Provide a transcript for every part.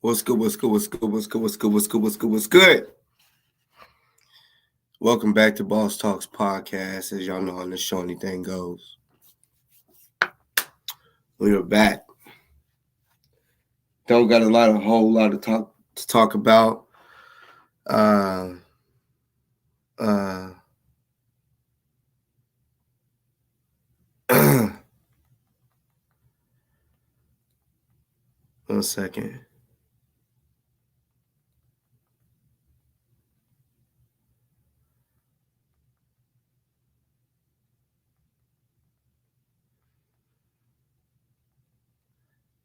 What's good? What's good? What's good? What's good? What's good? What's good? What's good? What's good? Welcome back to Boss Talks Podcast. As y'all know, on this show, anything goes. We are back. Don't got a whole lot of talk about. One second.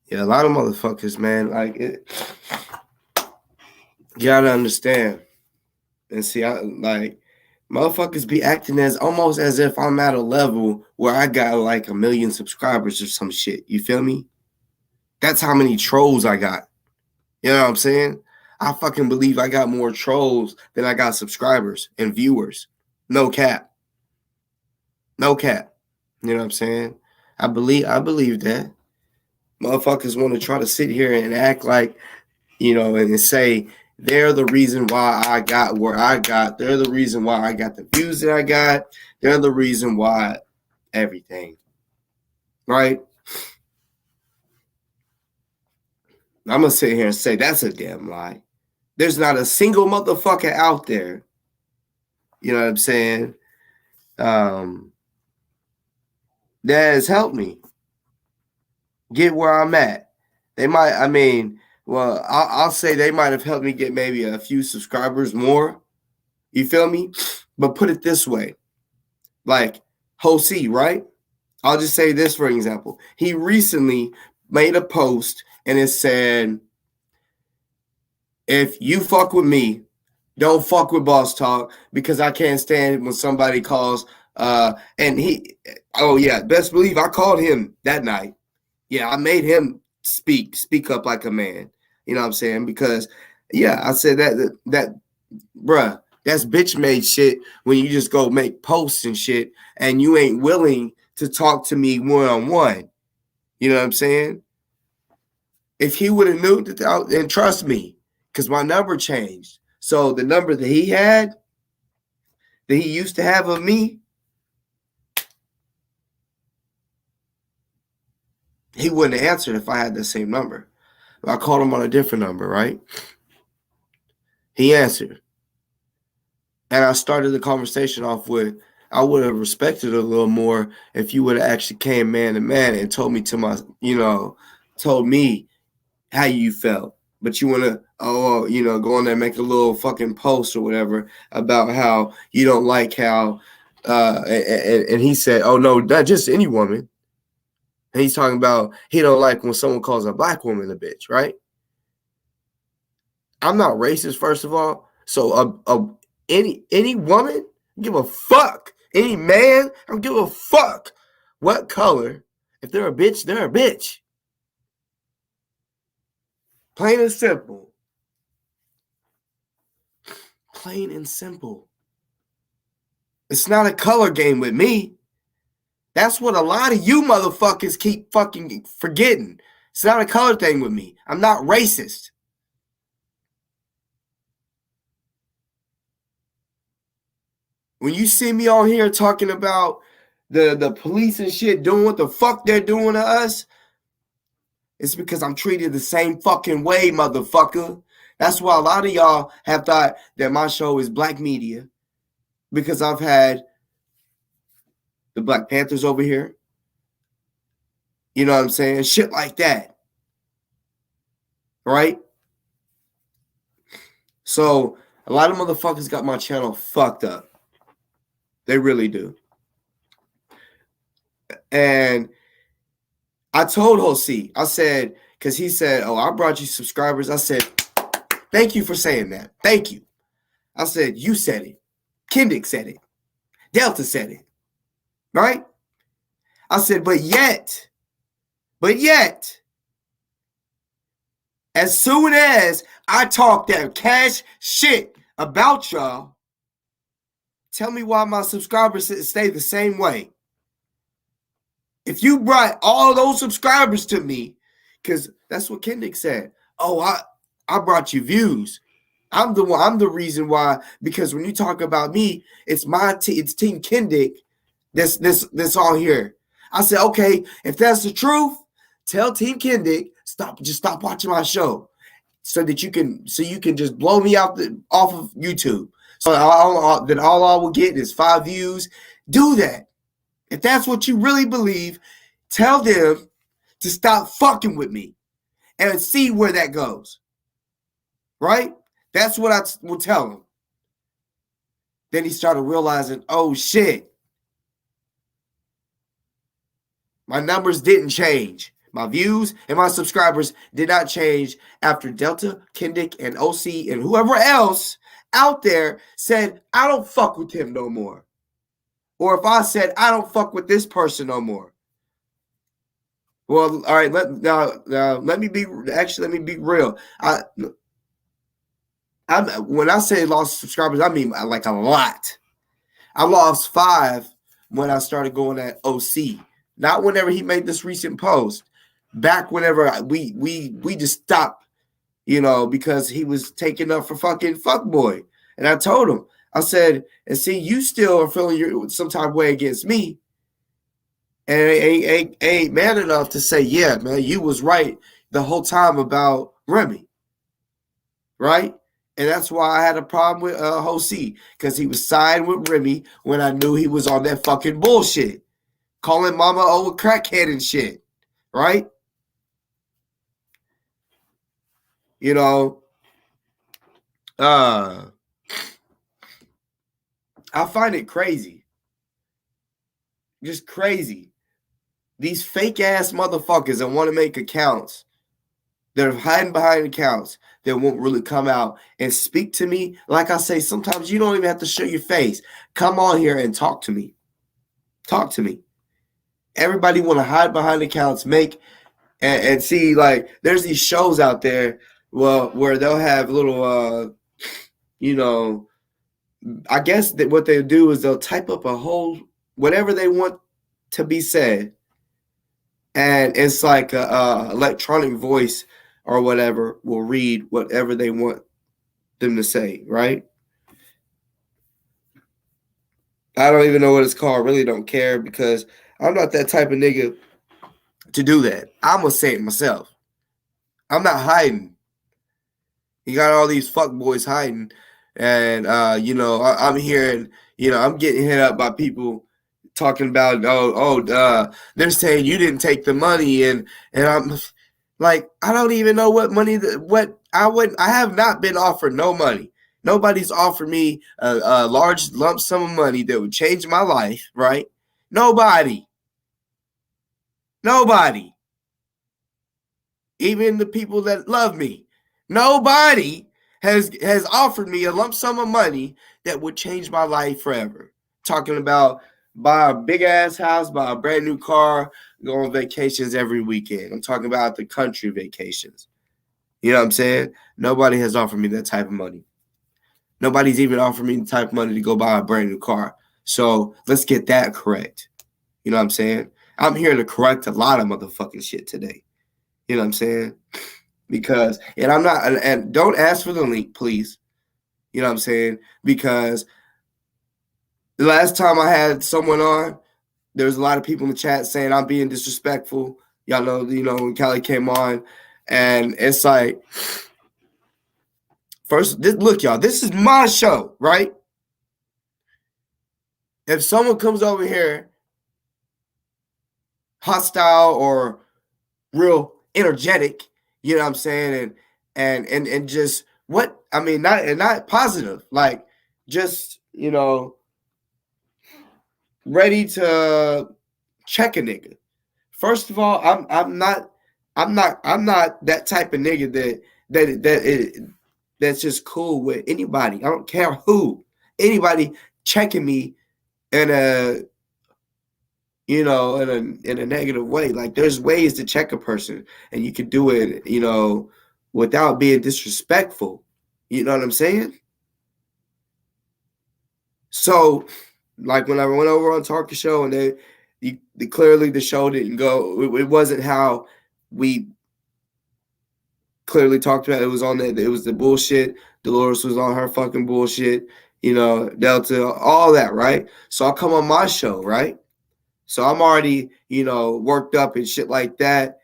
Yeah, a lot of motherfuckers, man. Like it. You gotta understand and see. Motherfuckers be acting as almost as if I'm at a level where I got like 1 million subscribers or some shit. You feel me? That's how many trolls I got. You know what I'm saying? I fucking believe I got more trolls than I got subscribers and viewers. No cap. No cap. You know what I'm saying? I believe that. Motherfuckers want to try to sit here and act like, and say they're the reason why I got where I got. They're the reason why I got the views that I got. They're the reason why everything. Right? I'm going to sit here and say that's a damn lie. There's not a single motherfucker out there, you know what I'm saying, that has helped me get where I'm at. They might, I'll say they might have helped me get maybe a few subscribers more. You feel me? But put it this way. Like, Hosea, right? I'll just say this for example. He recently made a post and it said, if you fuck with me, don't fuck with Boss Talk because I can't stand when somebody calls. And best believe I called him that night. Yeah, I made him speak up like a man. You know what I'm saying? Because, I said that bruh, that's bitch made shit when you just go make posts and shit and you ain't willing to talk to me one-on-one. You know what I'm saying? If he would have knew that, and trust me, because my number changed. So the number that he had, that he used to have of me, he wouldn't have answered if I had the same number. I called him on a different number, right? He answered. And I started the conversation off with, I would have respected it a little more if you would have actually came man to man and told me told me how you felt. But you want to, go on there and make a little fucking post or whatever about how you don't like how, and he said, oh, no, not just any woman. And he's talking about he don't like when someone calls a black woman a bitch, right? I'm not racist, first of all. So any woman, give a fuck. Any man, I don't give a fuck what color. If they're a bitch, they're a bitch. Plain and simple. Plain and simple. It's not a color game with me. That's what a lot of you motherfuckers keep fucking forgetting. It's not a color thing with me. I'm not racist. When you see me on here talking about the police and shit doing what the fuck they're doing to us, it's because I'm treated the same fucking way, motherfucker. That's why a lot of y'all have thought that my show is black media, because I've had the Black Panthers over here. You know what I'm saying? Shit like that. Right? So a lot of motherfuckers got my channel fucked up. They really do. And I told Hosea, I said, because he said, oh, I brought you subscribers. I said, thank you for saying that. Thank you. I said, you said it. Kendick said it. Delta said it. Right? I said, but yet, as soon as I talk that cash shit about y'all, tell me why my subscribers stay the same way. If you brought all those subscribers to me, because that's what Kendick said. Oh, I brought you views. I'm the reason why, because when you talk about me, it's it's Team Kendick that's all here. I said, okay, if that's the truth, tell Team Kendick, stop watching my show. So you can just blow me off of YouTube. So then all I will get is 5 views. Do that. If that's what you really believe, tell them to stop fucking with me and see where that goes. Right? That's what I will tell him. Then he started realizing, oh shit, my numbers didn't change. My views and my subscribers did not change after Delta, Kendick, and OC and whoever else out there said, I don't fuck with him no more. Or if I said, I don't fuck with this person no more. Well, all right, let me be real. When I say lost subscribers, I mean like a lot. I lost 5 when I started going at OC. Not whenever he made this recent post. Back whenever we just stopped, because he was taking up for fucking fuckboy. And I told him, I said, and see, you still are feeling some type of way against me. And ain't man enough to say, yeah, man, you was right the whole time about Remy. Right? And that's why I had a problem with Hosea, because he was siding with Remy when I knew he was on that fucking bullshit. Calling Mama a crackhead and shit. Right? I find it crazy. Just crazy. These fake ass motherfuckers that want to make accounts, that are hiding behind accounts, that won't really come out and speak to me. Like I say, sometimes you don't even have to show your face. Come on here and talk to me. Talk to me. Everybody want to hide behind accounts, and see, like, there's these shows out there, where they'll have little, I guess that what they'll do is they'll type up a whole, whatever they want to be said. And it's like a electronic voice or whatever will read whatever they want them to say, right? I don't even know what it's called. I really don't care, because I'm not that type of nigga to do that. I'm going to say it myself. I'm not hiding. You got all these fuck boys hiding. And, I'm hearing, I'm getting hit up by people talking about, they're saying you didn't take the money. And I'm like, I don't even know what money, I have not been offered no money. Nobody's offered me a large lump sum of money that would change my life, right? Nobody. Even the people that love me. Nobody has offered me a lump sum of money that would change my life forever. Talking about buy a big ass house, buy a brand new car, go on vacations every weekend. I'm talking about the country vacations. You know what I'm saying? Nobody has offered me that type of money. Nobody's even offered me the type of money to go buy a brand new car. So let's get that correct. You know what I'm saying? I'm here to correct a lot of motherfucking shit today. You know what I'm saying? Because, and I'm not, and don't ask for the link, please. You know what I'm saying? Because the last time I had someone on, there was a lot of people in the chat saying I'm being disrespectful. Y'all know, when Kelly came on, and it's like, first, look, y'all, this is my show, right? If someone comes over here hostile or real energetic, you know what I'm saying, and just what I mean, not positive, like just ready to check a nigga. First of all, I'm not that type of nigga that's just cool with anybody. I don't care who, anybody checking me in a in a negative way. Like, there's ways to check a person, and you can do it, without being disrespectful. You know what I'm saying? So, like, when I went over on Talk Show, and they clearly the show didn't go. It wasn't how we clearly talked about. It was on it was the bullshit. Dolores was on her fucking bullshit. Delta, all that, right? So I come on my show, right? So I'm already, worked up and shit like that.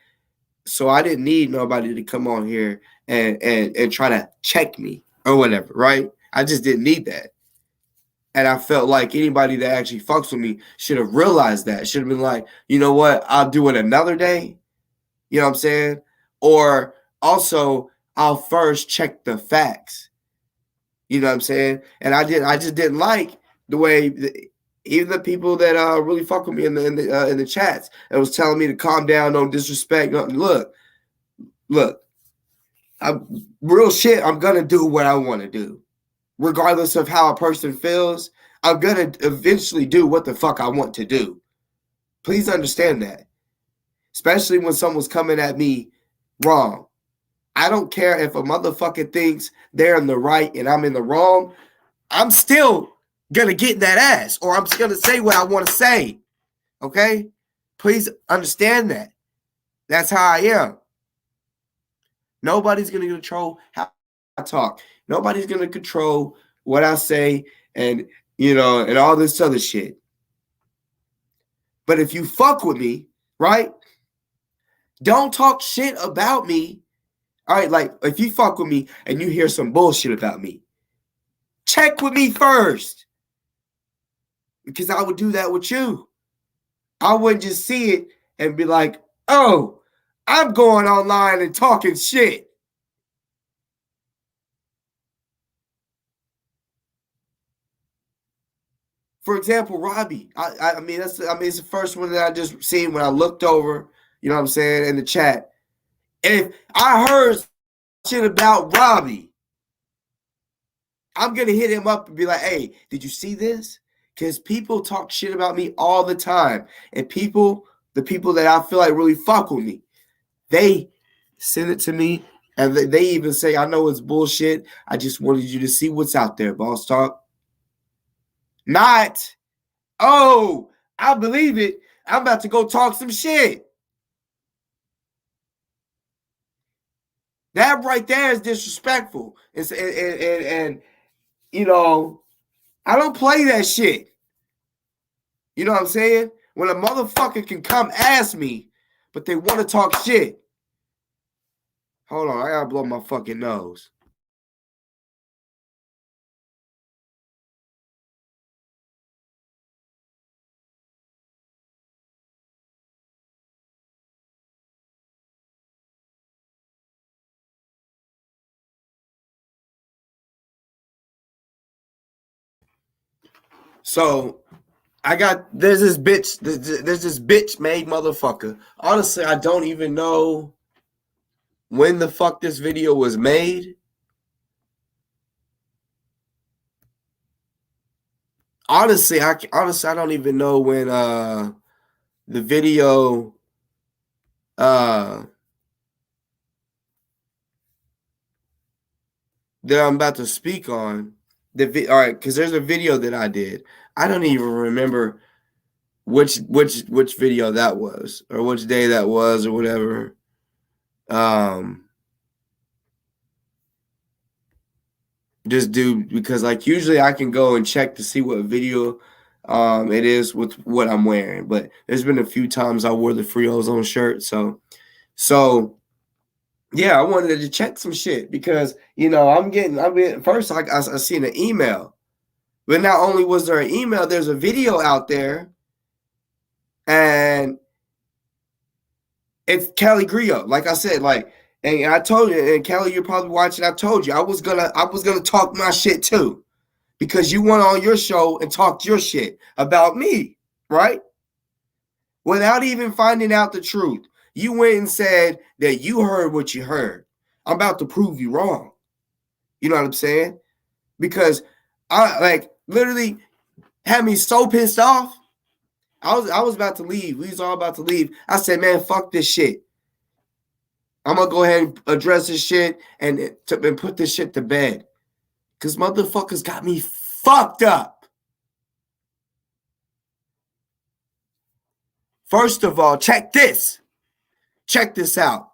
So I didn't need nobody to come on here and try to check me or whatever, right? I just didn't need that. And I felt like anybody that actually fucks with me should have realized that. Should have been like, you know what? I'll do it another day. You know what I'm saying? Or also, I'll first check the facts. You know what I'm saying? And I just didn't like the way even the people that really fuck with me in the chats and was telling me to calm down, don't disrespect. Look, I'm real shit. I'm gonna do what I want to do, regardless of how a person feels. I'm gonna eventually do what the fuck I want to do. Please understand that, especially when someone's coming at me wrong. I don't care if a motherfucker thinks they're in the right and I'm in the wrong. I'm still gonna get that ass, or I'm just gonna say what I want to say. Okay? Please understand that. That's how I am. Nobody's gonna control how I talk. Nobody's gonna control what I say and and all this other shit. But if you fuck with me, right? Don't talk shit about me. All right, like if you fuck with me and you hear some bullshit about me, check with me first. Because I would do that with you. I wouldn't just see it and be like, oh, I'm going online and talking shit. For example, Robbie. I mean, it's the first one that I just seen when I looked over, you know what I'm saying, in the chat. If I heard shit about Robbie, I'm gonna hit him up and be like, hey, did you see this? Because people talk shit about me all the time. And the people that I feel like really fuck with me, they send it to me. And they even say, I know it's bullshit. I just wanted you to see what's out there, Boss Talk. Not, oh, I believe it. I'm about to go talk some shit. That right there is disrespectful. And I don't play that shit. You know what I'm saying? When a motherfucker can come ask me, but they want to talk shit. Hold on, I gotta blow my fucking nose. So there's this bitch made motherfucker. Honestly, I don't even know when the fuck this video was made. Honestly, I don't even know when the video that I'm about to speak on. All right, because there's a video that I did. I don't even remember which video that was or which day that was or whatever. Just do because like usually I can go and check to see what video it is with what I'm wearing, but there's been a few times I wore the Free Ozone shirt, so yeah, I wanted to check some shit because first I seen an email, but not only was there an email, there's a video out there, and it's Kelly Grillo. Like I said, and I told you, and Kelly, you're probably watching. I told you I was gonna talk my shit too, because you went on your show and talked your shit about me, right? Without even finding out the truth. You went and said that you heard what you heard. I'm about to prove you wrong. You know what I'm saying? Because I literally had me so pissed off. I was about to leave. We was all about to leave. I said, man, fuck this shit. I'm gonna go ahead and address this shit and put this shit to bed. Cause motherfuckers got me fucked up. First of all, check this. Check this out.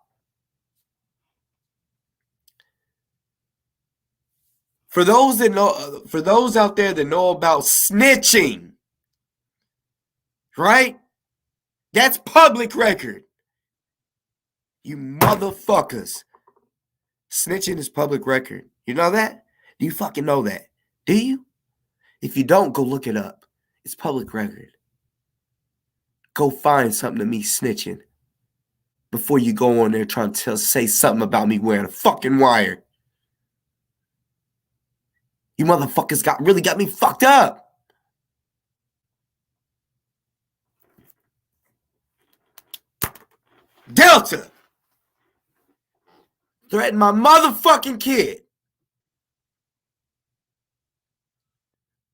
For those out there that know about snitching, right? That's public record. You motherfuckers. Snitching is public record. You know that? Do you fucking know that? Do you? If you don't, go look it up. It's public record. Go find something of me snitching before you go on there trying to say something about me wearing a fucking wire. You motherfuckers really got me fucked up. Delta threatened my motherfucking kid.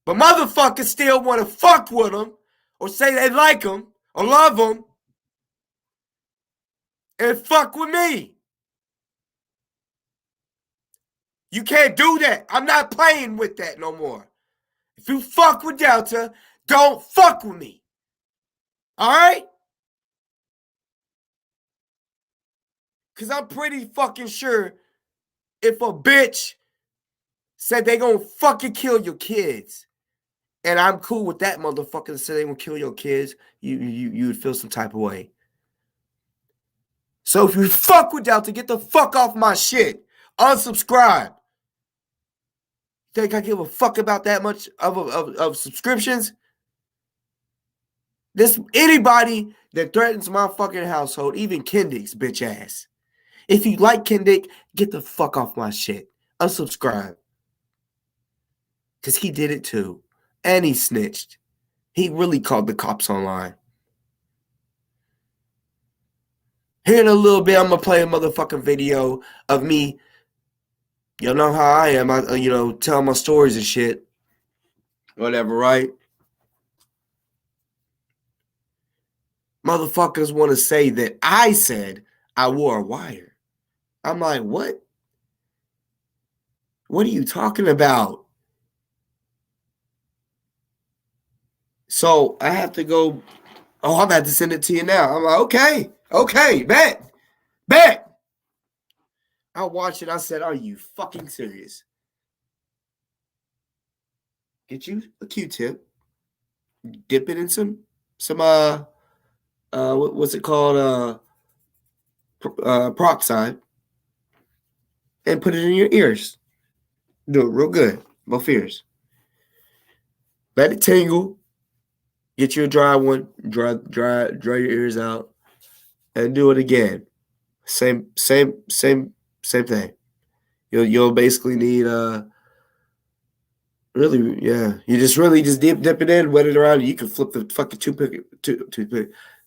But motherfuckers still want to fuck with him or say they like him or love him and fuck with me. You can't do that. I'm not playing with that no more. If you fuck with Delta, don't fuck with me. All right? Because I'm pretty fucking sure if a bitch said they gonna fucking kill your kids, and I'm cool with that motherfucker that said they gonna kill your kids, you would feel some type of way. So if you fuck with Delta, get the fuck off my shit. Unsubscribe. Think I give a fuck about that much of subscriptions? Anybody that threatens my fucking household, even Kendrick's bitch ass. If you like Kendrick, get the fuck off my shit. Unsubscribe. Because he did it too. And he snitched. He really called the cops online. Here in a little bit, I'm going to play a motherfucking video of me. You know how I am. Telling my stories and shit. Whatever, right? Motherfuckers want to say that I said I wore a wire. I'm like, what? What are you talking about? So I have to go. Oh, I'm about to send it to you now. I'm like, okay, bet. I watched it. I said, are you fucking serious? Get you a Q-tip. Dip it in some what's it called? Peroxide. And put it in your ears. Do it real good. Both ears. Let it tingle. Get you a dry one. Dry your ears out. And do it again. Same thing. You'll basically need you just dip it in, wet it around. You can flip the fucking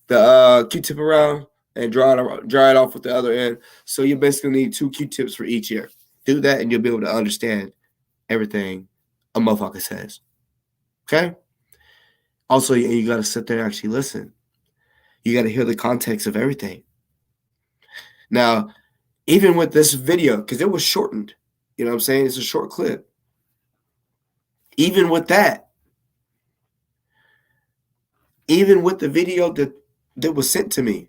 the Q-tip around and dry it off with the other end. So you basically need 2 Q-tips for each ear. Do that and you'll be able to understand everything a motherfucker says. Okay? Also, you got to sit there and actually listen. You got to hear the context of everything. Now, even with this video, because it was shortened, you know what I'm saying? It's a short clip. Even with that, even with the video that was sent to me,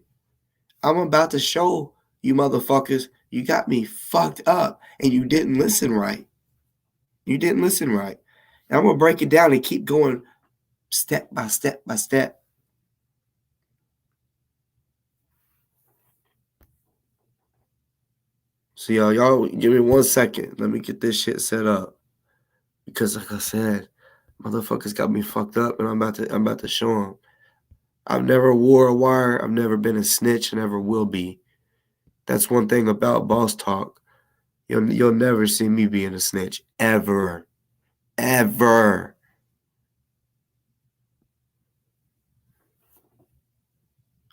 I'm about to show you motherfuckers, you got me fucked up and you didn't listen right. You didn't listen right. And I'm going to break it down and keep going step by step by step. So y'all give me 1 second. Let me get this shit set up. Because like I said, motherfuckers got me fucked up and I'm about to show them. I've never wore a wire. I've never been a snitch and never will be. That's one thing about Boss Talk. You'll never see me being a snitch. Ever.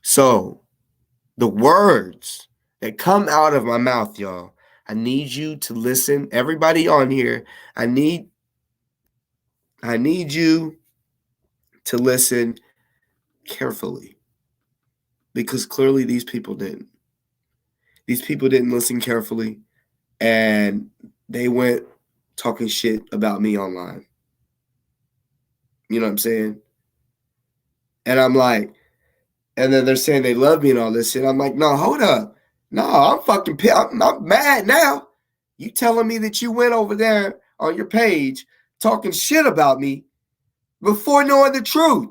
So, the words that come out of my mouth, y'all, I need you to listen. Everybody on here, I need you to listen carefully. Because clearly these people didn't. These people didn't listen carefully. And they went talking shit about me online. You know what I'm saying? And I'm like, and then they're saying they love me and all this shit. I'm like, no, hold up. No, I'm fucking pissed. I'm mad now. You telling me that you went over there on your page talking shit about me before knowing the truth.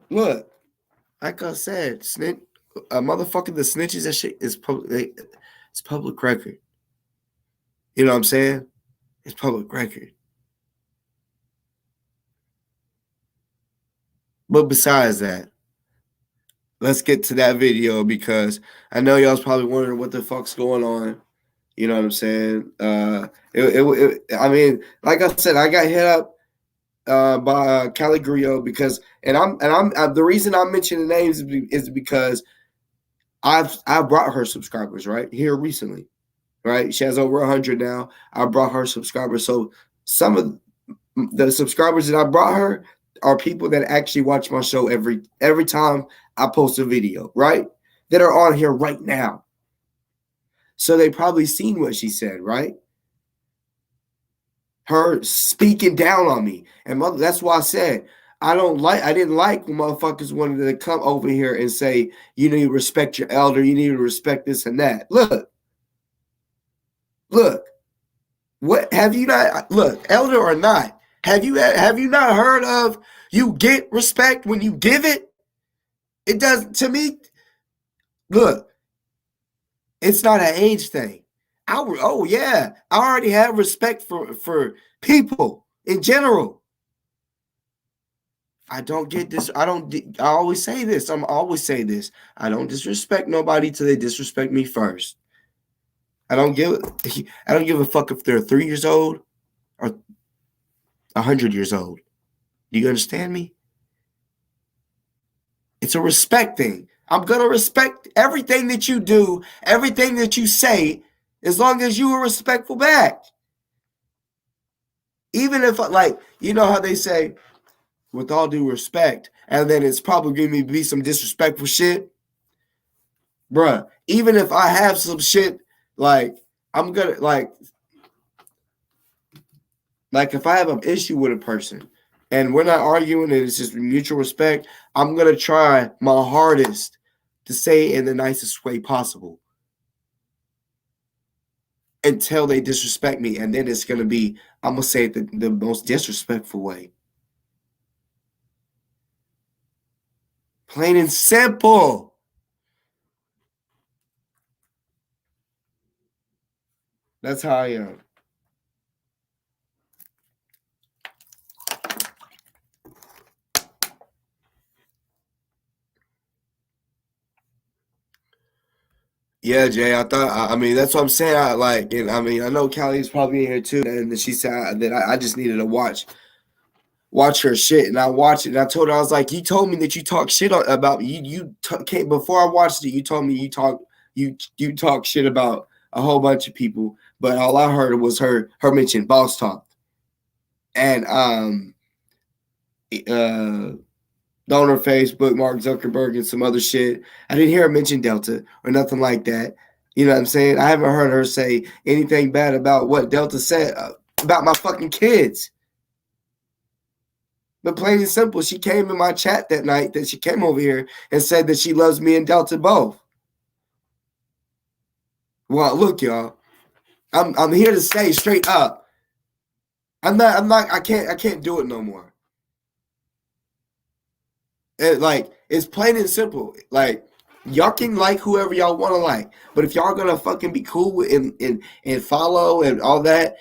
Look, like I said, motherfucker, the snitches, that shit is public. It's public record. You know what I'm saying? It's public record. But besides that, let's get to that video because I know y'all's probably wondering what the fuck's going on. You know what I'm saying? I mean, like I said, I got hit up by Cali Grillo because, I'm the reason I'm mentioning names is because I've brought her subscribers right here recently, right? She has over 100 now. I brought her subscribers, so some of the subscribers that I brought her are people that actually watch my show every time I post a video, right? That are on here right now. So they probably seen what she said, right? Her speaking down on me. And that's why I said I didn't like when motherfuckers wanted to come over here and say, you need to respect your elder, you need to respect this and that. Look. What have you not elder or not? Have you not heard of you get respect when you give it? It does to me. Look, it's not an age thing. I already have respect for people in general. I don't get this. I always say this. I'm always say this. I don't disrespect nobody till they disrespect me first. I don't give a fuck if they're 3 years old or 100 years old. Do you understand me? It's a respect thing. I'm going to respect everything that you do, everything that you say, as long as you are respectful back. Even if, like, you know how they say, with all due respect, and then it's probably going to be some disrespectful shit. Bruh, even if I have some shit, like, I'm going to, like if I have an issue with a person, and we're not arguing and it's just mutual respect, I'm going to try my hardest to say it in the nicest way possible until they disrespect me. And then it's going to be, I'm going to say it the most disrespectful way. Plain and simple. That's how I am. Yeah, Jay, I mean, that's what I'm saying. I know Callie's probably in here too. And she said that I just needed to watch her shit. And I watched it. And I told her, I was like, you told me that you talk shit about me. Before I watched it, you told me you talk shit about a whole bunch of people. But all I heard was her mention Boss Talk. And on her Facebook, Mark Zuckerberg and some other shit. I didn't hear her mention Delta or nothing like that. You know what I'm saying? I haven't heard her say anything bad about what Delta said about my fucking kids. But plain and simple, she came in my chat that night that she came over here and said that she loves me and Delta both. Well, look, y'all. I'm here to say straight up. I can't do it no more. It's plain and simple. Like, y'all can like whoever y'all want to like, but if y'all gonna fucking be cool and follow and all that,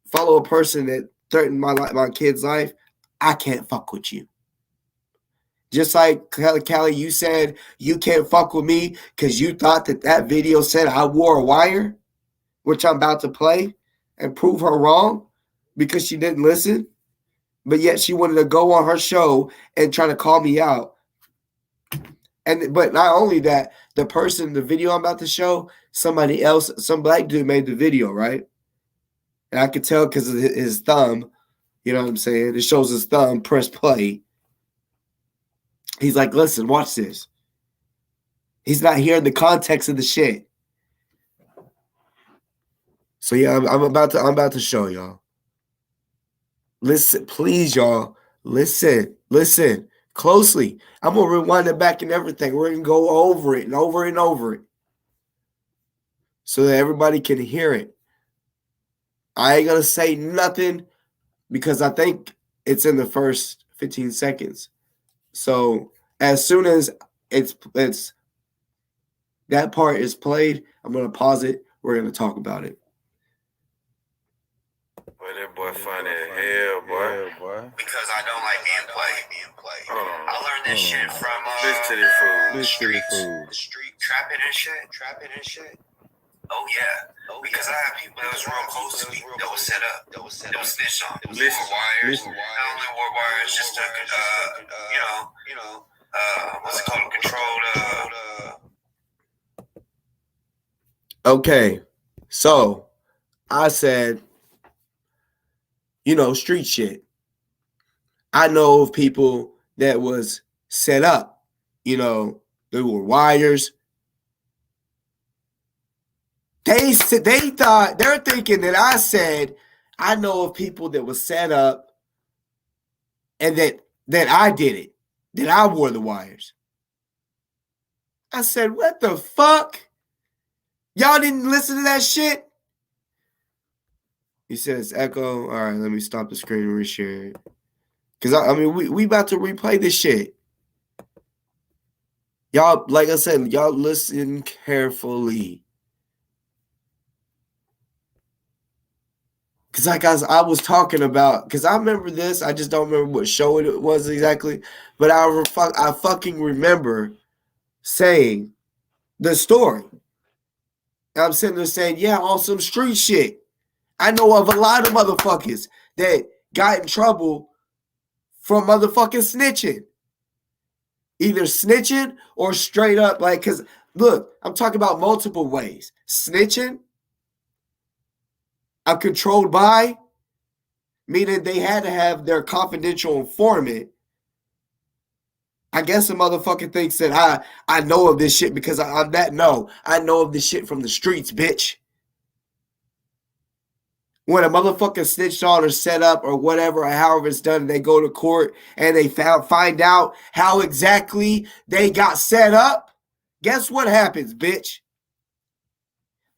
follow a person that threatened my kid's life, I can't fuck with you. Just like Callie, you said you can't fuck with me because you thought that video said I wore a wire, which I'm about to play and prove her wrong because she didn't listen. But yet she wanted to go on her show and try to call me out. But not only that, the video I'm about to show, somebody else, some black dude made the video, right? And I could tell because of his thumb, you know what I'm saying? It shows his thumb, press play. He's like, listen, watch this. He's not hearing the context of the shit. So yeah, I'm about to show y'all. Listen, please, y'all. Listen closely. I'm gonna rewind it back and everything. We're gonna go over it and over and over it. so that everybody can hear it. I ain't gonna say nothing because I think it's in the first 15 seconds. So as soon as it's that part is played, I'm gonna pause it. We're gonna talk about it. Boy, that boy funny as hell, boy. Because I don't like being played. I learned this shit from Listen to this fool. the street trapping and shit. Oh yeah. Because I have people that was real close to me that was set up. That was snitched on. Listen. Wires. Not only wore wires, just to what's it called? Controlled. Okay, so I said, street shit. I know of people that was set up. There were wires. They're thinking that I said, I know of people that was set up and that I did it, that I wore the wires. I said, what the fuck? Y'all didn't listen to that shit? He says, echo. All right, let me stop the screen and reshare it. Because, we about to replay this shit. Y'all, like I said, y'all listen carefully. Because I was talking about, because I remember this. I just don't remember what show it was exactly. But I fucking remember saying the story. I'm sitting there saying, yeah, on some street shit. I know of a lot of motherfuckers that got in trouble from motherfucking snitching. Either snitching or straight up, because, look, I'm talking about multiple ways. Snitching, I'm controlled by, meaning they had to have their confidential informant. I guess a motherfucker thinks that I know of this shit because I'm that. No, I know of this shit from the streets, bitch. When a motherfucker snitched on or set up or whatever, or however it's done, they go to court and they find out how exactly they got set up. Guess what happens, bitch?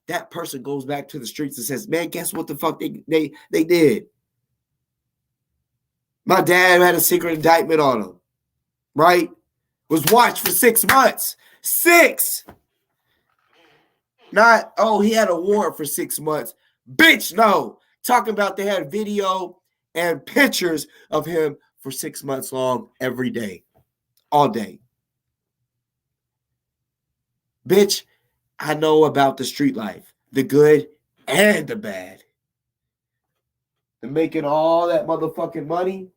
That person goes back to the streets and says, man, guess what the fuck they did? My dad had a secret indictment on him, right? Was watched for 6 months. 6! Not, he had a warrant for 6 months. Bitch, no. Talking about they had video and pictures of him for 6 months long every day. All day. Bitch, I know about the street life. The good and the bad. They're making all that motherfucking money.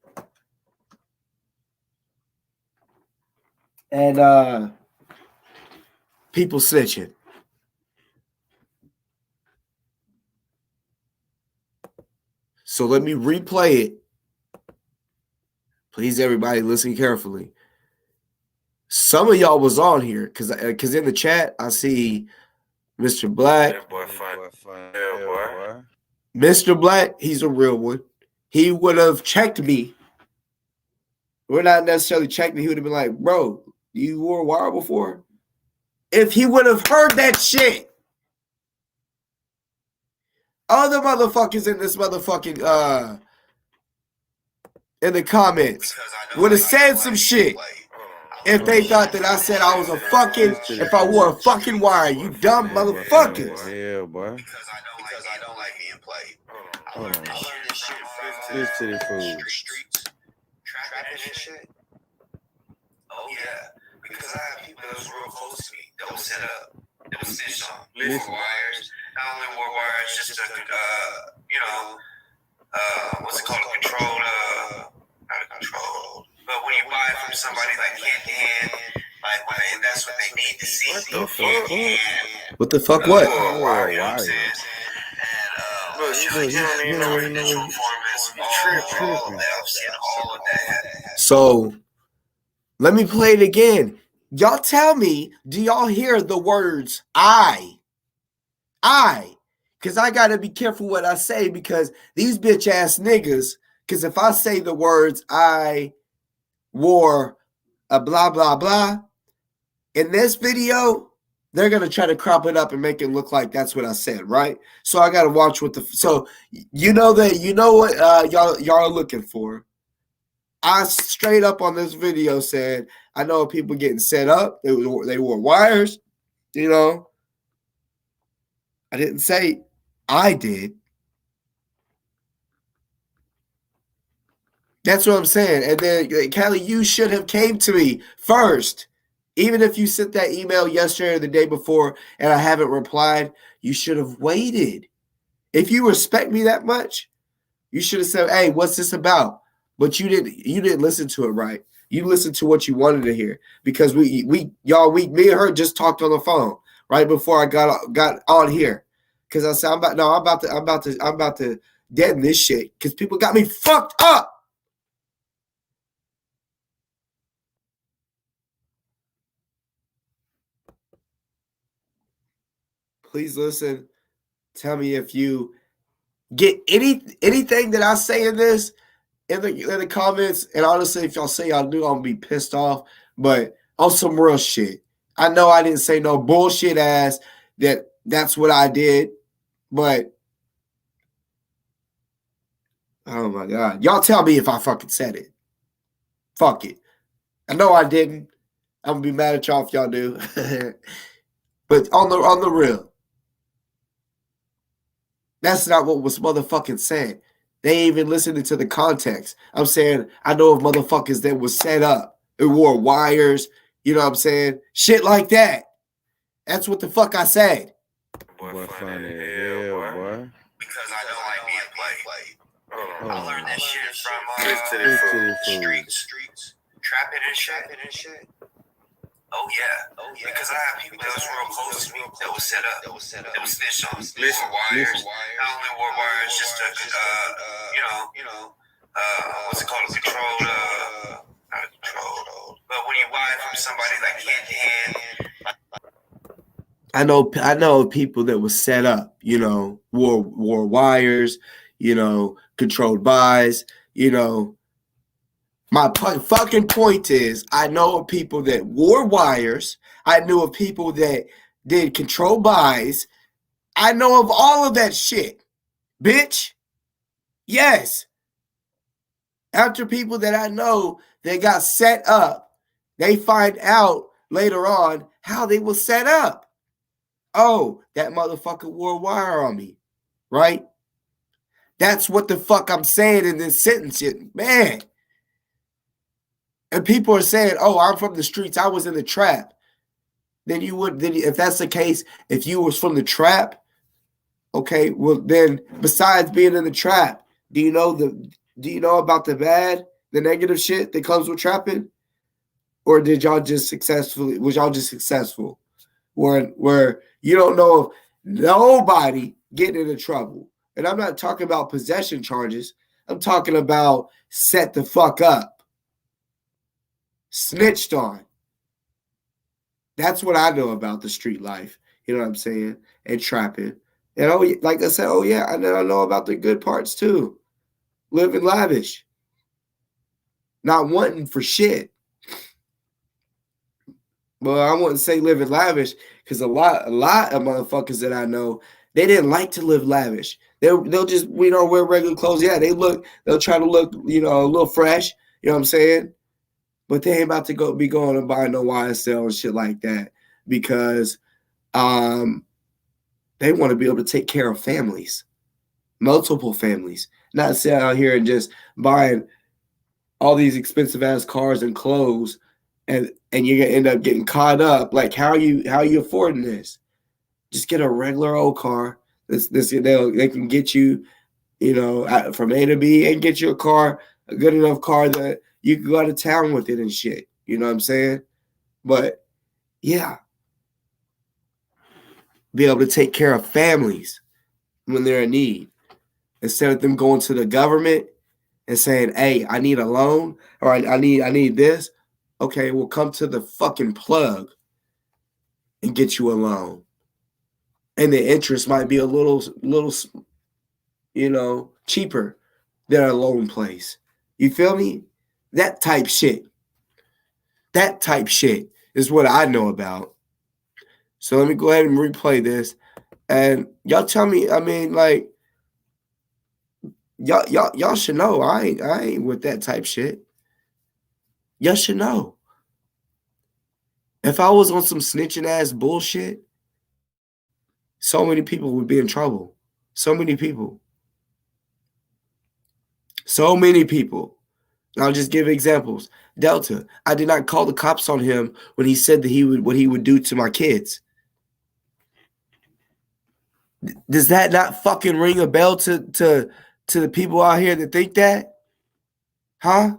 And people snitching. So let me replay it. Please, everybody, listen carefully. Some of y'all was on here because in the chat I see Mr. Black. That boy funny. Yeah, boy. Mr. Black, he's a real one. He would have checked me. We're not necessarily checked me. He would have been like, bro, you wore a wire before? If he would have heard that shit. Other motherfuckers in this motherfucking in the comments would have said some shit if they thought that I said I was if I wore a fucking wire, you dumb motherfuckers. Yeah, boy. Because I don't like being played. I Hold learned on. this shit from Listen to this fool. streets trapping and shit. Oh yeah. Because I have people that was real close to me that was set up. That was snitched on. Listen. Wires. Not only wore wires, just to what's it called? Not controlled. But when you buy from somebody like hand to hand, when that's what they need to see. What the fuck? What the fuck? What? Wire, you know what I'm saying? Look, you don't even know what he knows. Tripping. I've seen all of that. So let me play it again. Y'all tell me, do y'all hear the words I? Because I got to be careful what I say because these bitch ass niggas, because if I say the words I wore a blah, blah, blah, in this video, they're gonna try to crop it up and make it look like that's what I said, right? So I gotta watch what the so you know what y'all are looking for. I straight up on this video said I know people getting set up. They wore wires, you know. I didn't say I did. That's what I'm saying. And then Kelly, you should have came to me first. Even if you sent that email yesterday or the day before and I haven't replied, you should have waited. If you respect me that much, you should have said, "Hey, what's this about?" But you didn't listen to it right. You listened to what you wanted to hear because me and her just talked on the phone right before I got on here. Cause I said I'm about to deaden this shit because people got me fucked up. Please listen. Tell me if you get anything that I say in this in the comments. And honestly, if y'all say y'all do, I'm gonna be pissed off. But on some real shit. I know I didn't say no bullshit ass that's what I did. But oh my God. Y'all tell me if I fucking said it. Fuck it. I know I didn't. I'm gonna be mad at y'all if y'all do. But on the real. That's not what was motherfucking said. They ain't even listening to the context. I'm saying I know of motherfuckers that was set up. It wore wires. You know what I'm saying? Shit like that. That's what the fuck I said. Boy, funny as hell, boy. Because I don't like being played. I learned that shit from streets, trapping and shit. Oh yeah. Because I have people that was real close to me that was set up. That was snitched on. Wore wires. Not only wore wires, just to what's it called? Controlled. Not controlled. But when you buy from somebody like hand to hand. I know people that was set up, wore wires, controlled buys, My fucking point is, I know of people that wore wires. I knew of people that did controlled buys. I know of all of that shit, bitch. Yes. After people that I know that got set up, they find out later on how they were set up. Oh, that motherfucker wore a wire on me, right? That's what the fuck I'm saying in this sentence, man. And people are saying, "Oh, I'm from the streets. I was in the trap." Then if that's the case, if you was from the trap, okay, well then, besides being in the trap, do you know about the negative shit that comes with trapping, or was y'all just successful? Where you don't know of nobody getting into trouble. And I'm not talking about possession charges. I'm talking about set the fuck up. Snitched on. That's what I know about the street life. You know what I'm saying? And trapping. And like I said, I know about the good parts too. Living lavish. Not wanting for shit. Well, I wouldn't say living lavish because a lot of motherfuckers that I know, they didn't like to live lavish. They'll just wear regular clothes. Yeah, they'll try to look a little fresh. You know what I'm saying? But they ain't about to be going and buying no YSL and shit like that because they want to be able to take care of families, multiple families, not sit out here and just buying all these expensive ass cars and clothes. And you're gonna end up getting caught up. Like, how are you affording this? Just get a regular old car. They can get you, from A to B and get you a good enough car that you can go out of town with it and shit. You know what I'm saying? But yeah, be able to take care of families when they're in need instead of them going to the government and saying, "Hey, I need a loan," or I need this. Okay, well, come to the fucking plug and get you a loan. And the interest might be a little, cheaper than a loan place. You feel me? That type shit. That type shit is what I know about. So let me go ahead and replay this. And y'all tell me, I mean, like, y'all should know I ain't with that type shit. Y'all should know. If I was on some snitching ass bullshit, so many people would be in trouble. So many people. So many people. And I'll just give examples. Delta, I did not call the cops on him when he said that what he would do to my kids. Does that not fucking ring a bell to the people out here that think that? Huh?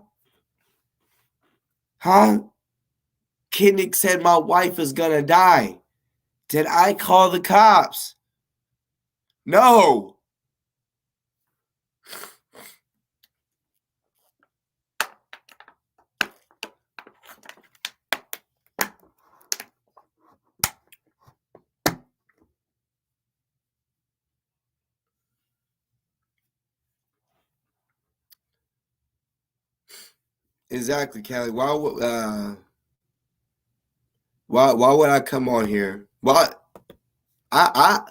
Huh? Kinnick said my wife is gonna die. Did I call the cops? No. Exactly, Callie. Why would I come on here? Why I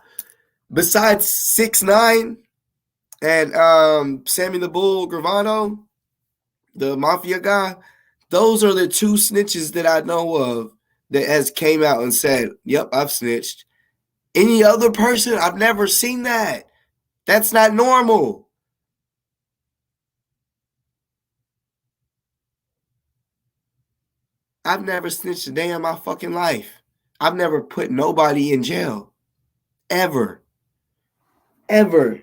besides 6ix9ine and Sammy the Bull Gravano, the mafia guy, those are the two snitches that I know of that has came out and said, "Yep, I've snitched." Any other person, I've never seen that. That's not normal. I've never snitched a day in my fucking life. I've never put nobody in jail. Ever. Ever.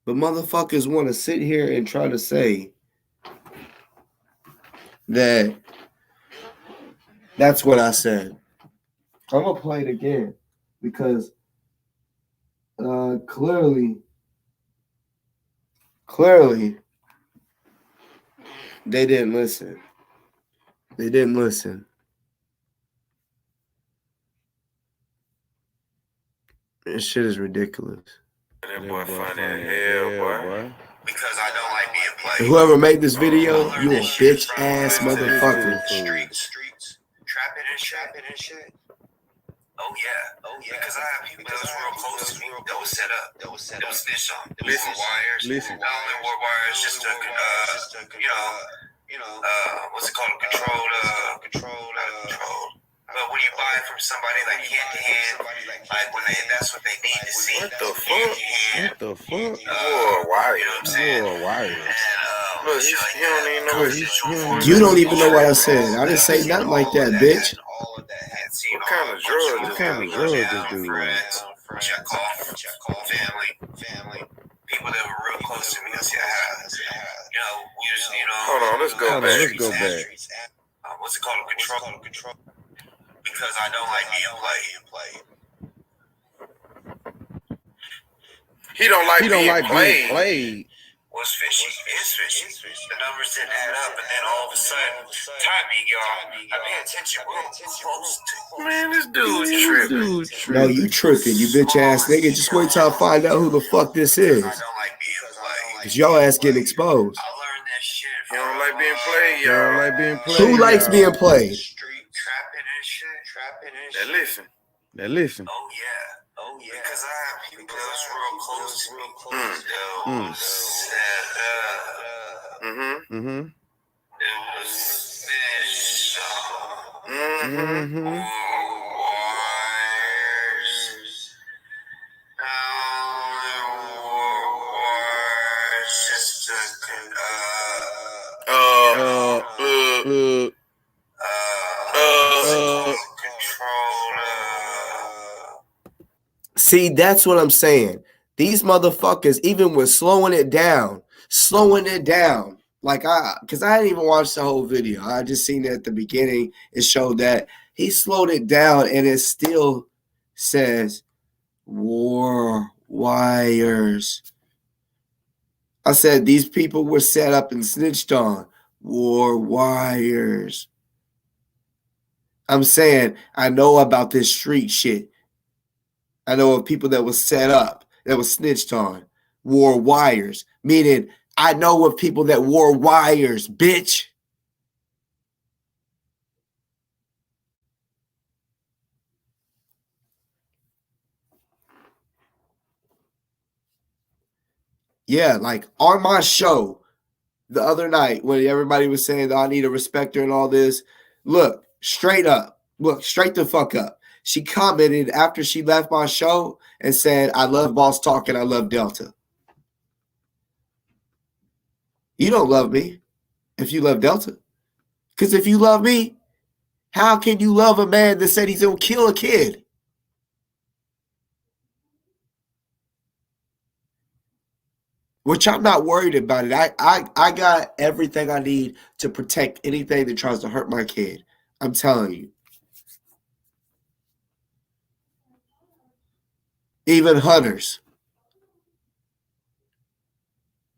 But motherfuckers want to sit here and try to say that that's what I said. I'm going to play it again because clearly, they didn't listen. They didn't listen. This shit is ridiculous. That boy funny as hell, boy. Because I don't like being played. Whoever made this video, you a bitch ass motherfucker. Streets. Trapping and shit. Oh yeah. Because I have people that was real close to me that was set up. That was snitched on. Listen, wires. Listen. Not only wore wires, just to what's it called? Control. But when you buy it from somebody like hand to hand, like when that's what they need to see. What the fuck? Wire. You know what I'm saying? Wire. Look, he don't even know what You don't even know what I said. I didn't say nothing like that, bitch. What kind of drugs this dude on? Check off, family. People that were real close to me. I said, Hold on, let's go back. What's it called? Control. Because I don't like being played. He don't like being played. What's fishy? It's fishy. The numbers didn't add up, and then all of a sudden, timing, y'all. I pay attention. Man, this dude tripping. No, you tripping, you bitch ass nigga. Just wait till I find out who the fuck this is. I don't like being played. Cause y'all ass getting exposed. I learned that shit. You don't like being played, y'all. Don't like being played. Who likes being played? Street trapping and shit. Now listen. Oh yeah. Because I have people that's real close to me. It was set up. Mm-hmm. It was fish. Mm-hmm. See, that's what I'm saying. These motherfuckers, even with slowing it down, like because I didn't even watch the whole video. I just seen it at the beginning. It showed that he slowed it down, and it still says war wires. I said these people were set up and snitched on. War wires. I'm saying I know about this street shit. I know of people that was set up, that was snitched on, wore wires. Meaning, I know of people that wore wires, bitch. Yeah, like on my show the other night when everybody was saying that I need to respect her and all this. Look, straight up. Look, straight the fuck up. She commented after she left my show and said, I love Boss Talk and I love Delta. You don't love me if you love Delta. Because if you love me, how can you love a man that said he's going to kill a kid? Which I'm not worried about it. I got everything I need to protect anything that tries to hurt my kid. I'm telling you. Even hunters.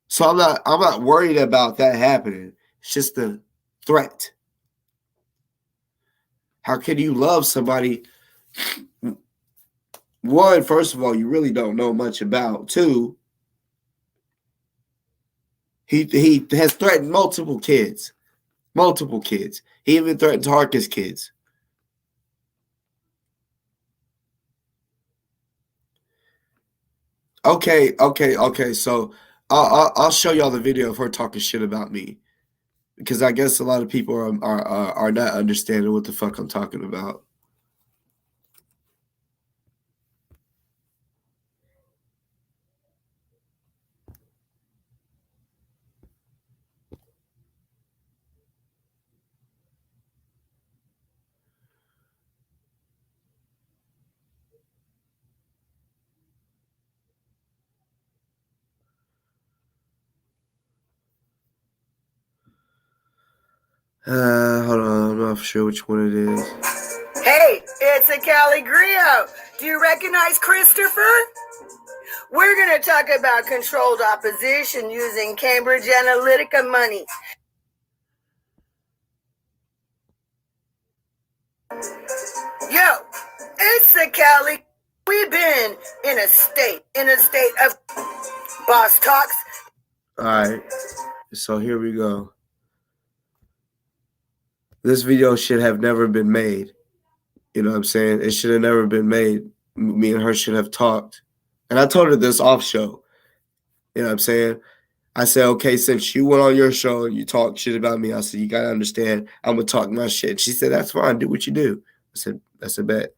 So I'm not worried about that happening. It's just the threat. How can you love somebody? One, first of all, you really don't know much about. Two, he has threatened multiple kids. Multiple kids. He even threatened Tarkus kids. Okay. So I'll show y'all the video of her talking shit about me, because I guess a lot of people are not understanding what the fuck I'm talking about. Hold on, I'm not sure which one it is. Hey, it's a Cali Griot. Do you recognize Christopher? We're going to talk about controlled opposition using Cambridge Analytica money. Yo, it's a Cali. We've been in a state of boss talks. All right, so here we go. This video should have never been made. You know what I'm saying? It should have never been made. Me and her should have talked. And I told her this off show. You know what I'm saying? I said, okay, since you went on your show and you talk shit about me, I said, you got to understand, I'm going to talk my shit. She said, that's fine. Do what you do. I said, that's a bet.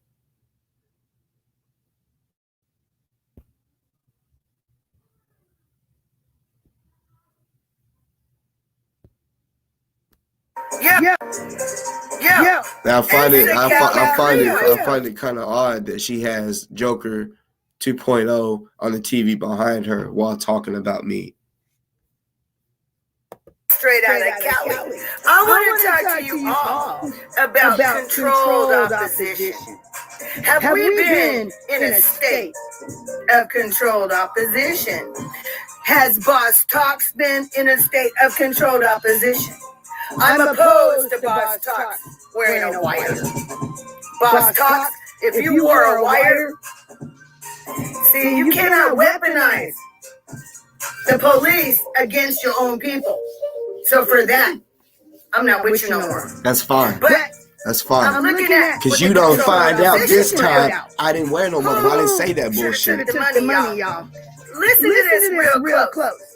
Yeah. Now I find it kind of odd that she has Joker 2.0 on the TV behind her while talking about me. Straight out of Cali. I want to talk to you all about controlled opposition. Have we been in a state of controlled opposition? Has Boss Talks been in a state of controlled opposition? I'm opposed to Boss Talks wearing a wire. Boss Talks, if you wore a wire, see, you cannot weaponize the police against your own people. So for that, I'm not with you no more. That's fine. But that's fine. I'm looking at because you don't find out this time I didn't wear no money. I didn't say that bullshit. The money, y'all. Listen to this real close.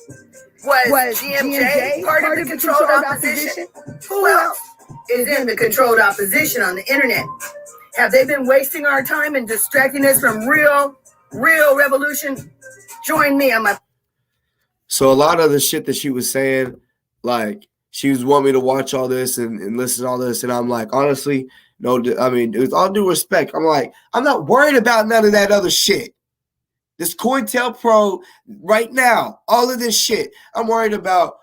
Was GMJ part of the controlled opposition? Who else is in the controlled opposition on the internet? Have they been wasting our time and distracting us from real revolution? Join me on my... So a lot of the shit that she was saying, like, she was wanting me to watch all this and listen to all this, and I'm like, honestly, no, I mean, with all due respect, I'm like, I'm not worried about none of that other shit. This COINTELPRO right now, all of this shit, I'm worried about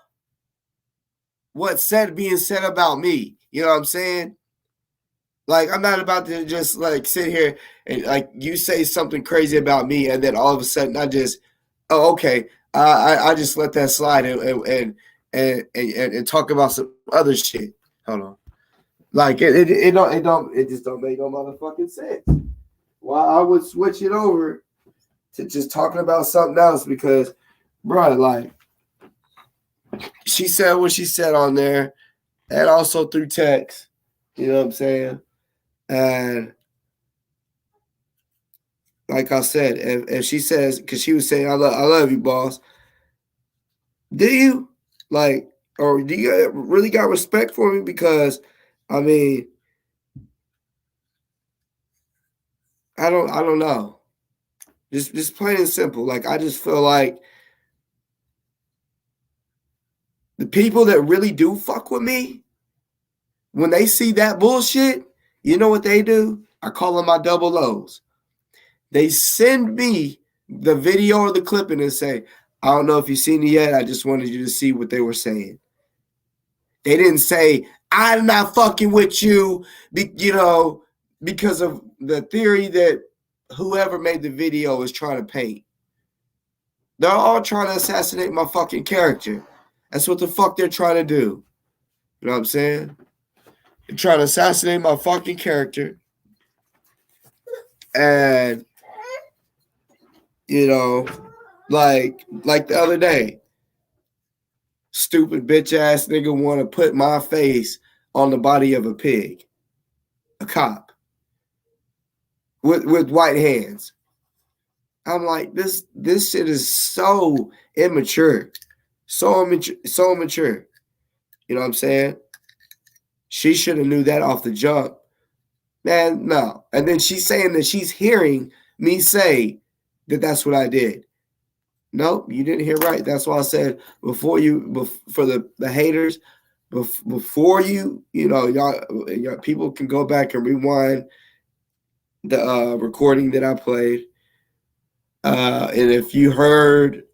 what's being said about me. You know what I'm saying? Like, I'm not about to just, like, sit here and, like, you say something crazy about me, and then all of a sudden I just, oh, okay, I just let that slide and talk about some other shit. Hold on. Like, it just don't make no motherfucking sense. Well, I would switch it over to just talking about something else because, bro, like, she said what she said on there and also through text. You know what I'm saying? And like I said, if she says, because she was saying, I love you, boss. Do you? Like, or do you really got respect for me? Because, I mean, I don't know. Just plain and simple. Like, I just feel like the people that really do fuck with me, when they see that bullshit, you know what they do? I call them my double O's. They send me the video or the clipping and say, I don't know if you've seen it yet. I just wanted you to see what they were saying. They didn't say, I'm not fucking with you, because of the theory that whoever made the video is trying to paint. They're all trying to assassinate my fucking character. That's what the fuck they're trying to do. You know what I'm saying? They're trying to assassinate my fucking character. And, like the other day, stupid bitch ass nigga want to put my face on the body of a pig, a cop, with white hands. I'm like, this shit is so immature, so immature. You know what I'm saying? She should have knew that off the jump, man. No, and then she's saying that she's hearing me say that that's what I did. Nope, you didn't hear right. That's why I said for the haters, before y'all people can go back and rewind the recording that I played. And if you heard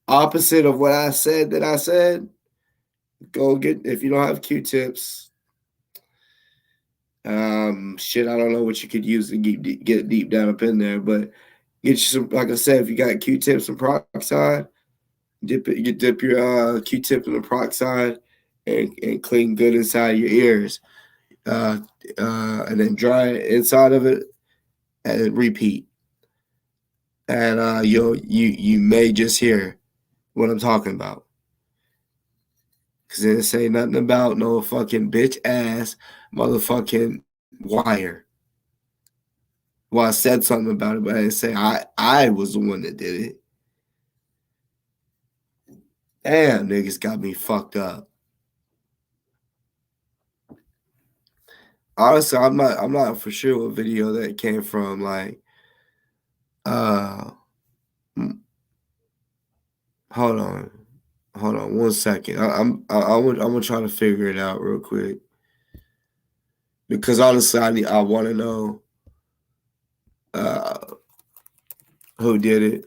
opposite of what I said go get, if you don't have Q-tips, shit, I don't know what you could use to get deep down up in there, but get you some, like I said, if you got Q-tips and peroxide, dip your Q-tip in the peroxide and clean good inside your ears, and then dry it inside of it and repeat. And you may just hear what I'm talking about. Because it didn't say nothing about no fucking bitch ass motherfucking wire. Well, I said something about it, but I didn't say I was the one that did it. Damn, niggas got me fucked up. Honestly, I'm not for sure what video that came from. Like, hold on 1 second. I'm gonna try to figure it out real quick, because honestly, I want to know who did it.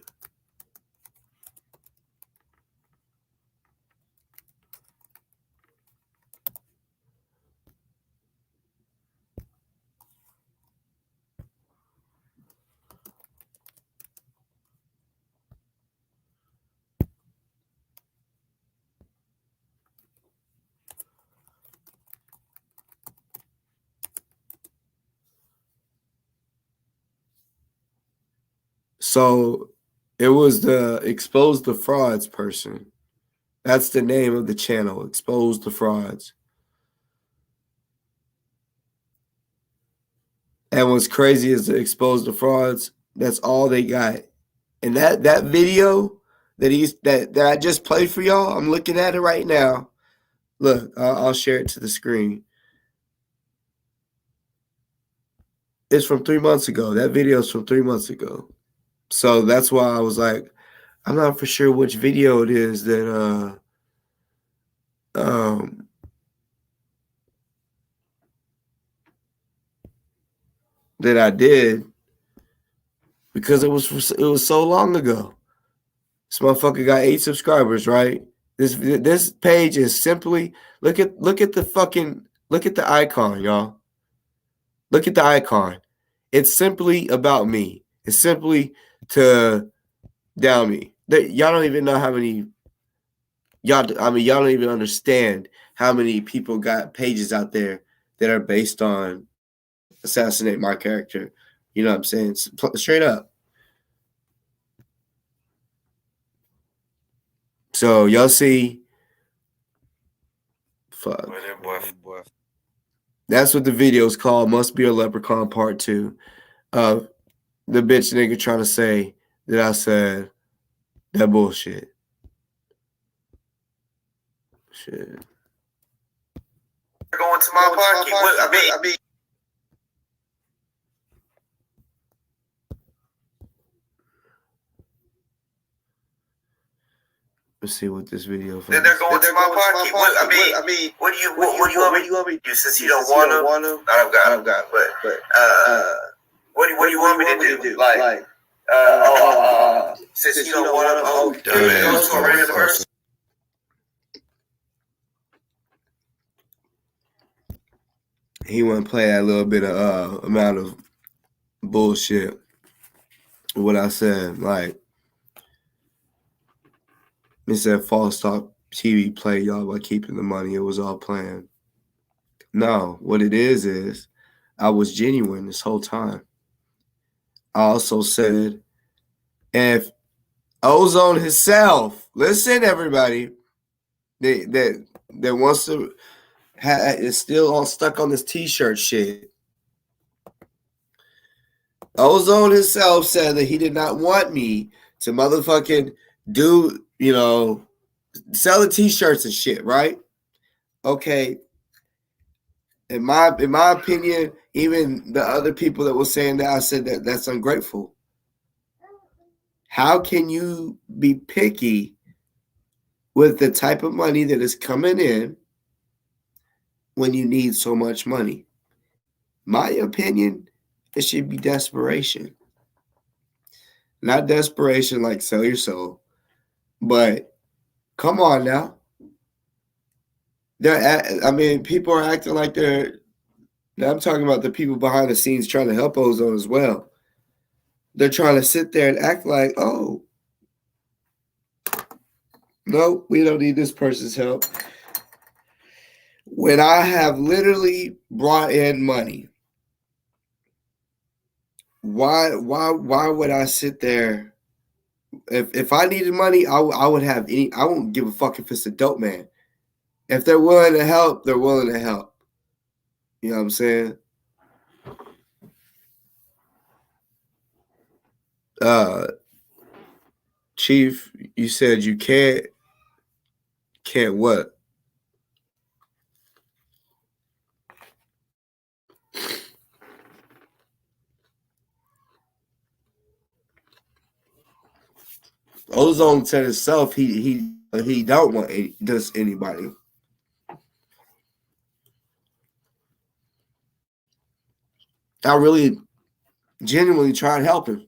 So it was the Expose the Frauds person. That's the name of the channel, Expose the Frauds. And what's crazy is to Expose the Frauds, that's all they got. And that video that I just played for y'all, I'm looking at it right now. Look, I'll share it to the screen. It's from 3 months ago. That video is from 3 months ago. So that's why I was like, I'm not for sure which video it is that that I did, because it was so long ago. This motherfucker got 8 subscribers, right? This page is simply look at the icon, y'all. Look at the icon. It's simply about me. It's simply to down me. Y'all don't even know how many y'all don't even understand how many people got pages out there that are based on assassinate my character. You know what I'm saying? Straight up. So y'all see, fuck. That's what the video is called. Must Be a Leprechaun Part 2. The bitch nigga trying to say that I said that bullshit. shit. Going to my pocket. I mean, let's see what this video for. they're going to my pocket. I mean, what do you want me to do? Since you don't want to, I don't got. But what do you want me to do? Like, since you don't want to, go to a random person. He want to play that little bit of amount of bullshit. What I said, like, it said false talk TV play y'all by keeping the money. It was all planned. No, what it is I was genuine this whole time. I also said, if Ozone himself, listen, everybody, that wants to is still all stuck on this T-shirt shit. Ozone himself said that he did not want me to motherfucking do, sell the T-shirts and shit, right? Okay. In my opinion, even the other people that were saying that, I said that that's ungrateful. How can you be picky with the type of money that is coming in when you need so much money? My opinion, it should be desperation. Not desperation like sell your soul, but come on now. People are acting like I'm talking about the people behind the scenes trying to help Ozone as well. They're trying to sit there and act like, oh, no, we don't need this person's help. When I have literally brought in money, why would I sit there? If I needed money, I would have any. I won't give a fuck if it's a dope man. If they're willing to help, they're willing to help. You know what I'm saying? Chief, you said you can't what? Ozone said himself he don't want just anybody. I really genuinely tried helping.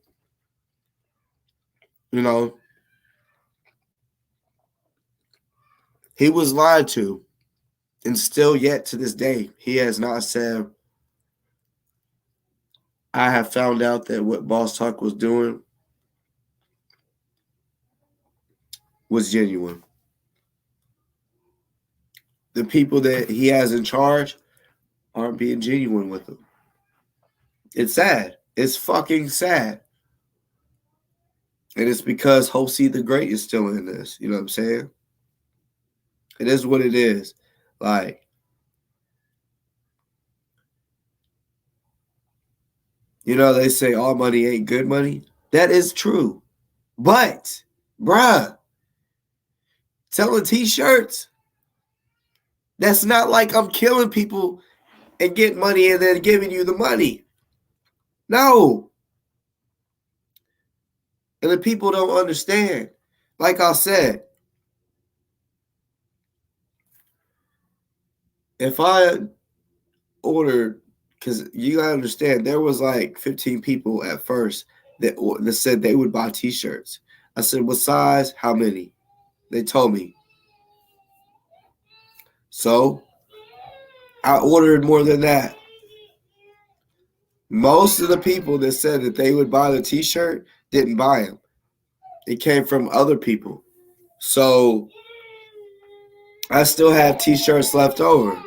He was lied to, and still yet to this day, he has not said, I have found out that what Boss Talk was doing was genuine. The people that he has in charge aren't being genuine with him. It's sad. It's fucking sad. And it's because Hosey the Great is still in this. You know what I'm saying? It is what it is. Like, they say all money ain't good money. That is true. But, bruh, selling T-shirts, that's not like I'm killing people and getting money and then giving you the money. No. And the people don't understand. Like I said, if I ordered, because you gotta understand, there was like 15 people at first that said they would buy T-shirts. I said, what size? How many? They told me. So I ordered more than that. Most of the people that said that they would buy the T-shirt didn't buy them. It came from other people. So I still have T-shirts left over.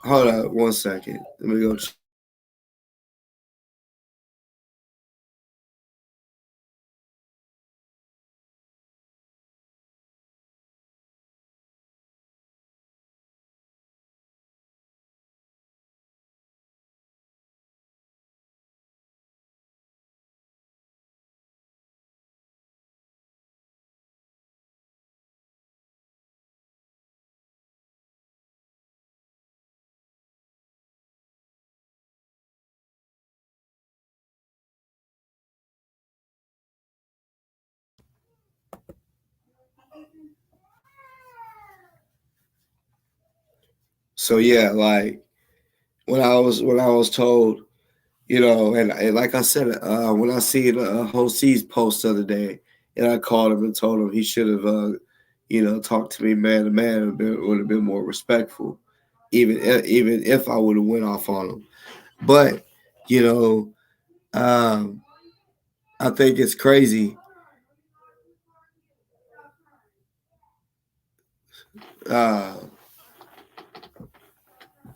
Hold on 1 second. Let me go So yeah, like when I was told, and like I said, when I see Jose's post the other day, and I called him and told him he should have, talked to me man to man, would have been more respectful, even if I would have went off on him. But I think it's crazy.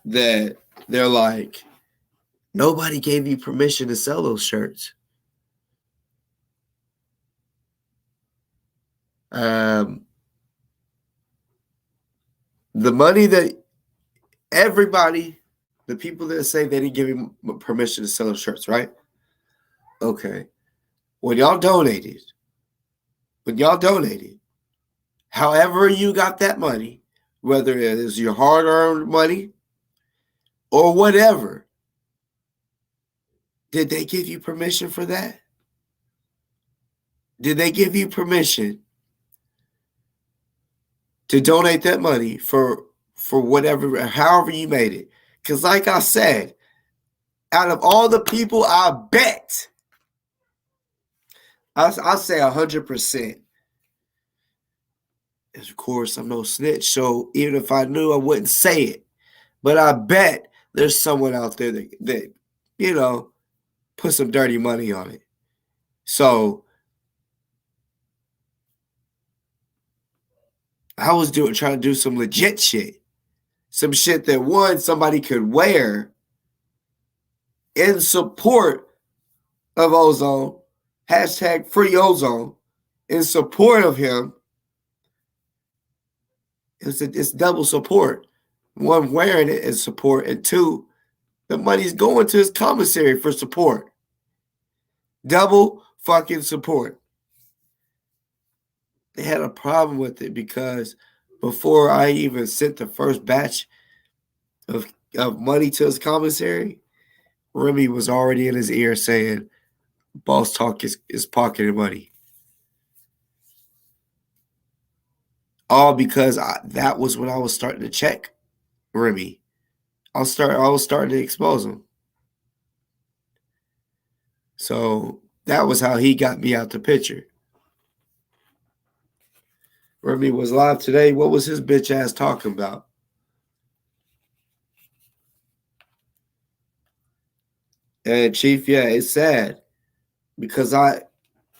That they're like, nobody gave you permission to sell those shirts. The money that everybody, the people that say they didn't give you permission to sell those shirts, right? Okay. When y'all donated, however you got that money, whether it is your hard-earned money or whatever, did they give you permission for that? Did they give you permission to donate that money for whatever, however you made it? Because like I said, out of all the people, I bet, I'll say 100%. Of course, I'm no snitch, so even if I knew, I wouldn't say it. But I bet there's someone out there that put some dirty money on it. So I was trying to do some legit shit. Some shit that somebody could wear in support of Ozone. Hashtag free Ozone. In support of him. It's double support. One, wearing it as support, and two, the money's going to his commissary for support. Double fucking support. They had a problem with it because before I even sent the first batch of money to his commissary, Remy was already in his ear saying, Boss Talk is pocketing money. All because that was when I was starting to check Remy. I was starting to expose him. So that was how he got me out the picture. Remy was live today. What was his bitch ass talking about? And Chief, yeah, it's sad because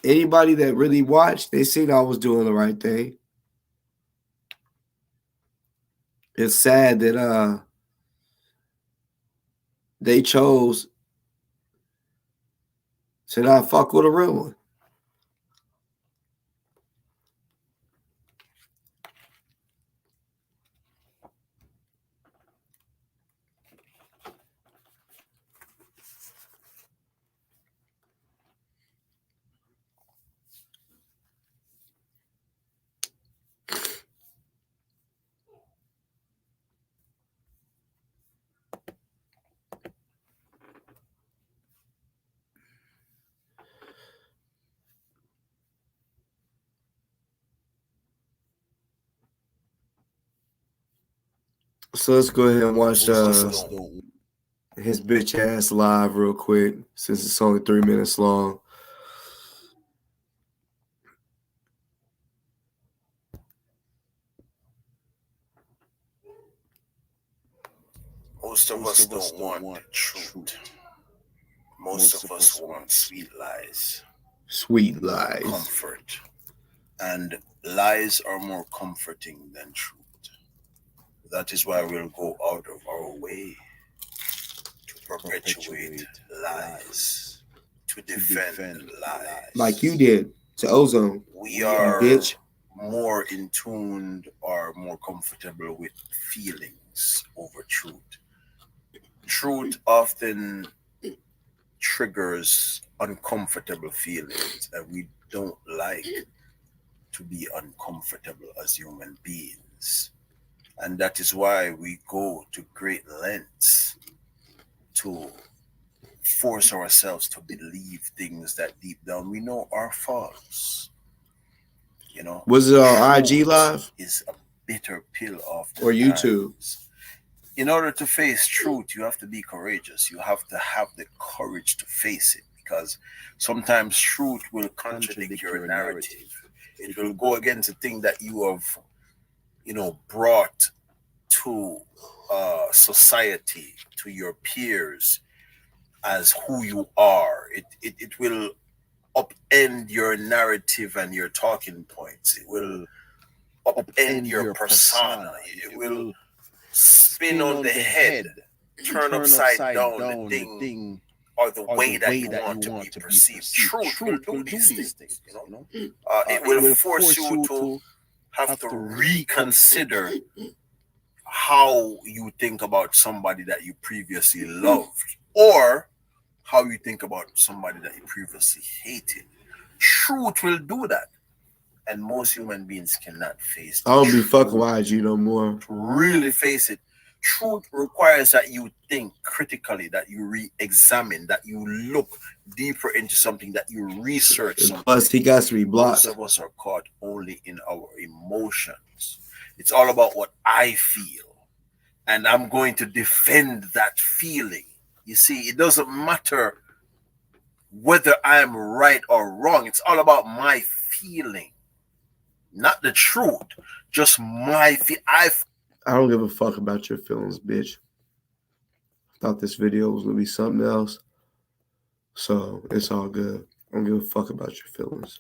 anybody that really watched, they seen I was doing the right thing. It's sad that they chose to not fuck with a real one. So let's go ahead and watch his bitch ass live real quick, since it's only 3 minutes long. Most of us don't want truth. Most of us want sweet lies. Sweet lies. Comfort. And lies are more comforting than truth. That is why we'll go out of our way to perpetuate lies, to defend lies. Like you did to Ozone. We are bitch. More in tune or more comfortable with feelings over truth. Truth often triggers uncomfortable feelings, and we don't like to be uncomfortable as human beings. And that is why we go to great lengths to force ourselves to believe things that deep down we know are false. You know, Was it on IG truth Live is a bitter pill of the or YouTube? times. In order to face truth, you have to be courageous. You have to have the courage to face it, because sometimes truth will contradict your narrative. It will go against the thing that you have, brought to society, to your peers, as who you are. It will upend your narrative and your talking points. It will upend your persona. It will spin on the head, turn upside down the thing or the way that you want to be perceived. Truth will do these things, it will force you to have to reconsider how you think about somebody that you previously loved, or how you think about somebody that you previously hated. Truth will do that. And most human beings cannot face it. I don't be fucking YG no more. To really face it, truth requires that you think critically, that you re-examine, that you look deeper into something, that you research something. Plus, he got to be blocked. Most of us are caught only in our emotions. It's all about what I feel, and I'm going to defend that feeling. You see, it doesn't matter whether I'm right or wrong. It's all about my feeling. Not the truth, just my I don't give a fuck about your feelings, bitch. I thought this video was gonna be something else, so it's all good. I don't give a fuck about your feelings.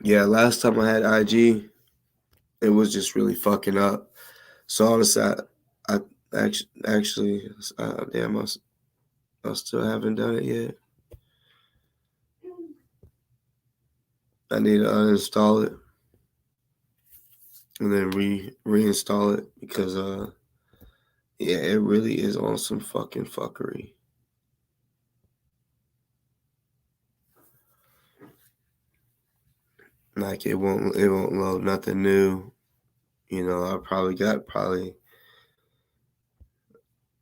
Yeah, last time I had IG, it was just really fucking up. So honestly, I actually, damn, I still haven't done it yet. I need to uninstall it and then reinstall it, because yeah, it really is on some fucking fuckery. Like it won't load nothing new. I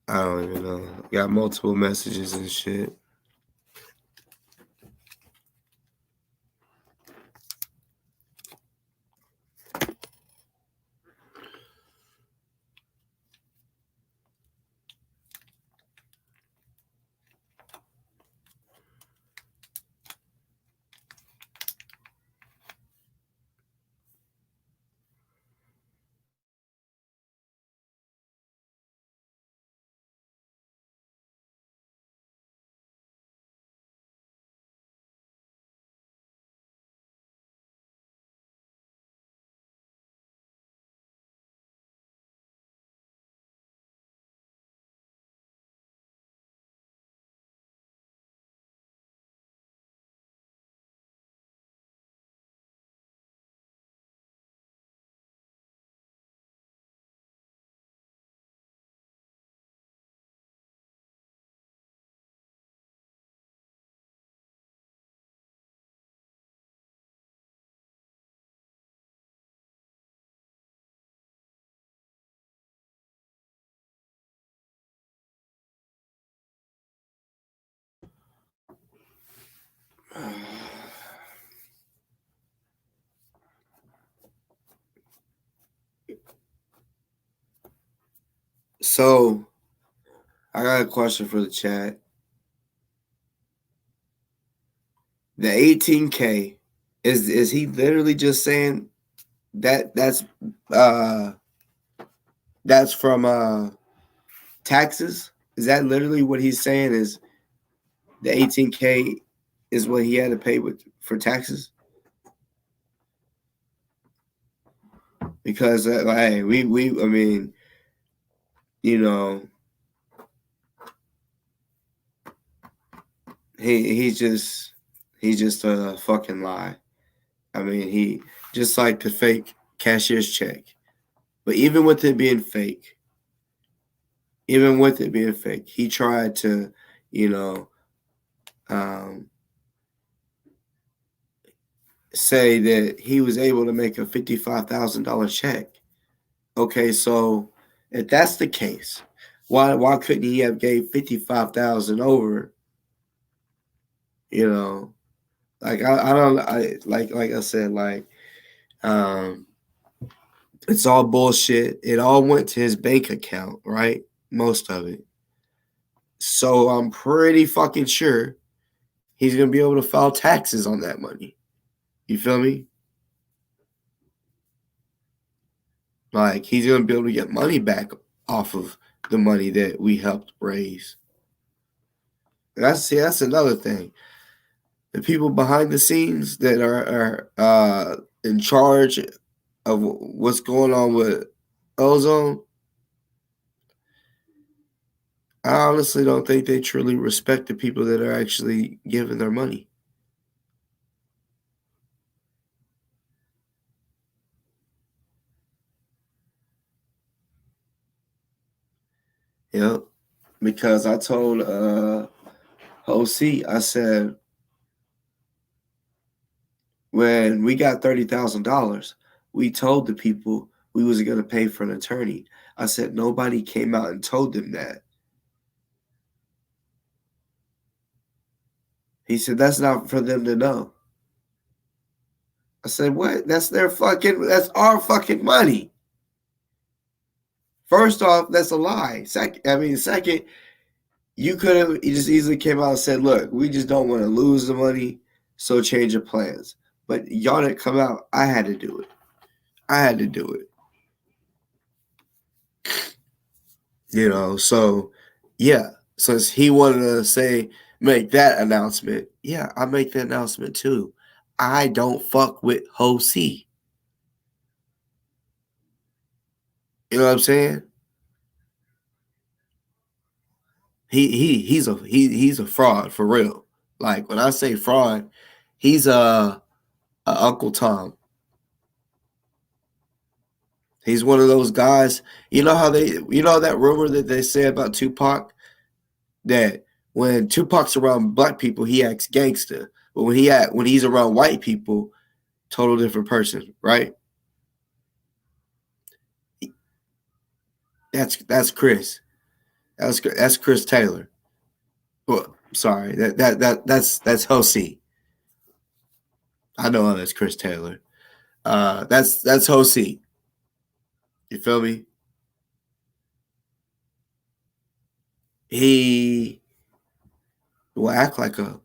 I don't even know. Got multiple messages and shit. So, I got a question for the chat. The 18K, is he literally just saying that's from taxes? Is that literally what he's saying? Is the 18K is what he had to pay for taxes? Because hey, I mean, he's just a fucking lie. I mean, he just like the fake cashier's check. But even with it being fake, even with it being fake, he tried to, say that he was able to make a $55,000 check. Okay, so if that's the case, why couldn't he have gave 55,000 over? Like like I said, like it's all bullshit. It all went to his bank account, right? Most of it. So I'm pretty fucking sure he's gonna be able to file taxes on that money. You feel me? Like he's gonna be able to get money back off of the money that we helped raise. That's another thing. The people behind the scenes that are in charge of what's going on with ozone, I honestly don't think they truly respect the people that are actually giving their money. Yep. Because I told OC, I said, when we got $30,000, we told the people we was going to pay for an attorney. I said, nobody came out and told them that. He said, that's not for them to know. I said, what? That's our fucking money. First off, that's a lie. Second, you could have just easily came out and said, look, we just don't want to lose the money, so change your plans. But y'all didn't come out. I had to do it. So yeah, since he wanted to make that announcement, yeah, I make that announcement too. I don't fuck with Ho C. You know what I'm saying? He's a fraud for real. Like when I say fraud, he's a Uncle Tom. He's one of those guys. You know that rumor that they say about Tupac, that when Tupac's around black people, he acts gangster, but when he's around white people, total different person, right? That's Chris. That's Chris Taylor. Well, sorry, that's Hosey. I know that's Chris Taylor. That's Hosey. You feel me? He will act like a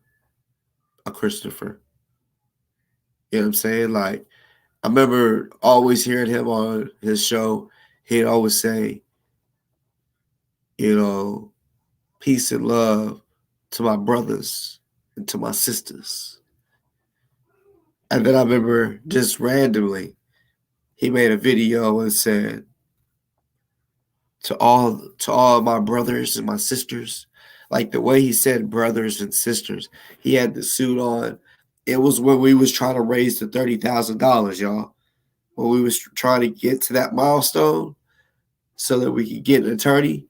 Christopher. You know what I'm saying? Like, I remember always hearing him on his show. He'd always say, peace and love to my brothers and to my sisters. And then I remember just randomly, he made a video and said, to all my brothers and my sisters. Like the way he said brothers and sisters, he had the suit on. It was when we was trying to raise the $30,000, y'all. When we was trying to get to that milestone so that we could get an attorney.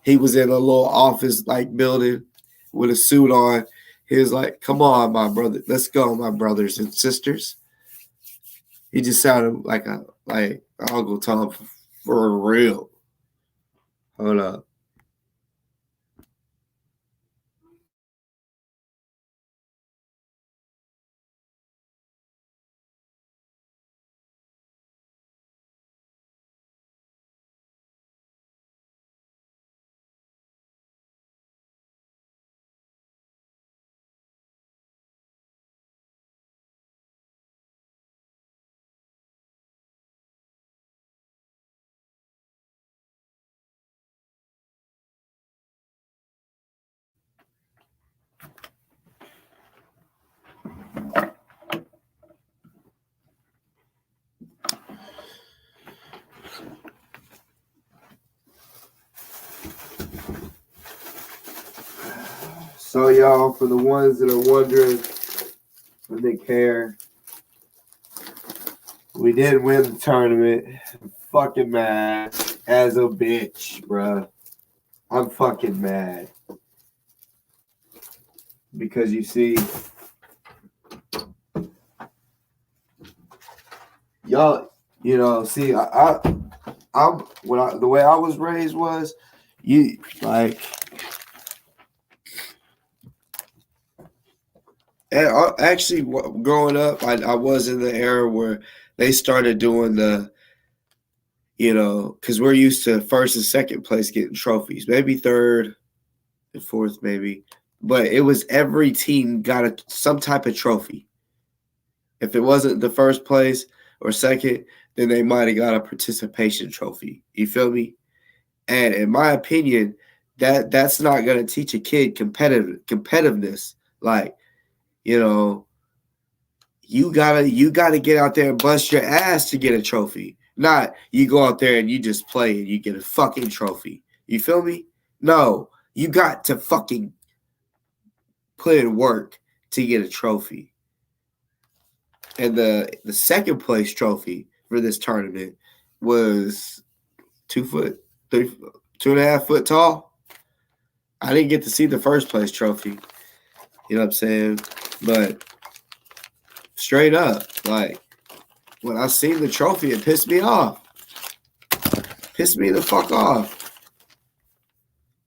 He was in a little office like building with a suit on. He was like, come on, my brother. Let's go, my brothers and sisters. He just sounded like Uncle Tom for real. Hold up. So y'all, for the ones that are wondering when they care, we did win the tournament. I'm fucking mad as a bitch, bruh. I'm fucking mad. Because you see, y'all, you know, see, I'm the way I was raised was, you like, actually growing up, I was in the era where they started doing the, you know, because we're used to first and second place getting trophies, maybe third and fourth, maybe, but it was every team got some type of trophy. If it wasn't the first place or second, then they might have got a participation trophy. You feel me? And in my opinion, that's not gonna teach a kid competitiveness. Like, you know, you gotta get out there and bust your ass to get a trophy. Not you go out there and you just play and you get a fucking trophy. You feel me? No, you got to fucking put in work to get a trophy. And the second place trophy for this tournament was 2.5 foot tall. I didn't get to see the first place trophy. You know what I'm saying? But straight up, like, when I seen the trophy, it pissed me off. Pissed me the fuck off.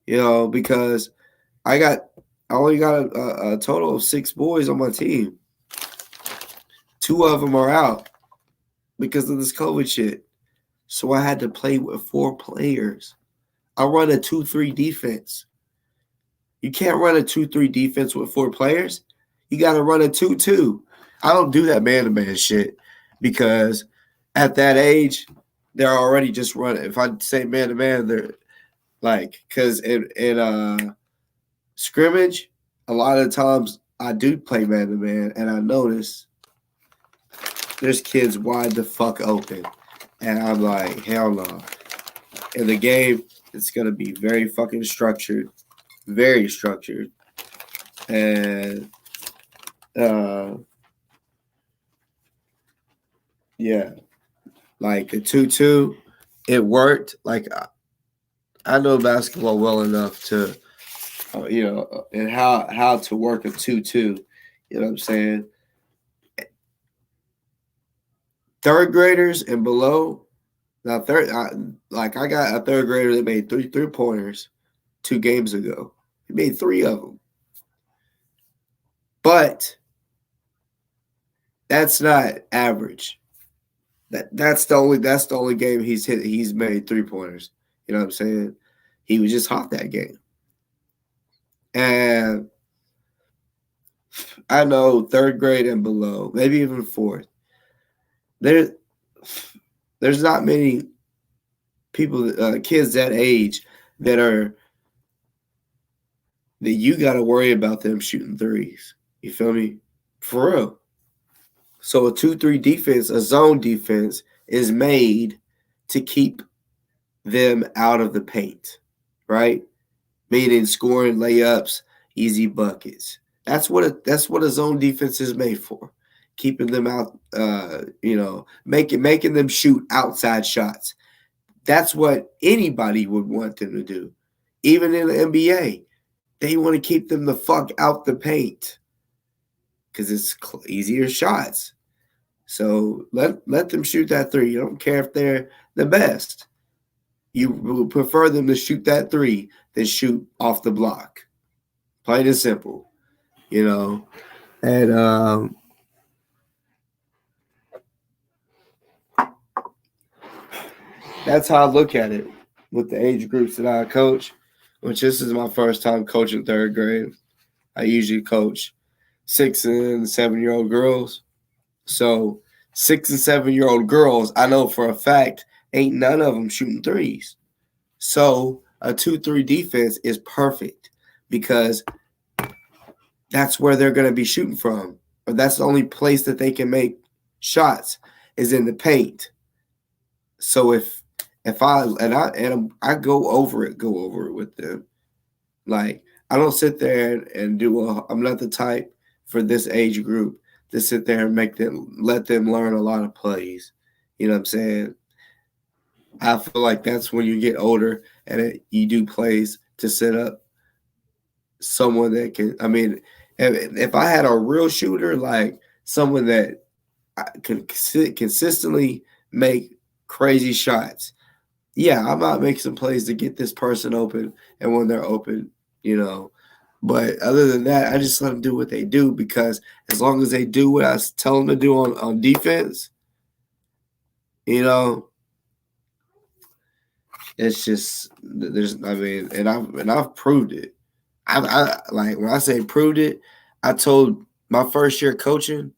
You know, because I only got a total of 6 boys on my team. 2 of them are out because of this COVID shit. So I had to play with 4 players. I run a 2-3 defense. You can't run a 2-3 defense with 4 players. You got to run a 2-2. I don't do that man-to-man shit because at that age, they're already just running. If I say man-to-man, they're like, because in scrimmage, a lot of times I do play man-to-man, and I notice there's kids wide the fuck open. And I'm like, hell no. In the game, it's going to be very fucking structured. Very structured. And, yeah. Like, the 2-2, it worked. Like, I know basketball well enough to, you know, and how to work a 2-2. You know what I'm saying? Third graders and below. Now, I got a third grader that made 3 3-pointers 2 games ago. He made 3 of them. But that's not average. That's the only game he's made 3-pointers. You know what I'm saying? He was just hot that game. And I know third grade and below, maybe even fourth. There's not many people, kids that age that you got to worry about them shooting threes. You feel me? For real. So a 2-3 defense, a zone defense, is made to keep them out of the paint, right? Meaning scoring layups, easy buckets. That's what a zone defense is made for. Keeping them out, you know, making them shoot outside shots. That's what anybody would want them to do. Even in the NBA, they want to keep them the fuck out the paint because it's easier shots. So let them shoot that 3. You don't care if they're the best. You would prefer them to shoot that 3 than shoot off the block. Plain and simple, you know. And that's how I look at it with the age groups that I coach, which this is my first time coaching third grade. I usually coach 6 and 7-year-old girls. So 6 and 7-year-old girls, I know for a fact, ain't none of them shooting threes. So a 2-3 defense is perfect because that's where they're going to be shooting from. Or that's the only place that they can make shots is in the paint. So if I go over it with them. Like, I don't sit there and I'm not the type for this age group to sit there and let them learn a lot of plays. You know what I'm saying? I feel like that's when you get older and you do plays to set up someone that can. I mean, if I had a real shooter, like someone that can consistently make crazy shots, yeah, I might make some plays to get this person open, and when they're open, But other than that, I just let them do what they do, because as long as they do what I tell them to do on defense, it's just and I've proved it. I like when I say proved it, I told my first year coaching,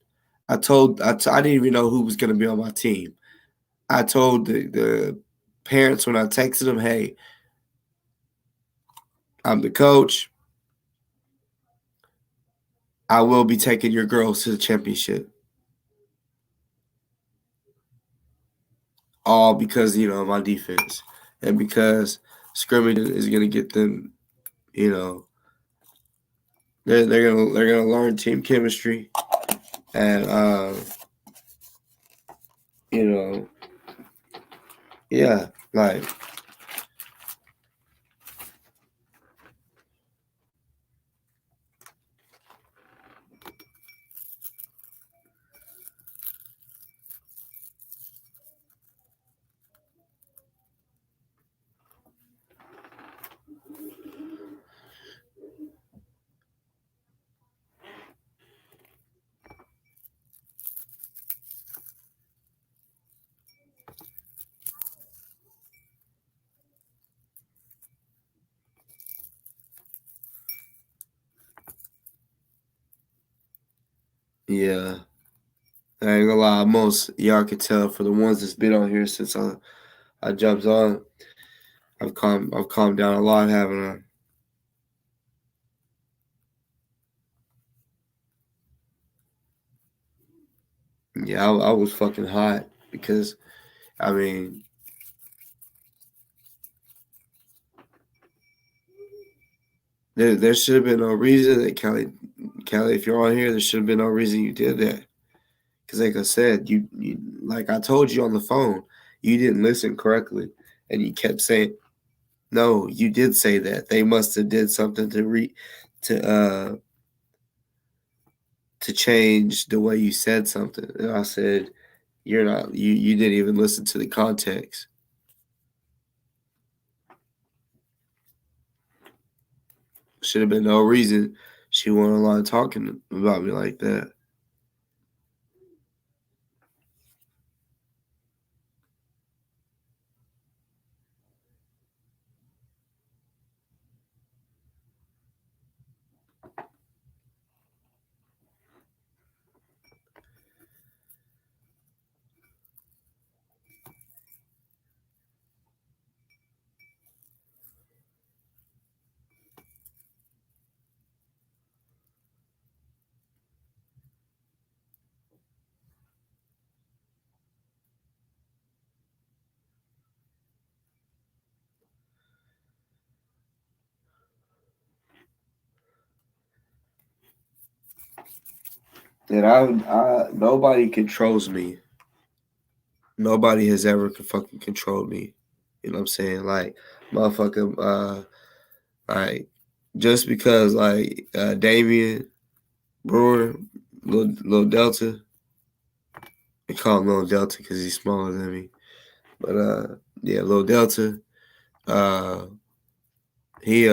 I didn't even know who was going to be on my team. I told the parents when I texted them, hey, I'm the coach. I will be taking your girls to the championship. All because, my defense. And because scrimmage is going to get them, they're gonna learn team chemistry, and yeah, like yeah. I ain't gonna lie, most y'all can tell for the ones that's been on here since I jumped on. I've calmed down a lot, haven't I? Yeah, I was fucking hot because, I mean, there should have been no reason that Kelly, if you're on here, there should have been no reason you did that. Because like I said, you like I told you on the phone, you didn't listen correctly, and you kept saying, no, you did say that. They must have did something to change the way you said something. And I said, you're not you didn't even listen to the context. Should have been no reason she went online talking about me like that. And nobody controls me. Nobody has ever fucking controlled me. You know what I'm saying? Like, motherfucker, like, just because, like, Damian Brewer, Lil Delta, they call him Lil Delta because he's smaller than me. But, yeah, Lil Delta, he,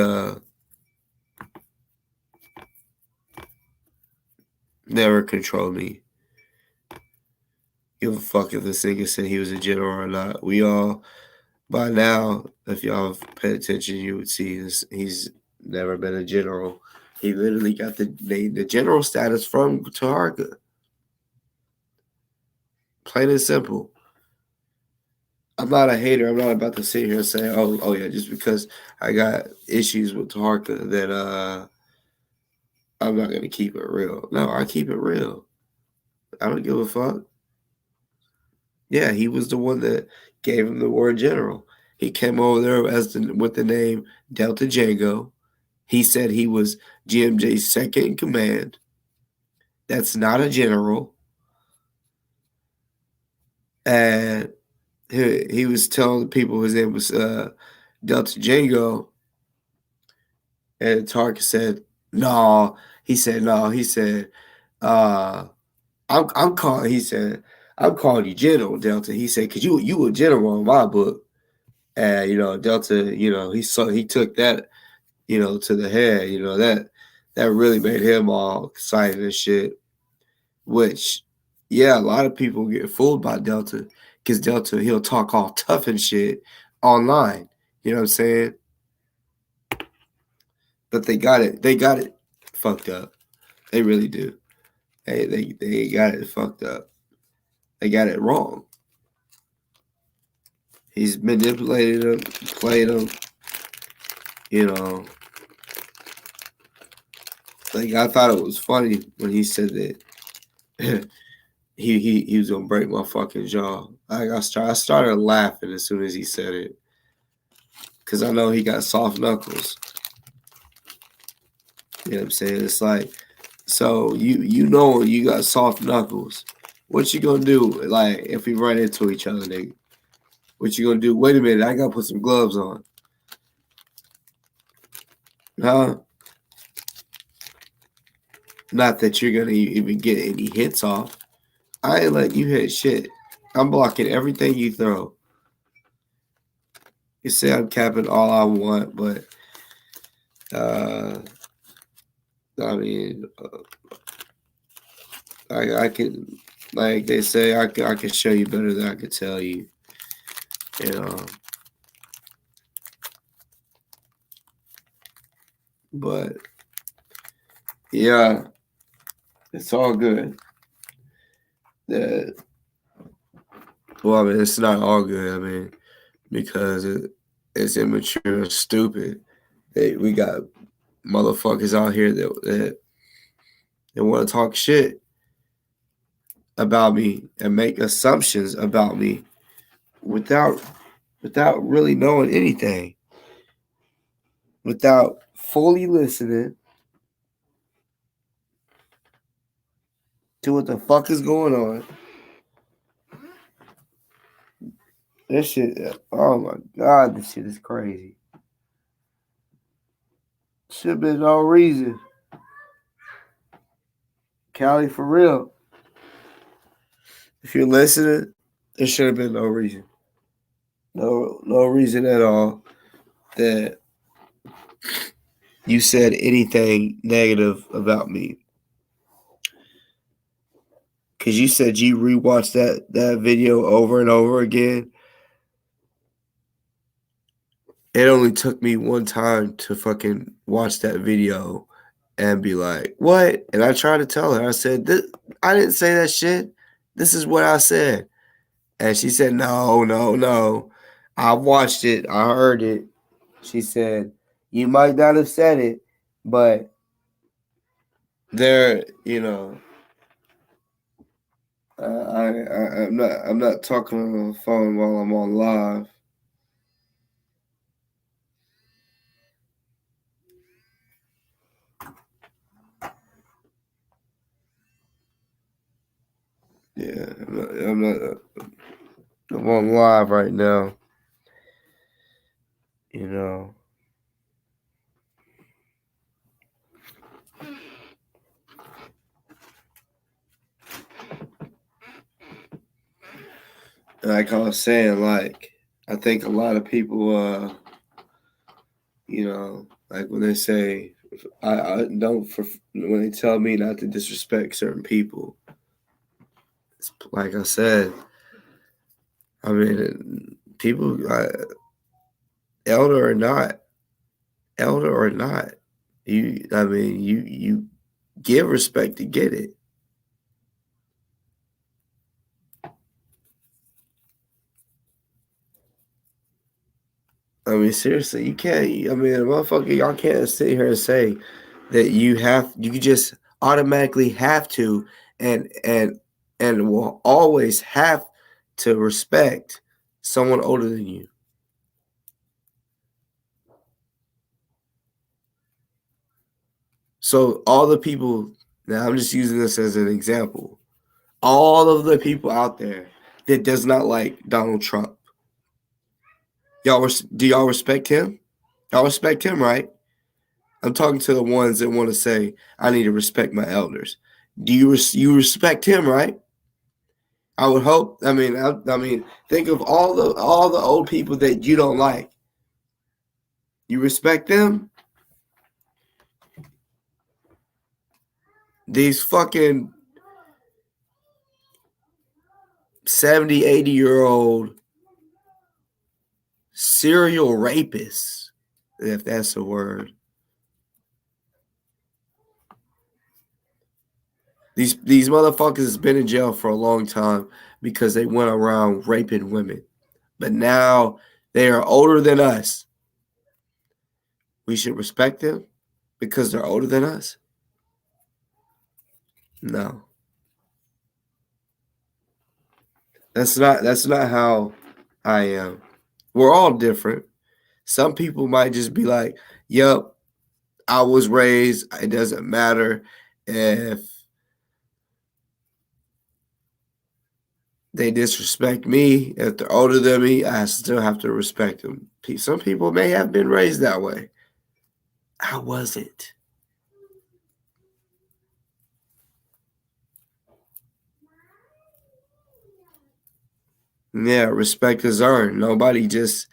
never controlled me. Give a fuck if this nigga said he was a general or not. We all, by now, if y'all have paid attention, you would see this. He's never been a general. He literally got the general status from Taharka. Plain and simple. I'm not a hater. I'm not about to sit here and say, oh yeah, just because I got issues with Taharka that I'm not gonna keep it real. No, I keep it real. I don't give a fuck. Yeah, he was the one that gave him the word general. He came over there with the name Delta Django. He said he was GMJ's second in command. That's not a general. And he was telling the people his name was Delta Django. And Tark said, no. He said, no. He said, I'm calling. He said, I'm calling you General Delta. He said, cause you a general in my book. And Delta, he took that, to the head. That really made him all excited and shit. Which, yeah, a lot of people get fooled by Delta, cause Delta, he'll talk all tough and shit online. You know what I'm saying? But they got it fucked up. They really do. They got it fucked up. They got it wrong. He's manipulated them, played them. Like, I thought it was funny when he said that he was gonna break my fucking jaw. I started laughing as soon as he said it, cause I know he got soft knuckles. You know what I'm saying? It's like, so you got soft knuckles. What you gonna do? Like, if we run into each other, nigga? What you gonna do? Wait a minute, I gotta put some gloves on. Huh? Not that you're gonna even get any hits off. I ain't letting you hit shit. I'm blocking everything you throw. You say I'm capping all I want, but I mean, I can, like they say, I can show you better than I can tell you. But yeah, it's all good. Well, I mean, it's not all good. I mean, because it's immature and stupid. We got motherfuckers out here that want to talk shit about me and make assumptions about me without really knowing anything, without fully listening to what the fuck is going on. This shit, oh my God, this shit is crazy. Should have been no reason. Callie, for real. If you're listening, there should have been no reason. No reason at all that you said anything negative about me. Because you said you rewatched that video over and over again. It only took me one time to fucking watch that video and be like, what? And I tried to tell her, I said, I didn't say that shit. This is what I said. And she said, no. I watched it. I heard it. She said, you might not have said it, but there, I'm not talking on the phone while I'm on live. Yeah, I'm on live right now. Like I was saying, like, I think a lot of people, like when they say, I don't, when they tell me not to disrespect certain people, it's like I said, I mean, people, elder or not, you give respect to get it. I mean, seriously, you can't. I mean, motherfucker, y'all can't sit here and say that you just automatically have to and will always have to respect someone older than you. So all the people, now I'm just using this as an example, all of the people out there that does not like Donald Trump, do y'all respect him? Y'all respect him, right? I'm talking to the ones that want to say, I need to respect my elders. Do you respect him, right? I would hope. I mean, think of all the old people that you don't like. You respect them? These fucking 70, 80-year-old serial rapists, if that's a word. These motherfuckers has been in jail for a long time because they went around raping women. But now they are older than us. We should respect them because they're older than us? No. That's not how I am. We're all different. Some people might just be like, "Yep, I was raised. It doesn't matter if they disrespect me. If they're older than me, I still have to respect them." Some people may have been raised that way. I wasn't. Yeah, respect is earned. Nobody just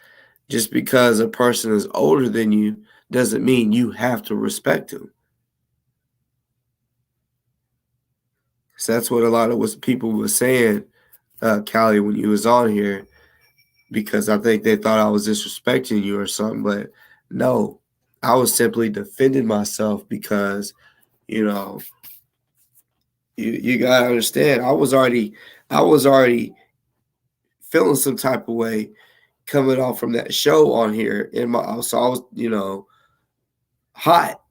because a person is older than you doesn't mean you have to respect them. So that's what a lot of what people were saying, Callie, when you was on here, because I think they thought I was disrespecting you or something. But no, I was simply defending myself because, you know, you gotta understand, I was already feeling some type of way coming off from that show on here in my house. So I was, hot.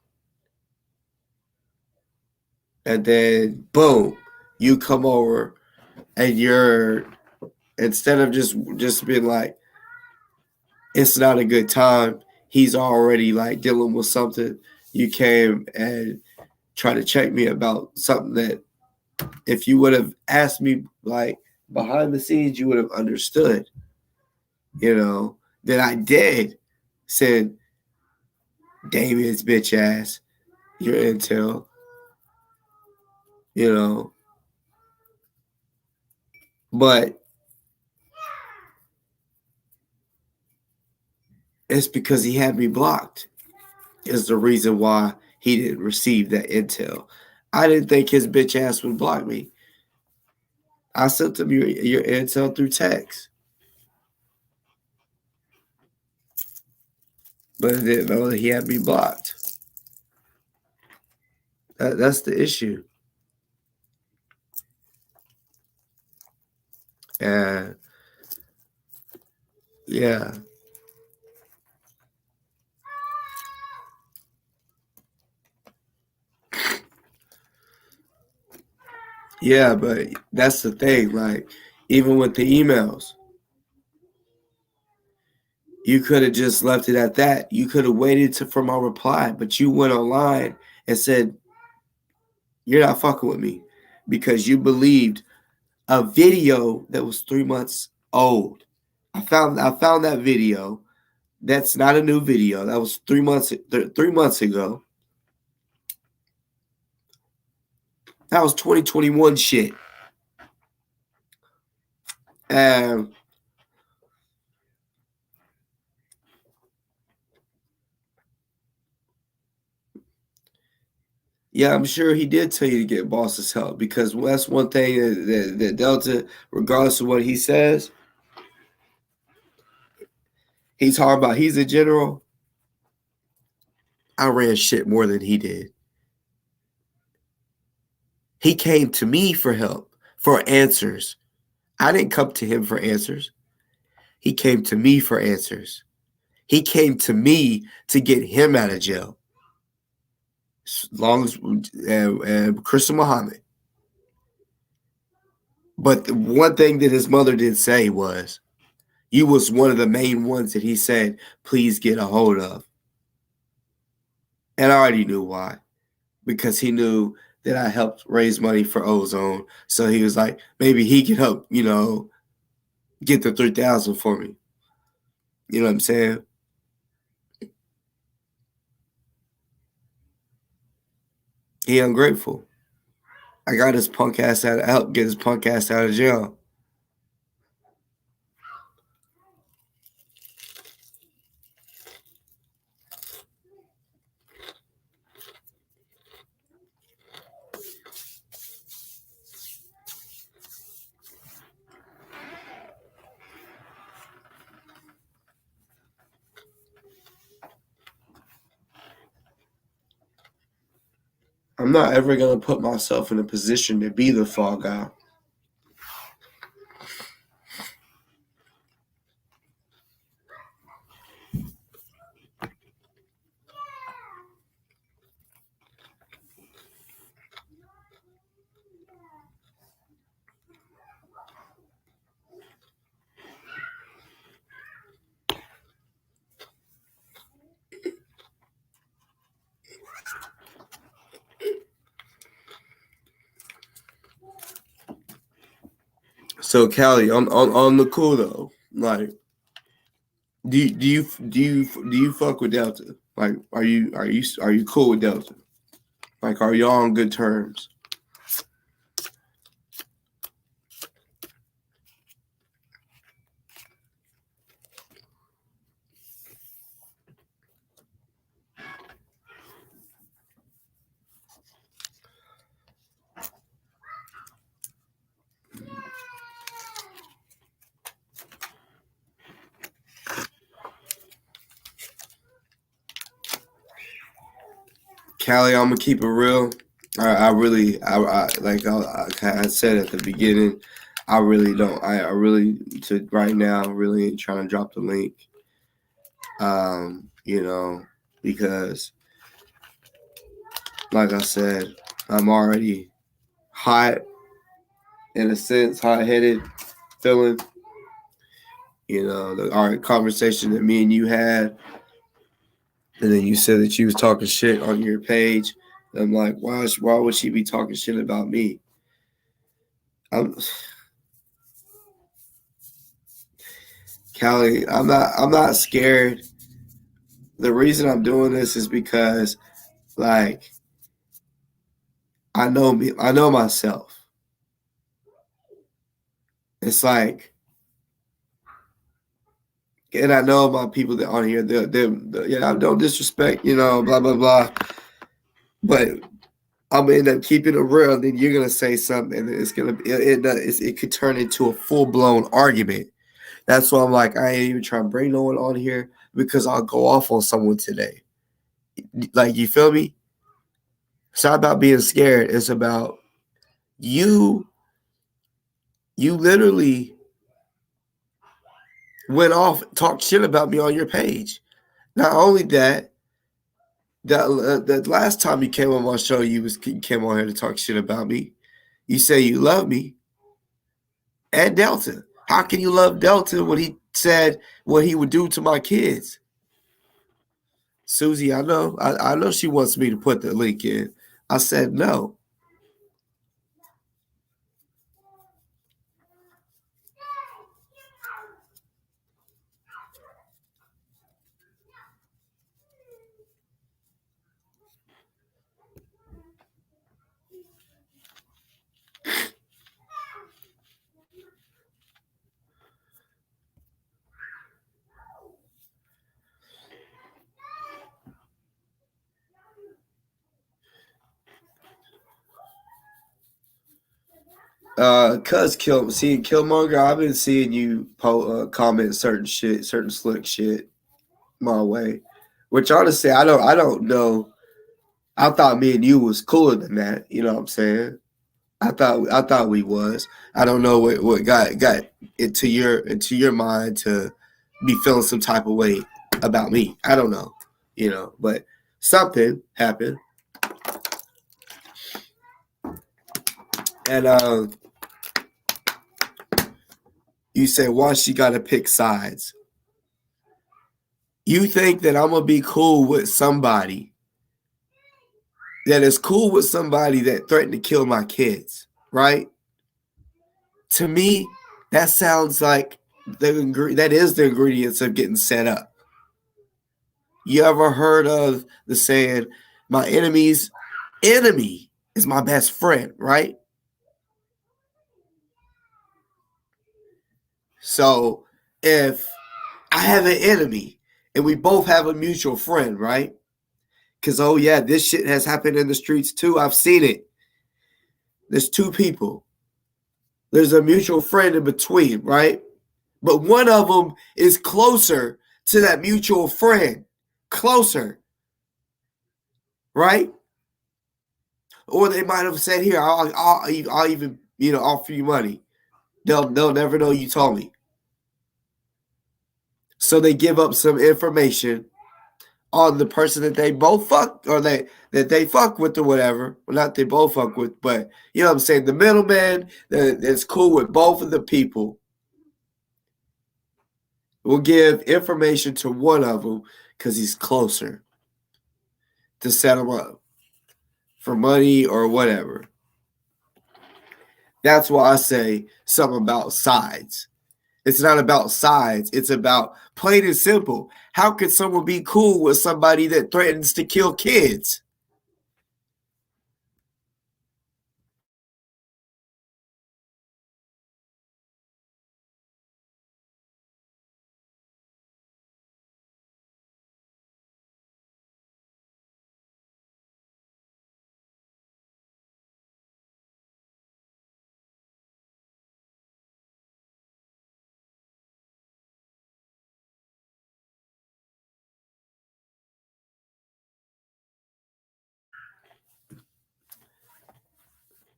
And then boom, you come over and you're, instead of just being like, it's not a good time, he's already like dealing with something. You came and tried to check me about something that if you would have asked me like behind the scenes, you would have understood, that I did said, Damien's bitch ass, your intel, but it's because he had me blocked is the reason why he didn't receive that intel. I didn't think his bitch ass would block me. I sent him your intel through text. But I didn't know that he had me blocked. That's the issue. And yeah. Yeah, but that's the thing. Like, even with the emails, you could have just left it at that. You could have waited for my reply, but you went online and said, you're not fucking with me because you believed a video that was 3 months old. I found that video. That's not a new video. That was 3 months ago. That was 2021 shit. And yeah, I'm sure he did tell you to get Boss's help because that's one thing that Delta, regardless of what he says, he's talking about he's a general. I ran shit more than he did. He came to me for help, for answers. I didn't come to him for answers. He came to me for answers. He came to me to get him out of jail. As long as Crystal Muhammad. But the one thing that his mother did say was, you was one of the main ones that he said, please get a hold of. And I already knew why. Because he knew that I helped raise money for Ozone. So he was like, maybe he can help, get the 3,000 for me. You know what I'm saying? He ungrateful. I got his punk ass out. Help get his punk ass out of jail. I'm not ever gonna put myself in a position to be the fall guy. So Callie, on the cool though, like, do you fuck with Delta? Like, are you cool with Delta? Like, are y'all on good terms? Callie, I'm gonna keep it real. I really, like I said at the beginning, I really don't. I really, to right now, really ain't trying to drop the link. You know, because, like I said, I'm already hot, in a sense, hot-headed, feeling. You know, our conversation that me and you had, and then you said that you was talking shit on your page. And I'm like, why would she be talking shit about me? Callie, I'm not scared. The reason I'm doing this is because, like, I know myself. It's like, and I know my people that on here, yeah, I don't disrespect, you know, blah blah blah. But I'm gonna end up keeping it real, and then you're gonna say something, and it's gonna it could turn into a full blown argument. That's why I'm like, I ain't even trying to bring no one on here because I'll go off on someone today. Like, you feel me? It's not about being scared. It's about you literally went off, talked shit about me on your page. Not only that, the last time you came on my show, you came on here to talk shit about me. You say you love me and Delta. How can you love Delta when he said what he would do to my kids? Susie, I know she wants me to put the link in. I said no. Cuz Killmonger, I've been seeing you comment certain slick shit my way. Which honestly, I don't know. I thought me and you was cooler than that. You know what I'm saying? I thought we was. I don't know what got into your mind to be feeling some type of way about me. I don't know. You know, but something happened. And you say, why she got to pick sides? You think that I'm going to be cool with somebody that is cool with somebody that threatened to kill my kids, right? To me, that sounds like that is the ingredients of getting set up. You ever heard of the saying, my enemies enemy is my best friend, right? So if I have an enemy and we both have a mutual friend, right? Because, oh yeah, this shit has happened in the streets too. I've seen it. There's two people. There's a mutual friend in between, right? But one of them is closer to that mutual friend. Closer. Right? Or they might have said, here, I'll even, offer you money. They'll never know you told me. So they give up some information on the person that they both fuck, or that they fuck with or whatever. Well, not they both fuck with, but you know what I'm saying? The middleman that's cool with both of the people will give information to one of them because he's closer to set him up for money or whatever. That's why I say something about sides. It's not about sides. It's about plain and simple. How could someone be cool with somebody that threatens to kill kids?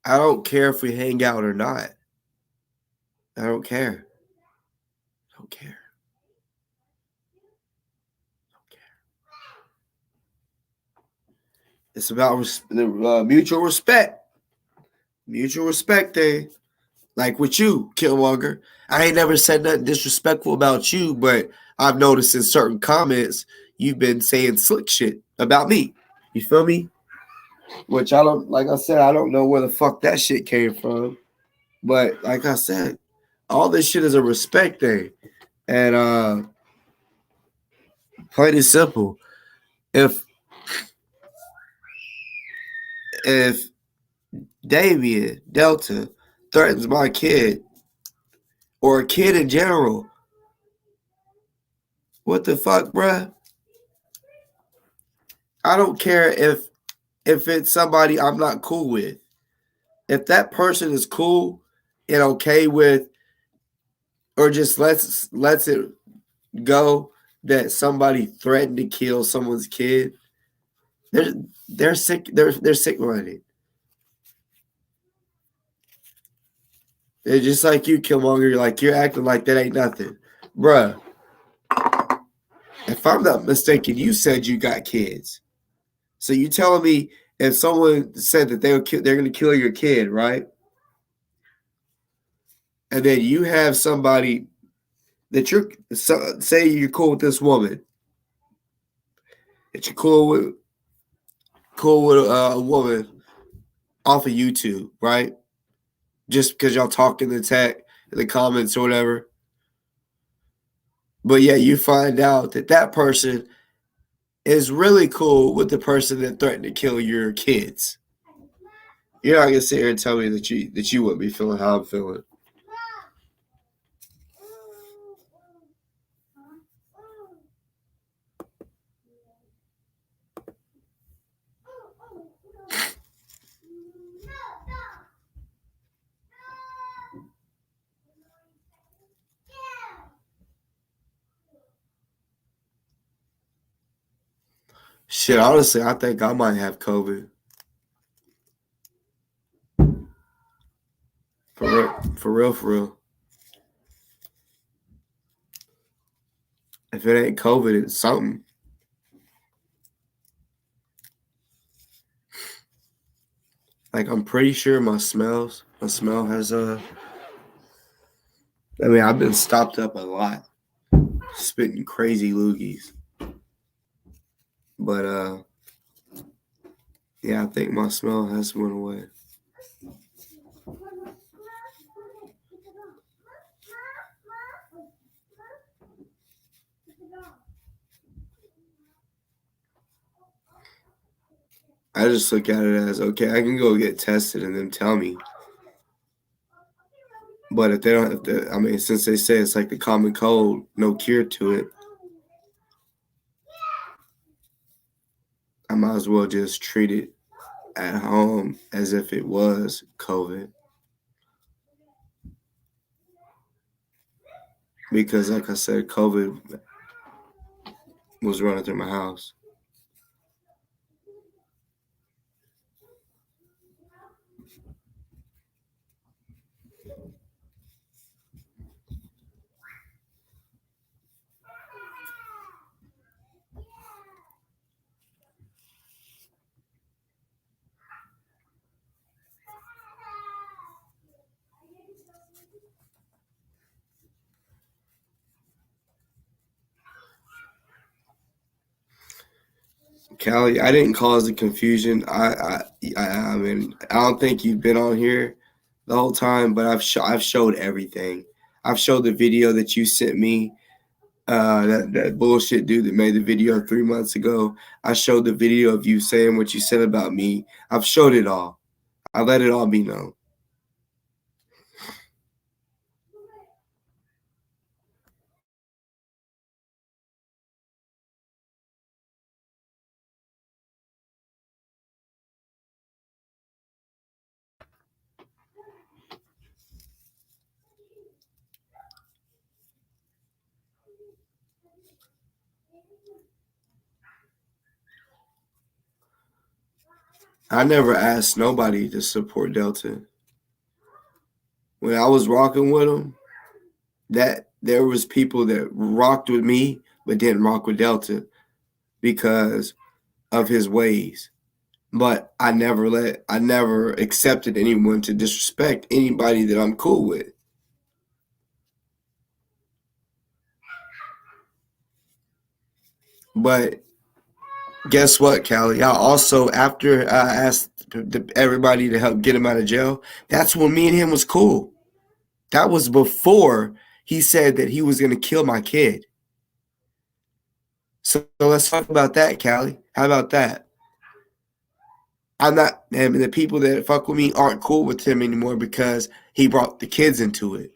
I don't care if we hang out or not. I don't care. I don't care. It's about mutual respect. Mutual respect thing. Like with you, Killmonger. I ain't never said nothing disrespectful about you, but I've noticed in certain comments you've been saying slick shit about me. You feel me? Which I don't, like I said, I don't know where the fuck that shit came from. But like I said, all this shit is a respect thing. And plain and simple. If Damien Delta threatens my kid or a kid in general, what the fuck, bruh? I don't care if it's somebody I'm not cool with. If that person is cool and okay with, or just lets it go that somebody threatened to kill someone's kid, they're sick. They're sick-minded. They're just like you, Killmonger. You're acting like that ain't nothing, bruh. If I'm not mistaken, you said you got kids. So you telling me if someone said that they're going to kill your kid, right? And then you have somebody that say you're cool with this woman, that you're cool with a woman off of YouTube, right? Just because y'all talk in the comments or whatever. But yeah, you find out that person is really cool with the person that threatened to kill your kids. You're not gonna sit here and tell me that you wouldn't be feeling how I'm feeling. Shit, honestly, I think I might have COVID. For real. If it ain't COVID, it's something. Like, I'm pretty sure my smell has I mean, I've been stopped up a lot, spitting crazy loogies. But yeah, I think my smell has went away. I I just look at it as, okay, I can go get tested and then tell me. But if they don't, since they say it's like the common cold, no cure to it, I might as well just treat it at home as if it was COVID. Because, like I said, COVID was running through my house. Callie, I didn't cause the confusion. I don't think you've been on here the whole time, but I've showed everything. I've showed the video that you sent me. That bullshit dude that made the video 3 months ago. I showed the video of you saying what you said about me. I've showed it all. I let it all be known. I never asked nobody to support Delta. When I was rocking with him, that there was people that rocked with me but didn't rock with Delta because of his ways. But I never accepted anyone to disrespect anybody that I'm cool with. But guess what, Callie? I also, after I asked everybody to help get him out of jail, that's when me and him was cool. That was before he said that he was going to kill my kid. So let's talk about that, Callie. How about that? I'm not, and the people that fuck with me aren't cool with him anymore because he brought the kids into it.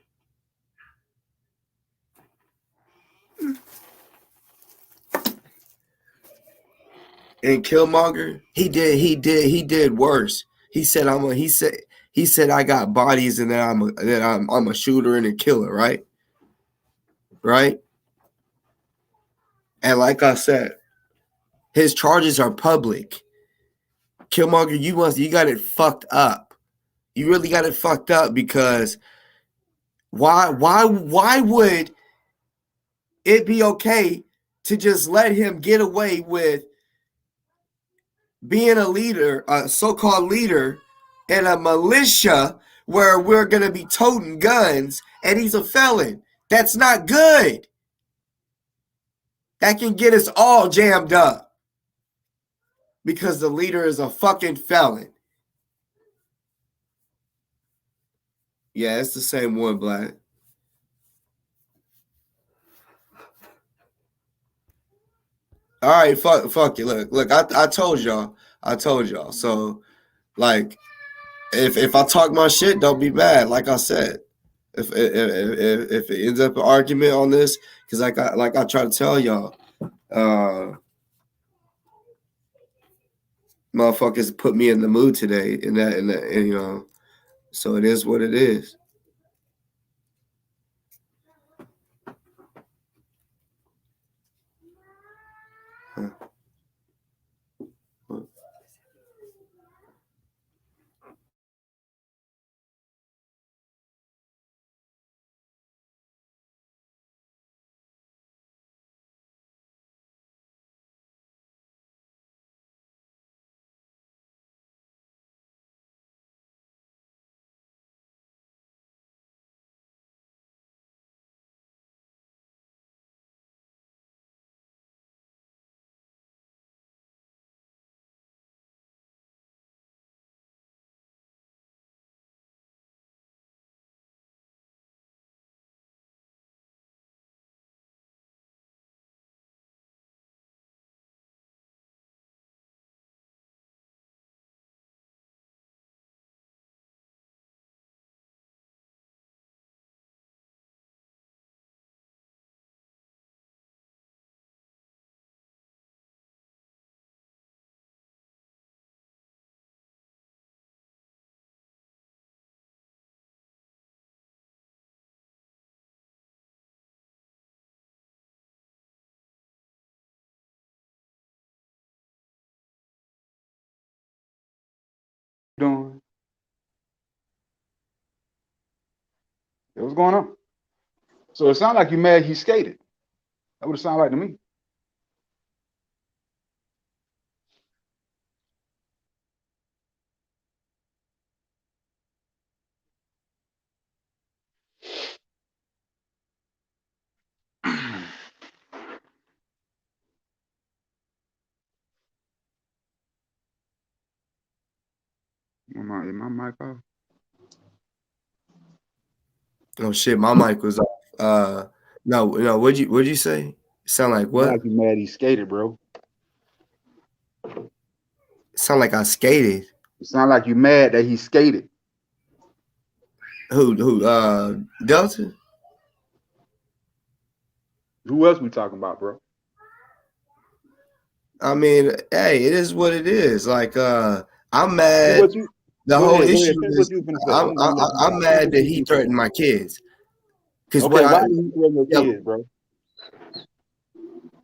And Killmonger, he did worse. He said he said I got bodies and that I'm a shooter and a killer, right? Right? And like I said, his charges are public. Killmonger, you got it fucked up. You really got it fucked up because why would it be okay to just let him get away with being a leader, a so-called leader in a militia where we're going to be toting guns and he's a felon? That's not good. That can get us all jammed up because the leader is a fucking felon. Yeah, it's the same one, Black. All right, fuck you. Look, I told y'all. So, like, if I talk my shit, don't be mad. Like I said, if it ends up an argument on this, because like I try to tell y'all, motherfuckers put me in the mood today, and so it is what it is. What's going on? So it sounded like you mad he skated. That would have sounded like to me. Is my mic off? Oh shit, my mic was off. No, what'd you say? Sound like Sound what? like you mad he skated, bro. Sound like I skated. It sound like you mad that he skated. Who Delta? Who else we talking about, bro? I mean, hey, it is what it is. Like I'm Do mad. what you The go whole ahead. issue Finish what is you finna say. I'm gonna let you I'm talk. Finish mad what that you he finna say. threatened my kids. Because Okay, why did he threaten your yeah, kids, bro?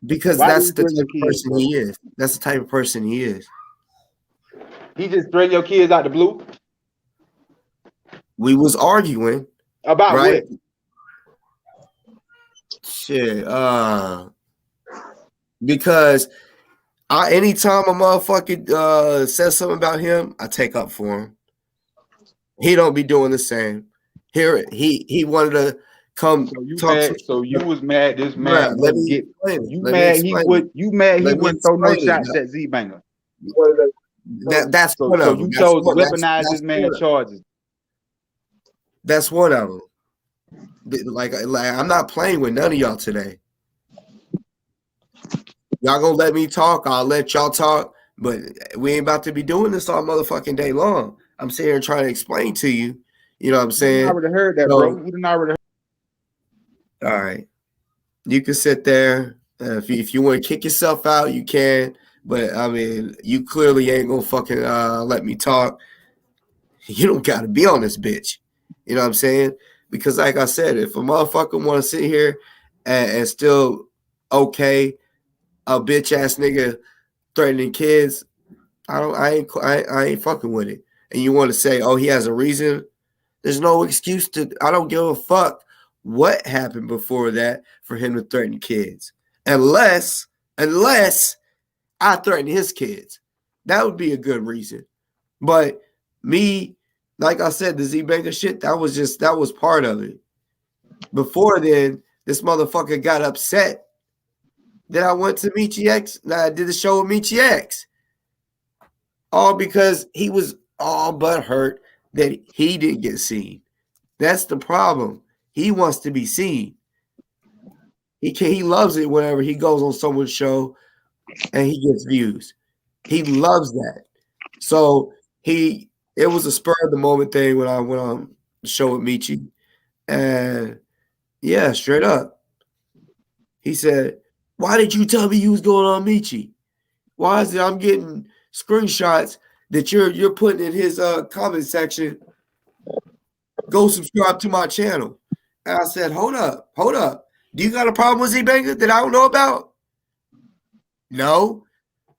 because Why did that's he the threaten type your of kids, person bro? he is. That's the type of person he is. He just threatened your kids out the blue? We was arguing, About right? what? Shit. Because anytime a motherfucker says something about him, I take up for him. He don't be doing the same. Here he wanted to come So you talk some mad? So shit. you was mad? This Bruh, man let wouldn't me get. explain it. You Let me mad? He explain would. it. You mad? He Let me wouldn't throw no explain shots it. at Z Banger. That's So one so of them. you chose to weaponize That's this man's charges. that's one of them. Like I'm not playing with none of y'all today. Y'all gonna let me talk? I'll let y'all talk. But we ain't about to be doing this all motherfucking day long. I'm sitting here trying to explain to you. You know what I'm We done saying? already heard that, bro. So, We done already heard. all right. You can sit there. If you want to kick yourself out, you can. But I mean, you clearly ain't gonna fucking let me talk. You don't gotta be on this bitch. You know what I'm saying? Because like I said, if a motherfucker wanna sit here and still okay a bitch ass nigga threatening kids, I ain't fucking with it. And you want to say, oh, he has a reason? There's no excuse to. I don't give a fuck what happened before that for him to threaten kids, unless I threaten his kids. That would be a good reason. But me, like I said, the Z Banger shit, that was part of it. Before then, this motherfucker got upset that I went to Michi X. I did the show with Michi X. All because he was all but hurt that he didn't get seen. That's the problem. He wants to be seen. He loves it whenever he goes on someone's show and he gets views. He loves that. So it was a spur of the moment thing when I went on the show with Michi. And yeah, straight up. He said, why did you tell me you was going on Michi? Why is it I'm getting screenshots that you're putting in his comment section? Go subscribe to my channel. And I said, hold up. Do you got a problem with Z-Banger that I don't know about? No.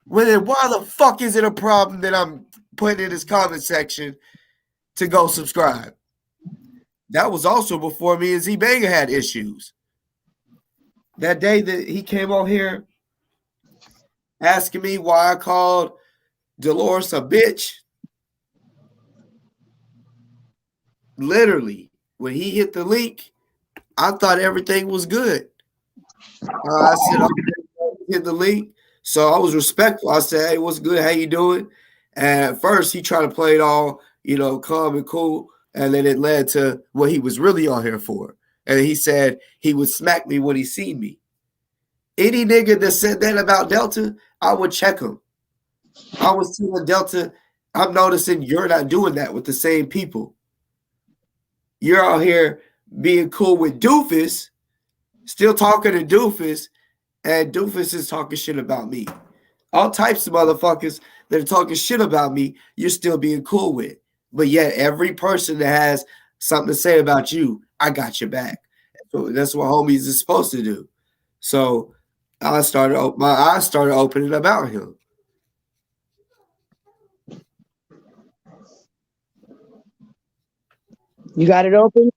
Well, then why the fuck is it a problem that I'm putting in his comment section to go subscribe? That was also before me and Z-Banger had issues. That day that he came on here asking me why I called Dolores a bitch, literally, when he hit the link, I thought everything was good. I said, hit the link. So I was respectful. I said, hey, what's good? How you doing? And at first he tried to play it all, calm and cool. And then it led to what he was really on here for. And he said he would smack me when he seen me. Any nigga that said that about Delta, I would check him. I was telling Delta, I'm noticing you're not doing that with the same people. You're out here being cool with Doofus, still talking to Doofus, and Doofus is talking shit about me. All types of motherfuckers that are talking shit about me, you're still being cool with. But yet, every person that has something to say about you, I got your back. So that's what homies is supposed to do. So my eyes started opening about him. You got it open?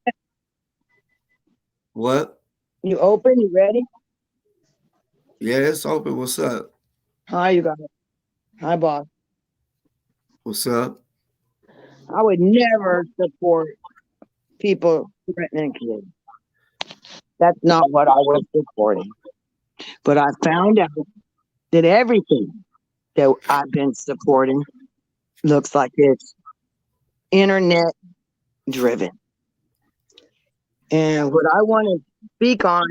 What? You open? You ready? Yeah, it's open. What's up? Hi, you guys. Hi, boss. What's up? I would never support people threatening kids. That's not what I was supporting. But I found out that everything that I've been supporting looks like it's internet driven. And what I want to speak on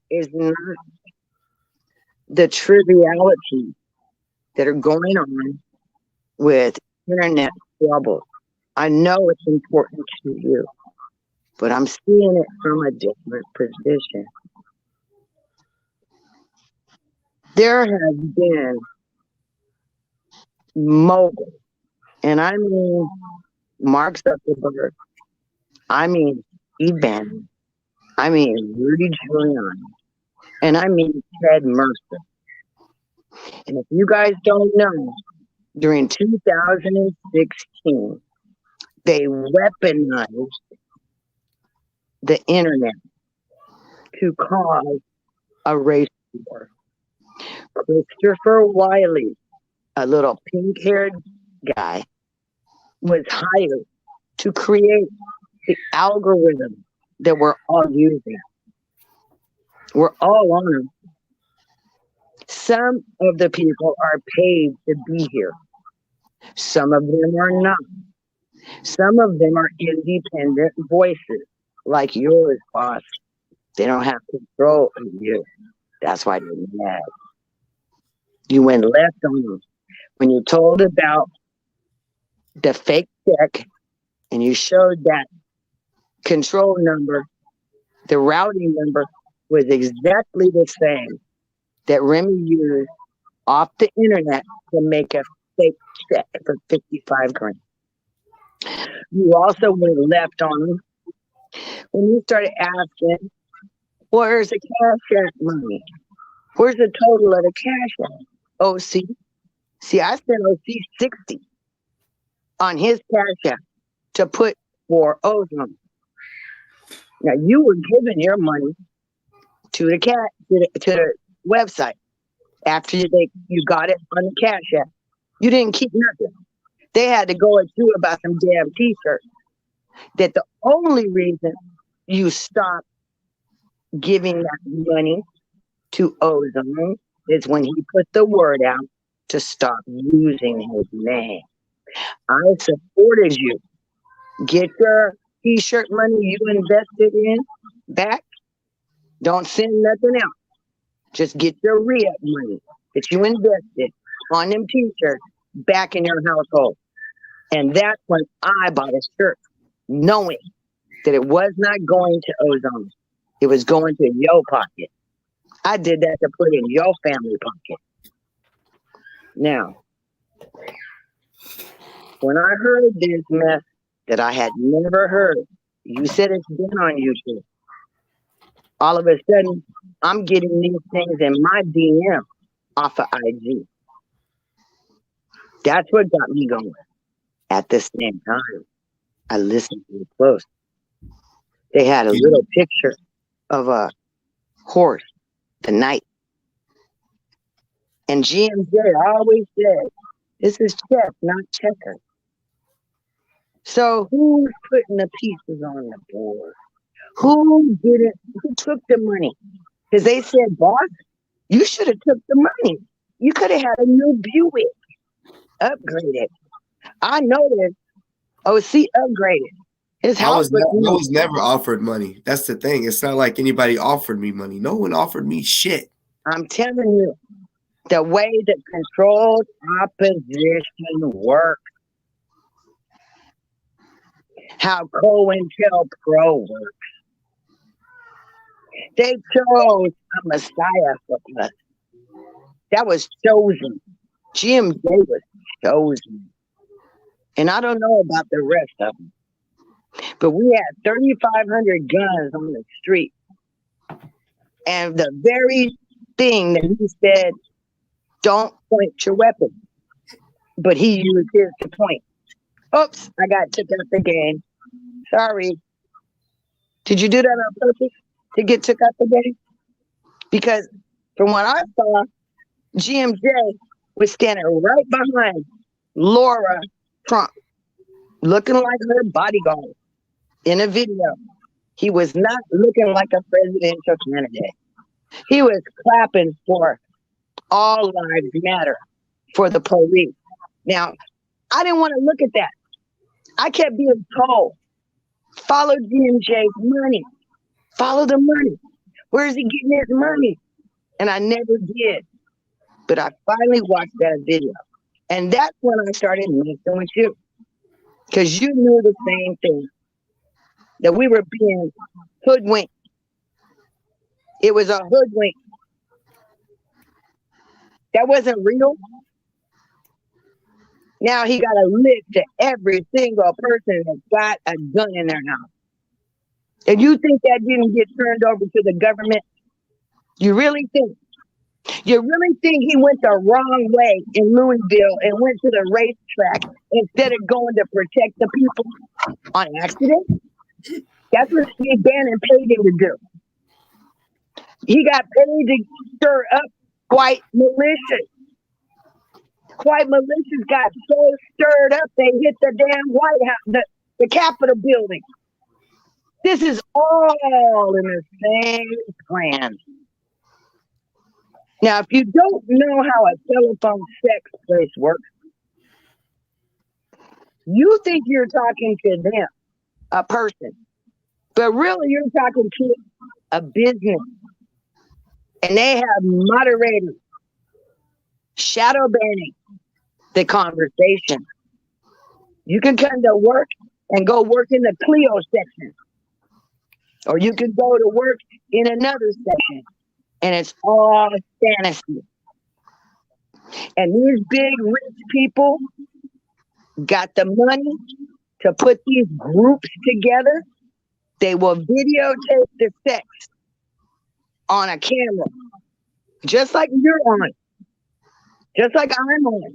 is not the triviality that are going on with internet trouble. I know it's important to you, but I'm seeing it from a different position. There has been mogul, and I mean Mark Zuckerberg, I mean Steve Bannon, I mean Rudy Giuliani, and I mean Ted Mercer. And if you guys don't know, during 2016, they weaponized the internet to cause a race war. Christopher Wiley, a little pink-haired guy, was hired to create the algorithm that we're all using. We're all on them. Some of the people are paid to be here. Some of them are not. Some of them are independent voices, like yours, boss. They don't have control of you. That's why they're mad. You went left on them. When you told about the fake check and you showed that control number, the routing number was exactly the same that Remy used off the internet to make a fake check for 55 grand. You also went left on them when you started asking, where's the Cashapp money? Where's the total of the Cashapp? OC. See, I sent OC 60 on his Cashapp to put for ozone. Now you were giving your money to the website after you got it on the Cashapp. You didn't keep nothing. They had to go at you about some damn t-shirts. That the only reason you stopped giving that money to ozone is when he put the word out to stop using his name. I supported you. Get your t-shirt money you invested in back. Don't send nothing else. Just get your re-up money that you invested on them t-shirts back in your household. And that's when I bought a shirt, knowing that it was not going to ozone. It was going to your pocket. I did that to put in your family pocket. Now, when I heard this mess that I had never heard, you said it's been on YouTube. All of a sudden, I'm getting these things in my DM off of IG. That's what got me going. At the same time, I listened to it close. They had a little picture of a horse, the knight. And GMJ always said, this is chess, not checkers. So who's putting the pieces on the board? Who took the money? Because they said, boss, you should have took the money. You could have had a new Buick upgraded. I noticed OC upgraded. His house I was never offered money. That's the thing. It's not like anybody offered me money. No one offered me shit. I'm telling you, the way that controlled opposition works, how COINTELPRO works. They chose a Messiah for us. That was chosen. GMJ was chosen. And I don't know about the rest of them. But we had 3,500 guns on the street. And the very thing that he said, don't point your weapon. But he used his to point. Oops, I got took out the game. Sorry. Did you do that on purpose to get took out the game? Because from what I saw, GMJ was standing right behind Laura Trump, looking like her bodyguard in a video. He was not looking like a presidential candidate. He was clapping for all lives matter for the police. Now, I didn't want to look at that. I kept being told, follow GMJ's money. Follow the money. Where is he getting his money? And I never did. But I finally watched that video. And that's when I started messing with you. Because you knew the same thing. That we were being hoodwinked. It was a hoodwink. That wasn't real. Now he got a list to every single person that's got a gun in their house. And you think that didn't get turned over to the government? You really think? You really think he went the wrong way in Louisville and went to the racetrack instead of going to protect the people on accident? That's what Steve Bannon paid him to do. He got paid to stir up white militias. White militias got so stirred up they hit the damn White House, the Capitol building. This is all in the same plan. Now, if you don't know how a telephone sex place works, you think you're talking to them, a person, but really you're talking to a business. And they have moderators shadow banning the conversation. You can come to work and go work in the Clio section. Or you can go to work in another section. And it's all fantasy. And these big rich people got the money to put these groups together. They will videotape the sex on a camera. Just like you're on. Just like I'm on.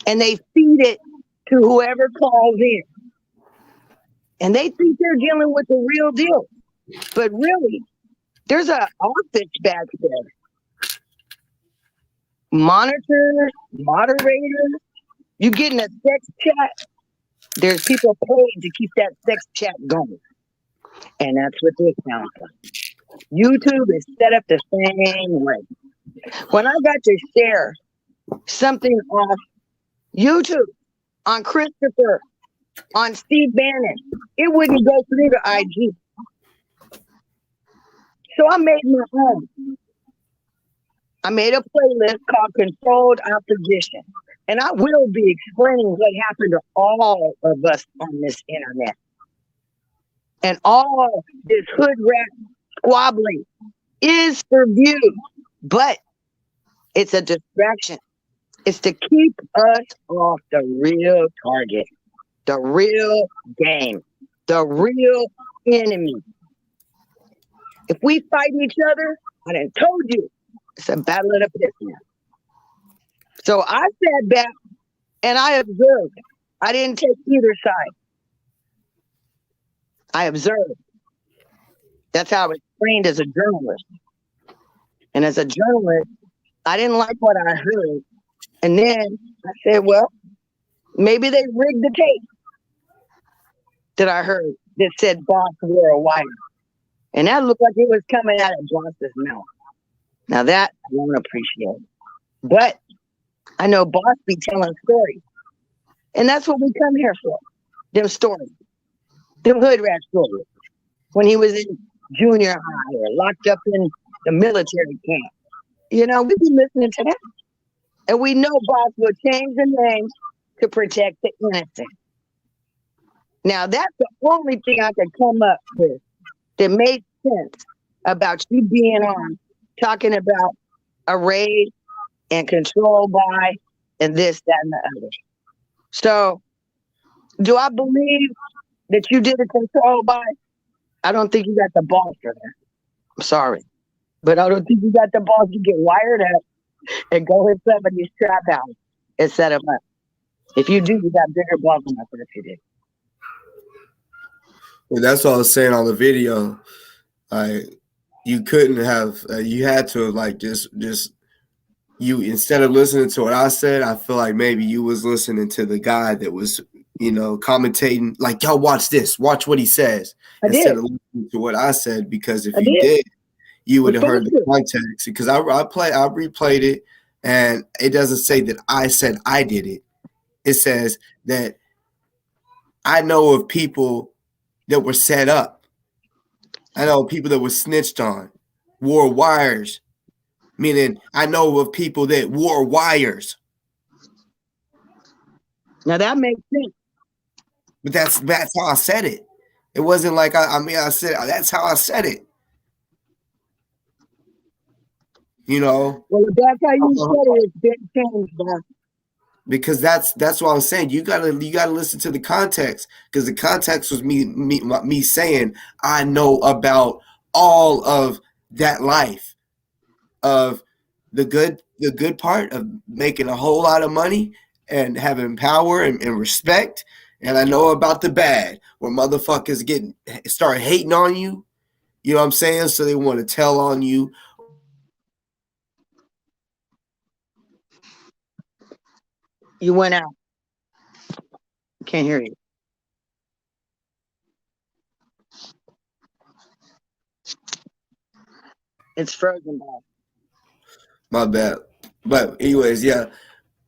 And they feed it to whoever calls in. And they think they're dealing with the real deal. But really, there's an office back there. Monitors, moderators. You getting a sex chat. There's people paid to keep that sex chat going. And that's what this sounds like. YouTube is set up the same way. When I got to share something off YouTube on Christopher, on Steve Bannon, it wouldn't go through the IG. So I made my own. I made a playlist called Controlled Opposition. And I will be explaining what happened to all of us on this internet. And all this hood rat squabbling is for view. But it's a distraction. It's to keep us off the real target, the real game, the real enemy. If we fight each other, I done told you, it's a battle of the pits now. So I sat back and I observed. I didn't take either side. I observed. That's how I was trained as a journalist. And as a journalist, I didn't like what I heard. And then I said, well, maybe they rigged the tape that I heard that said Boss wore a wire. And that looked like it was coming out of Boss's mouth. Now that I won't appreciate. But I know Boss be telling stories. And that's what we come here for. Them stories. Them hood rat stories. When he was in junior high or locked up in the military camp. You know, we be listening to that. And we know Boss will change the name to protect the innocent. Now that's the only thing I could come up with that made sense about you being on, talking about a raid and control by and this, that, and the other. So, do I believe that you did a control by? I don't think you got the balls for that. I'm sorry. But I don't think you got the balls to get wired up and go in somebody's trap house and set them up. If you do, you got bigger balls than that if you did. And that's what I was saying on the video. Like, you couldn't have. You had to have, like, just you, instead of listening to what I said, I feel like maybe you was listening to the guy that was, commentating. Like, yo, watch this. Watch what he says. Instead of listening to what I said, because if you did, you would have heard the context. Because I replayed it, and it doesn't say that I said I did it. It says that I know of people that were set up. I know people that were snitched on, wore wires. Meaning, I know of people that wore wires. Now that makes sense. But that's how I said it. It wasn't like I said that's how I said it. Well, if that's how you said it, it's been changed, bro. Because that's what I'm saying. You gotta listen to the context, because the context was me saying I know about all of that life, of the good part of making a whole lot of money and having power and respect, and I know about the bad, where motherfuckers start hating on you. You know what I'm saying? So they want to tell on you. You went out. Can't hear you. It's frozen, bro. My bad. But anyways, yeah,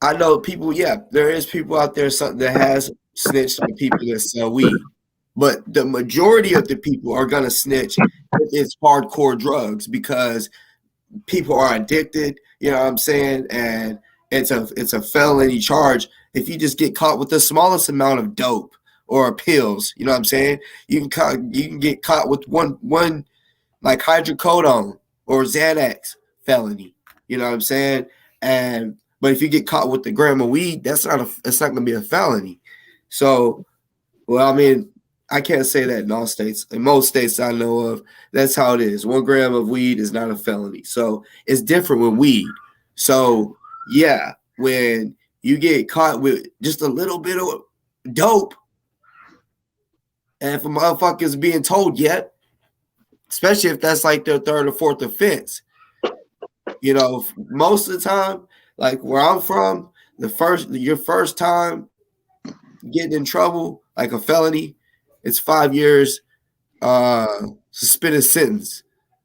I know people. Yeah, there is people out there that has snitched on people that sell weed, but the majority of the people are gonna snitch if it's hardcore drugs, because people are addicted. You know what I'm saying? And it's a felony charge if you just get caught with the smallest amount of dope or pills. You know what I'm saying? You can get caught with one like hydrocodone or Xanax felony. You know what I'm saying? But if you get caught with the gram of weed, it's not going to be a felony. So, well, I mean, I can't say that in all states. In most states I know of, that's how it is. 1 gram of weed is not a felony. So it's different with weed. So yeah, when you get caught with just a little bit of dope, and if a motherfucker's being told yet, especially if that's like their 3rd or 4th offense, most of the time, like where I'm from, your first time getting in trouble, like a felony, it's 5 years suspended sentence,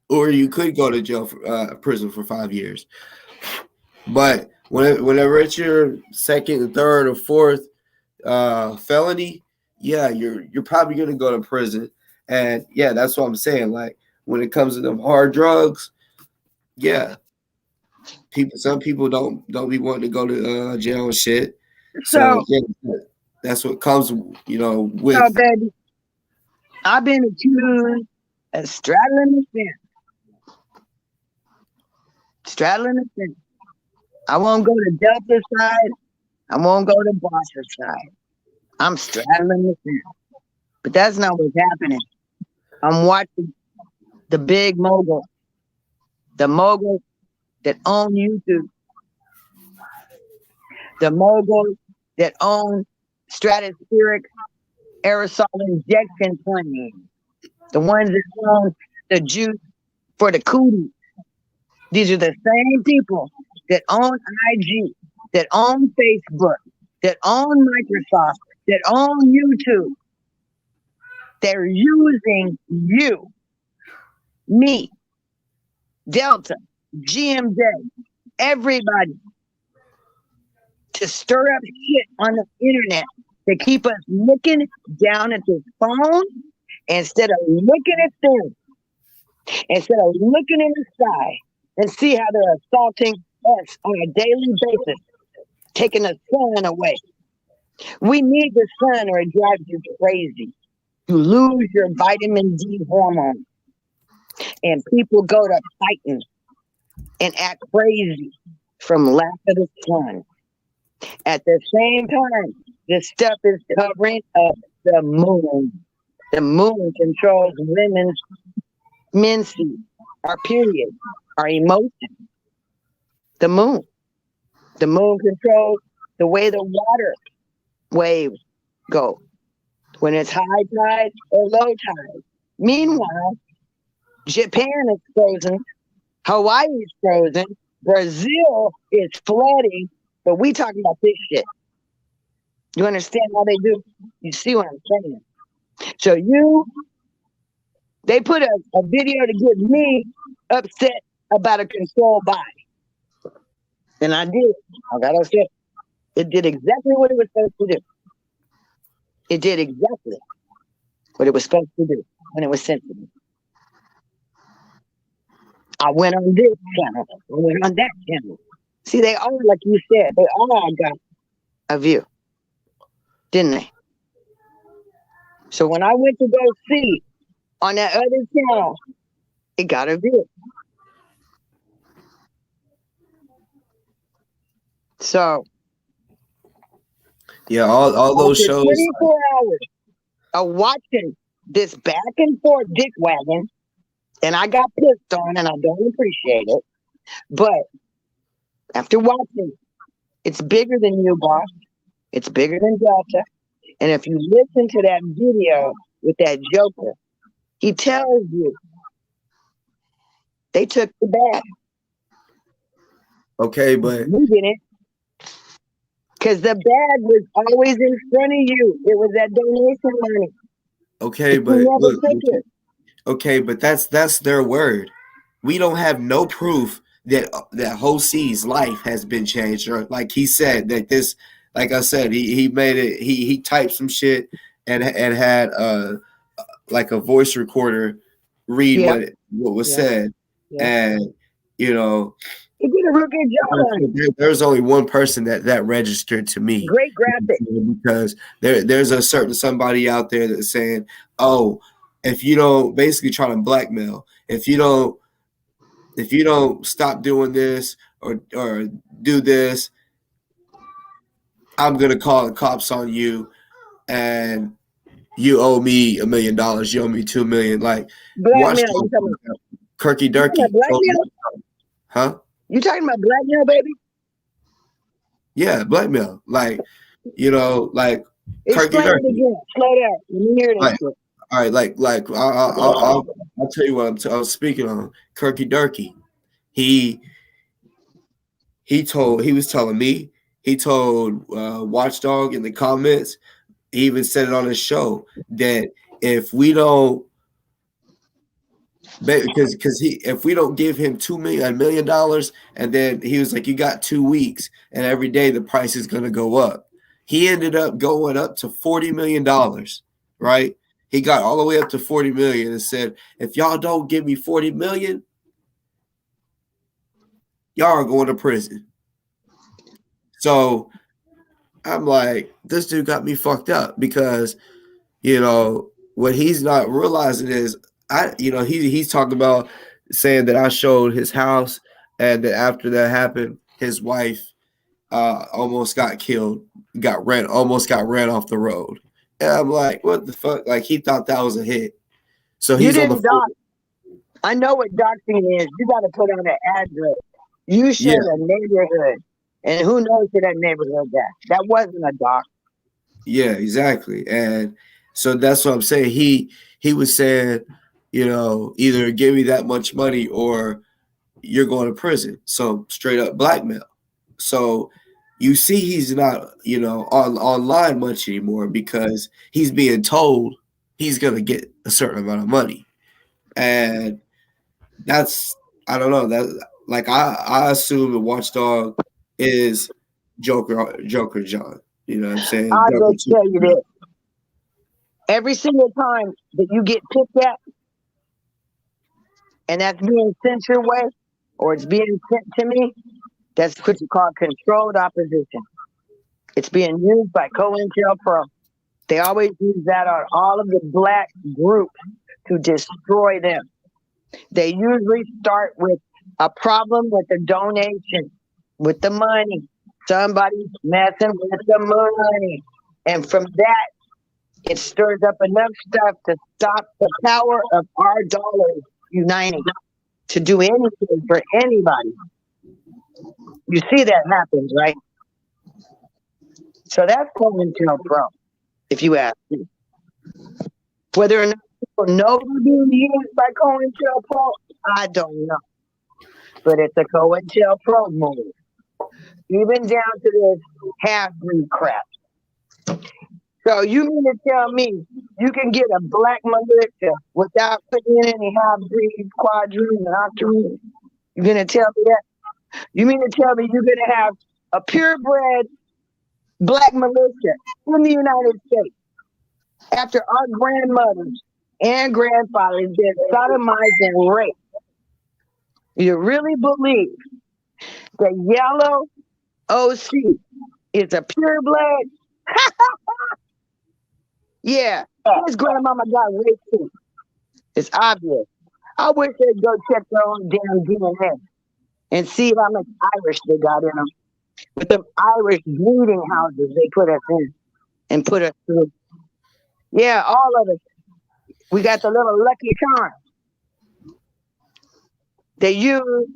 or you could go to jail for prison for 5 years. But whenever it's your 2nd, 3rd, or 4th felony, yeah, you're probably gonna go to prison. And yeah, that's what I'm saying. Like when it comes to them hard drugs, yeah, some people don't be wanting to go to jail and shit. So yeah, that's what comes, with. So, baby, I've been accused of straddling the fence. Straddling the fence. I won't go to Delta's side. I won't go to Boss's side. I'm straddling the fence. But that's not what's happening. I'm watching the big mogul, the mogul that own YouTube, the mogul that own stratospheric aerosol injection planes, the ones that own the juice for the cooties. These are the same people that own IG, that own Facebook, that own Microsoft, that own YouTube. They're using you, me, Delta, GMJ, everybody to stir up shit on the internet to keep us looking down at this phone instead of looking at them, instead of looking in the sky and see how they're assaulting us on a daily basis, taking the sun away. We need the sun or it drives you crazy. You lose your vitamin D hormone. And people go to fighting and act crazy from lack of the sun. At the same time, this stuff is covering up the moon. The moon controls women's menses, our period, our emotions. The moon. The moon controls the way the water waves go. when it's high tide or low tide. Meanwhile, Japan is frozen, Hawaii is frozen, Brazil is flooding, but we talking about this shit. You understand how they do? You see what I'm saying? So they put a video to get me upset about a controlled buy. And I did. I got upset. It did exactly what it was supposed to do. It did exactly what it was supposed to do when it was sent to me. I went on this channel. I went on that channel. See, they all, like you said, they all got a view, didn't they? So when I went to go see on that other channel, it got a view. So yeah, all those after shows. 24 hours of watching this back and forth dick wagon, and I got pissed on, and I don't appreciate it. But after watching, it's bigger than you, boss. It's bigger than Delta. And if you listen to that video with that Joker, he tells you they took the bag. Okay, but You didn't. Because the bag was always in front of you. It was that donation money. okay, But you but never look, took it. okay, but that's their word. We don't have no proof that Hosei's life has been changed, or like he said that this, like I said, he made it. He typed some shit and had like a voice recorder read Yeah. what was Yeah. said, Yeah. and you know, He did a real good job on it. there's only one person that registered to me. Great graphic. Because there's a certain somebody out there that's saying, oh, if you don't, basically trying to blackmail, if you don't stop doing this or do this, I'm gonna call the cops on you, and you owe me $1 million, you owe me $2 million. Like Blackmail. You talking about Kirky Durkee. blackmail? Huh? You talking about blackmail, baby? Yeah, blackmail. Like, like Explain Kirky it Durkee. again. Slow down. Let me hear this Like, shit. all right, like I'll tell you what I was speaking on. Kirky Durkee. He was telling me. He told Watchdog in the comments. He even said it on his show that if we don't, because if we don't give him $1 million, and then he was like, you got 2 weeks, and every day the price is gonna go up. He ended up going up to $40 million, right? He got all the way up to 40 million and said, if y'all don't give me 40 million, y'all are going to prison. So I'm like, this dude got me fucked up because, what he's not realizing is he's talking about saying that I showed his house and that after that happened, his wife almost got killed, almost got ran off the road. And I'm like, what the fuck? Like he thought that was a hit. So he's on the phone. I know what doxing is. You got to put on an address. You showed a neighborhood. And who knows who that neighborhood got? That wasn't a dox. Yeah, exactly. And so that's what I'm saying. He was saying, either give me that much money or you're going to prison. So straight up blackmail. So you see he's not, online much anymore because he's being told he's going to get a certain amount of money. And that's, I don't know, that like I assume the Watchdog is Joker John. You know what I'm saying? I'll just tell you this. Every single time that you get picked at, and that's being sent your way, or it's being sent to me, that's what you call controlled opposition. It's being used by COINTELPRO. They always use that on all of the black groups to destroy them. They usually start with a problem with the donation, with the money. Somebody's messing with the money. And from that, it stirs up enough stuff to stop the power of our dollars uniting to do anything for anybody. You see that happens, right? So that's COINTELPRO, if you ask me. Whether or not people know they're being used by COINTELPRO, I don't know. But it's a COINTELPRO move. Even down to this half-breed crap. So you mean to tell me you can get a black militia without putting in any half-breed quadroons and octoroons? You're going to tell me that? You mean to tell me you're going to have a purebred black militia in the United States after our grandmothers and grandfathers been sodomized and raped? You really believe the yellow OC is a purebred? Yeah, his grandmama got raped too. It's obvious. I wish they'd go check their own damn DNA and see how much Irish they got in them. With them Irish bleeding houses they put us in and put us through. Yeah, all of us. We got the little Lucky Charms. They use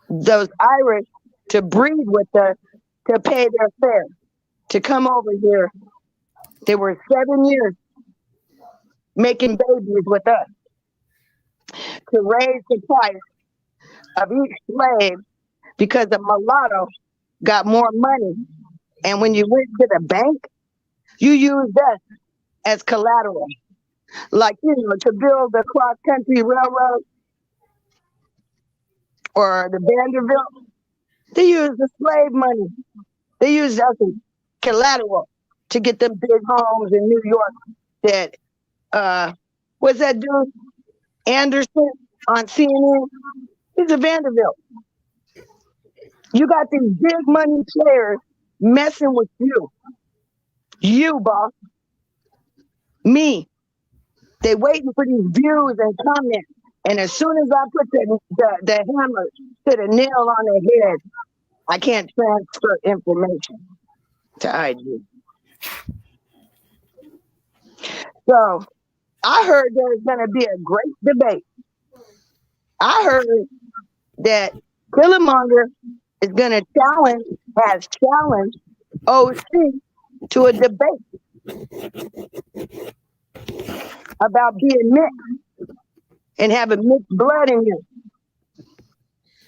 those Irish to breed with us to pay their fare, to come over here. They were 7 years making babies with us to raise the price of each slave because the mulatto got more money. And when you went to the bank, you used us as collateral. Like, to build the cross-country railroad or the Vanderbilt. They used the slave money. They used us as collateral to get them big homes in New York that, what's that dude? Anderson on CNN? He's a Vanderbilt. You got these big money players messing with you. You, boss. Me. They waiting for these views and comments. And as soon as I put the hammer to the nail on the head, I can't transfer information to IG. So I heard there's going to be a great debate. I heard that Killmonger is going to has challenged OC to a debate about being mixed and having mixed blood in you.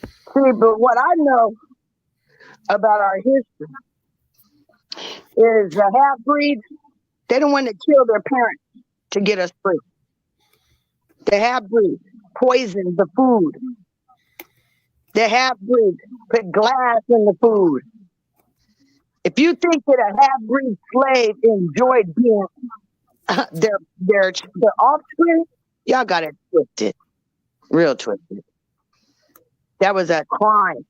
See, but what I know about our history is the half-breeds, they don't want to kill their parents to get us free. The half-breeds poison the food. The half-breeds put glass in the food. If you think that a half-breed slave enjoyed being their offspring, y'all got it twisted. Real twisted. That was a crime.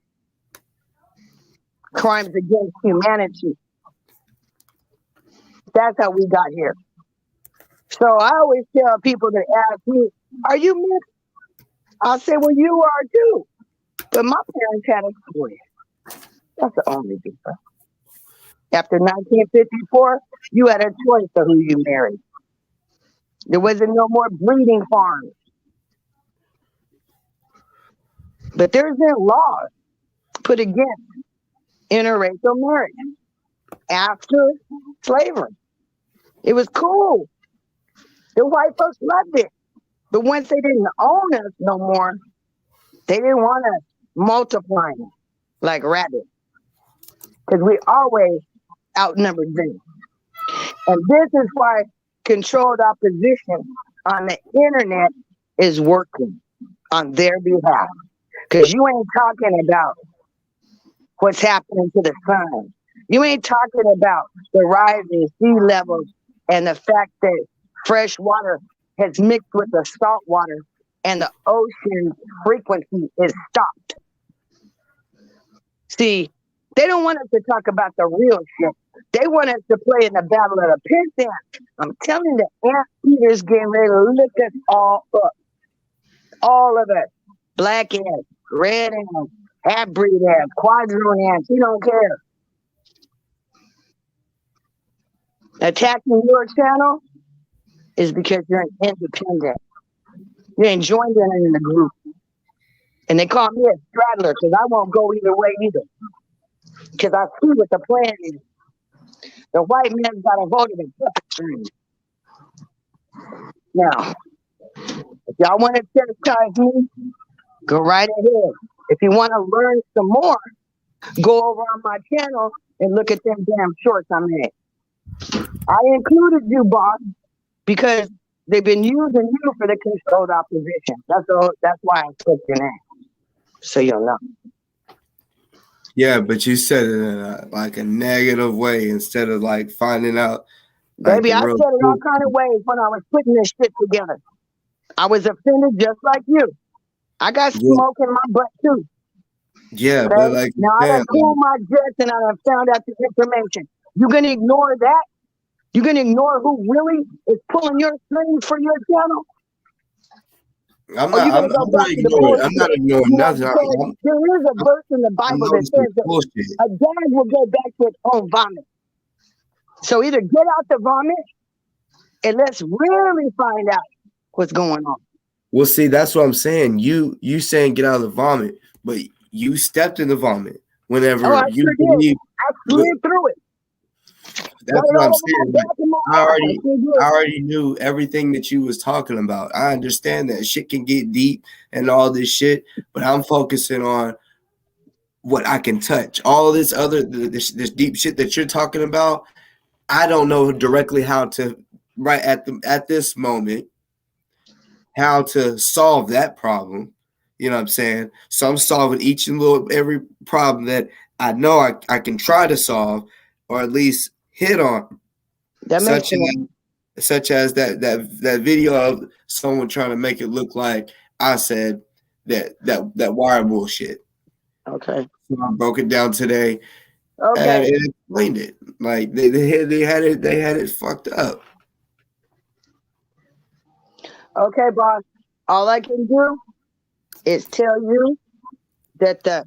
Crimes against humanity. That's how we got here. So I always tell people that ask me, are you mixed? I'll say, well, you are too. But my parents had a choice. That's the only difference. After 1954, you had a choice of who you married. There wasn't no more breeding farms. But there's been laws put against interracial marriage after slavery. It was cool. The white folks loved it. But once they didn't own us no more, they didn't want us multiplying like rabbits. Because we always outnumbered them. And this is why controlled opposition on the internet is working on their behalf. Because you ain't talking about what's happening to the sun. You ain't talking about the rising sea levels and the fact that fresh water has mixed with the salt water and the ocean frequency is stopped. See, they don't want us to talk about the real shit. They want us to play in the battle of the pit ants. I'm telling you, the ant eaters getting ready to lick us all up. All of us. Black ants, red ants, half-breed ants, quadroon ants. He don't care. Attacking your channel is because you're an independent. You ain't joined in the group. And they call me a straddler because I won't go either way either. Because I see what the plan is. The white man's got a hold of the puppetry. Now, if y'all want to chastise me, go right ahead. If you want to learn some more, go over on my channel and look at them damn shorts I made. I included you, boss, because they've been using you for the controlled opposition. That's why I took your name. So you'll know. Yeah, but you said it in a negative way instead of like finding out. Like, Baby, I said it all kind of ways when I was putting this shit together. I was offended just like you. I got smoke in my butt too. Yeah, okay? but like now I done cooled my jets and I done found out the information. You gonna ignore that? You gonna ignore who really is pulling your strings for your channel? I'm not ignoring nothing. There is a verse in the Bible that says that a dog will go back to its own vomit. So either get out the vomit and let's really find out what's going on. Well, see, that's what I'm saying. You saying get out of the vomit, but you stepped in the vomit whenever you believe. I slid through it. That's what I'm saying. I already knew everything that you was talking about. I understand that shit can get deep and all this shit, but I'm focusing on what I can touch. All this other this deep shit that you're talking about, I don't know directly how to at this moment how to solve that problem. You know what I'm saying? So I'm solving each and every problem that I know I can try to solve or at least hit on. Such as that video of someone trying to make it look like I said that wire bullshit. Okay. So I broke it down today. Okay. And explained it. Like they had it fucked up. Okay, boss. All I can do is tell you that the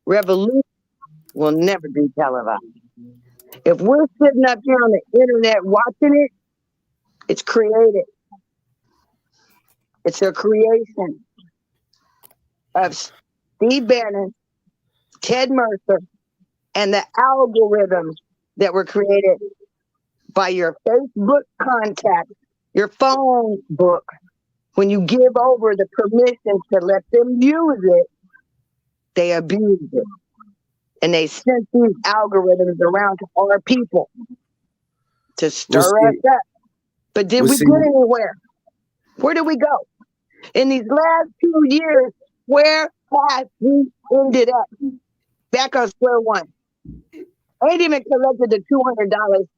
revolution will never be televised. If we're sitting up here on the internet watching it, it's created. It's a creation of Steve Bannon, Ted Mercer, and the algorithms that were created by your Facebook contacts, your phone book. When you give over the permission to let them use it, they abuse it. And they sent these algorithms around to our people to stir us up. But did we get anywhere? Where did we go? In these last 2 years, where have we ended up? Back on square one. I ain't even collected the $200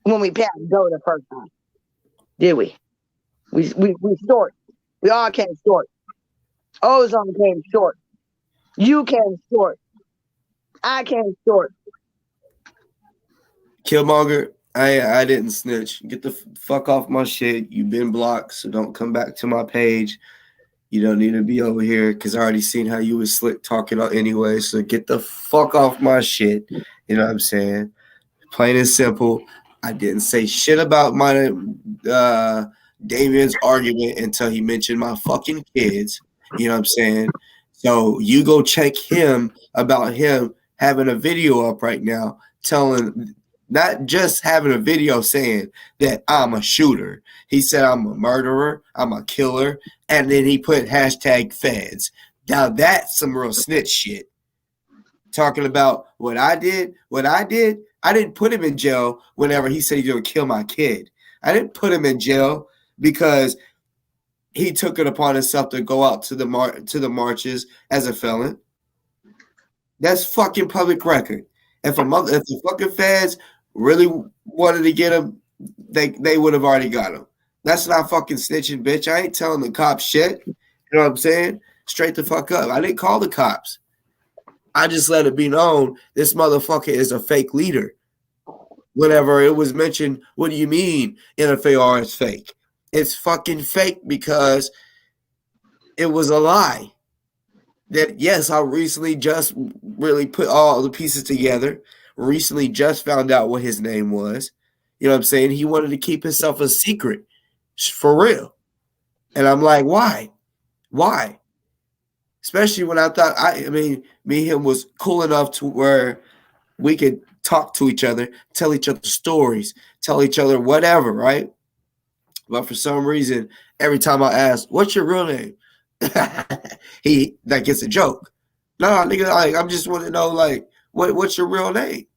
when we passed go the first time. Did we? We short. We all came short. Ozone came short. You came short. I came short. Killmonger, I didn't snitch. Get the fuck off my shit. You've been blocked, so don't come back to my page. You don't need to be over here because I already seen how you was slick talking anyway. So get the fuck off my shit. You know what I'm saying? Plain and simple. I didn't say shit about my Damien's argument until he mentioned my fucking kids. You know what I'm saying? So you go check him about him having a video up right now telling, not just having a video saying that I'm a shooter. He said I'm a murderer, I'm a killer, and then he put hashtag feds. Now that's some real snitch shit. Talking about what I did, I didn't put him in jail whenever he said he's going to kill my kid. I didn't put him in jail because he took it upon himself to go out to the marches as a felon. That's fucking public record. If the fucking feds really wanted to get him, they would have already got him. That's not fucking snitching, bitch. I ain't telling the cops shit. You know what I'm saying? Straight the fuck up. I didn't call the cops. I just let it be known this motherfucker is a fake leader. Whenever it was mentioned, what do you mean NFAR is fake? It's fucking fake because it was a lie. That, yes, I recently just really put all the pieces together. Recently just found out what his name was. You know what I'm saying? He wanted to keep himself a secret. For real. And I'm like, why? Why? Especially when I thought, me and him was cool enough to where we could talk to each other, tell each other stories, tell each other whatever, right? But for some reason, every time I ask, "What's your real name?" he like it's a joke. No, nigga, like I'm just want to know like what's your real name?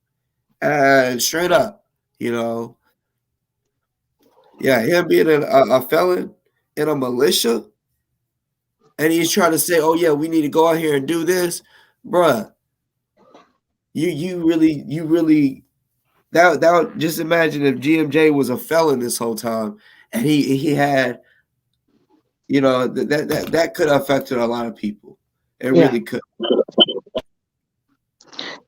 Straight up, you know. Yeah, him being a felon in a militia, and he's trying to say, "Oh yeah, we need to go out here and do this," bruh. You really that just imagine if GMJ was a felon this whole time, and he had, you know, that could have affected a lot of people. It really could.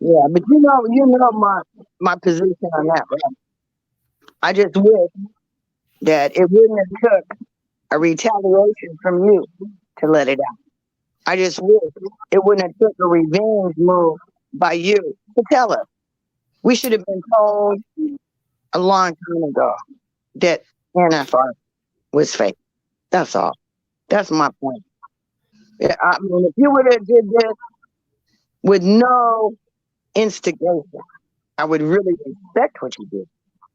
Yeah, but you know my position on that, right? I just wish that it wouldn't have took a retaliation from you to let it out. I just wish it wouldn't have took a revenge move by you to tell us. We should have been told a long time ago that NFR was fake. That's all. That's my point. Yeah, I mean, if you would have did this with no instigation, I would really respect what you did.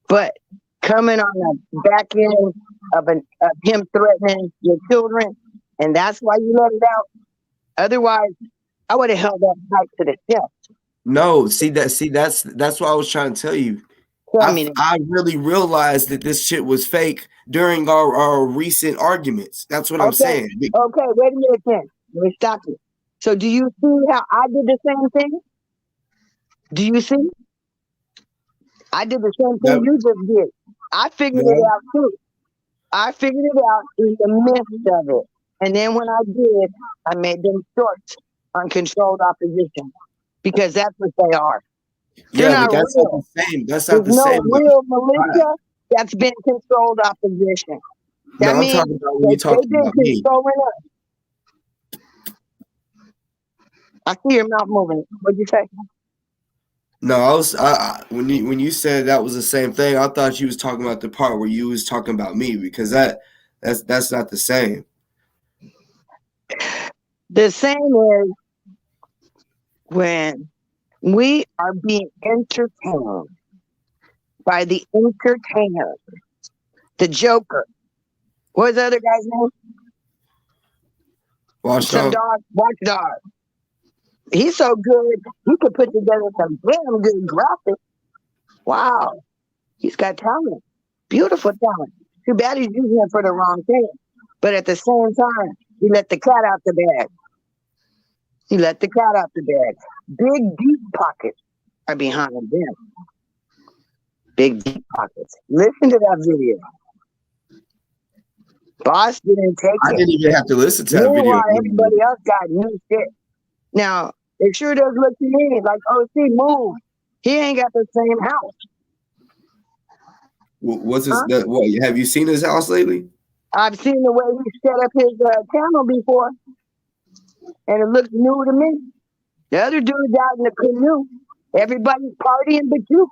But coming on the back end of him threatening your children, and that's why you let it out. Otherwise, I would have held that tight to the chest. No, that's what I was trying to tell you. I really realized that this shit was fake during our recent arguments. That's what I'm saying. Okay, wait a minute then. Let me stop you. So do you see how I did the same thing? Do you see? I did the same thing you just did. I figured it out too. I figured it out in the midst of it. And then when I did, I made them short on controlled opposition. Because that's what they are. They're not that's real. not the same. That's not the There's same. no real militia that's been controlled opposition. That means I'm talking about when you're talking about me. Us. I see your mouth moving. What'd you say? No, when you said that was the same thing, I thought you was talking about the part where you was talking about me, because that's not the same. The same is when we are being entertained by the entertainer, the Joker. What's the other guy's name? Watchdog. Watchdog. He's so good, he could put together some damn good graphics. Wow. He's got talent. Beautiful talent. Too bad he's using it for the wrong thing. But at the same time, he let the cat out the bag. Big, deep pockets are behind them. Big, deep pockets. Listen to that video. Boss didn't take it. I didn't even have to listen to that video. Everybody else got new shit. Now, it sure does look to me like OC moved. He ain't got the same house. What's his? What have you seen his house lately? I've seen the way he set up his channel before, and it looks new to me. The other dude's out in the canoe. Everybody's partying but you.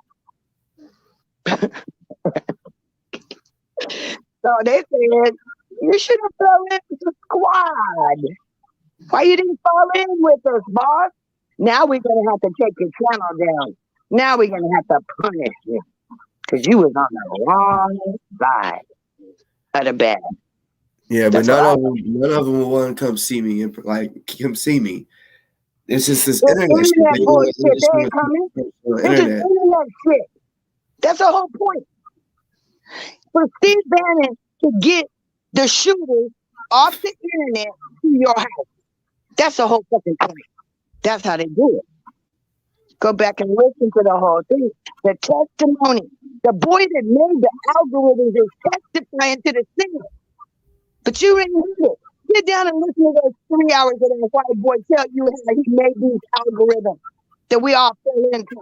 So they said, you should have fell into the squad. Why you didn't fall in with us, boss? Now we're going to have to take your channel down. Now we're going to have to punish you. Because you was on the wrong side of the bed. Yeah, but none of them will want to come see me. Come see me. It's just this internet shit. Bullshit. They ain't coming. It's just internet shit. That's the whole point. For Steve Bannon to get the shooters off the internet to your house. That's the whole fucking point. That's how they do it. Go back and listen to the whole thing. The testimony. The boy that made the algorithms is testifying to the thing. But you didn't hear it. Sit down and listen to those 3 hours of that white boy tell you how he made these algorithms that we all fell into.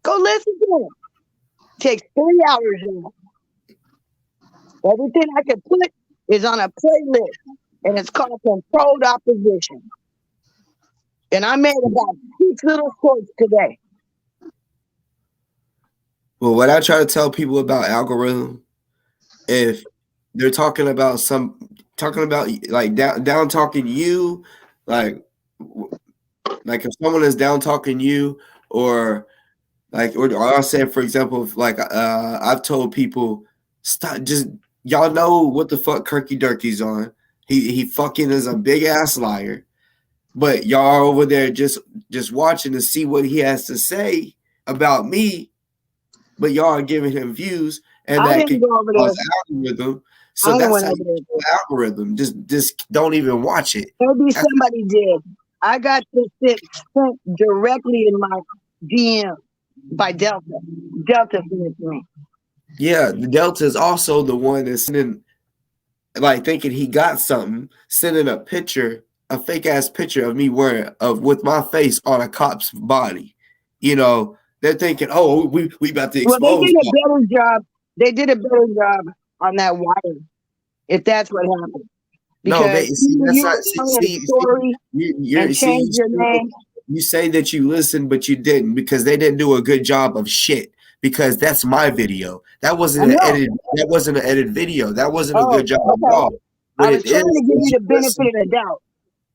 Go listen to him. Takes 3 hours. Everything I can put is on a playlist, and it's called Controlled Opposition. And I made about 6 little quotes today. Well, what I try to tell people about algorithm, if they're talking about like down talking you, like if someone is down talking you, or I'll say, for example, if I've told people Stop. Just y'all know what the fuck Kirky Durky's on. He fucking is a big ass liar. But y'all are over there just watching to see what he has to say about me. But y'all are giving him views, and I that didn't can go over cause there. algorithm. So I that's went how over you there. control the algorithm. Just don't even watch it. Maybe That's- somebody did. I got this shit sent directly in my DM by Delta. Delta sent it to me. Yeah, the Delta is also the one that's sending, like thinking he got something, sending a picture, a fake ass picture of me with my face on a cop's body. You know, they're thinking, oh, we about to Well, they expose. did a better job. They did a better job on that wire, if that's what happened. No, they Because see that's you not were telling a story you're and changed your name. you say that you listened, but you didn't because they didn't do a good job of shit. Because that's my video. That wasn't I an know. edit. That wasn't an edited video. That wasn't a Oh, good job at okay. all. What I was it trying is to give you is the you benefit listen. of the doubt.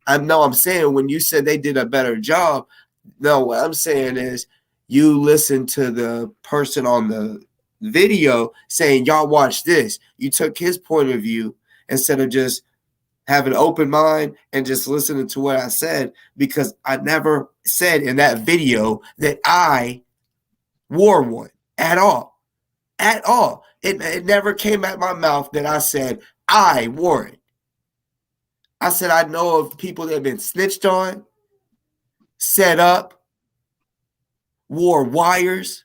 I'm saying when you said they did a better job. No, what I'm saying is you listen to the person on the video saying, y'all watch this. You took his point of view instead of just having an open mind and just listening to what I said, because I never said in that video that I wore one at all. At all. It never came out my mouth that I said I wore it. I said I know of people that have been snitched on, set up, wore wires.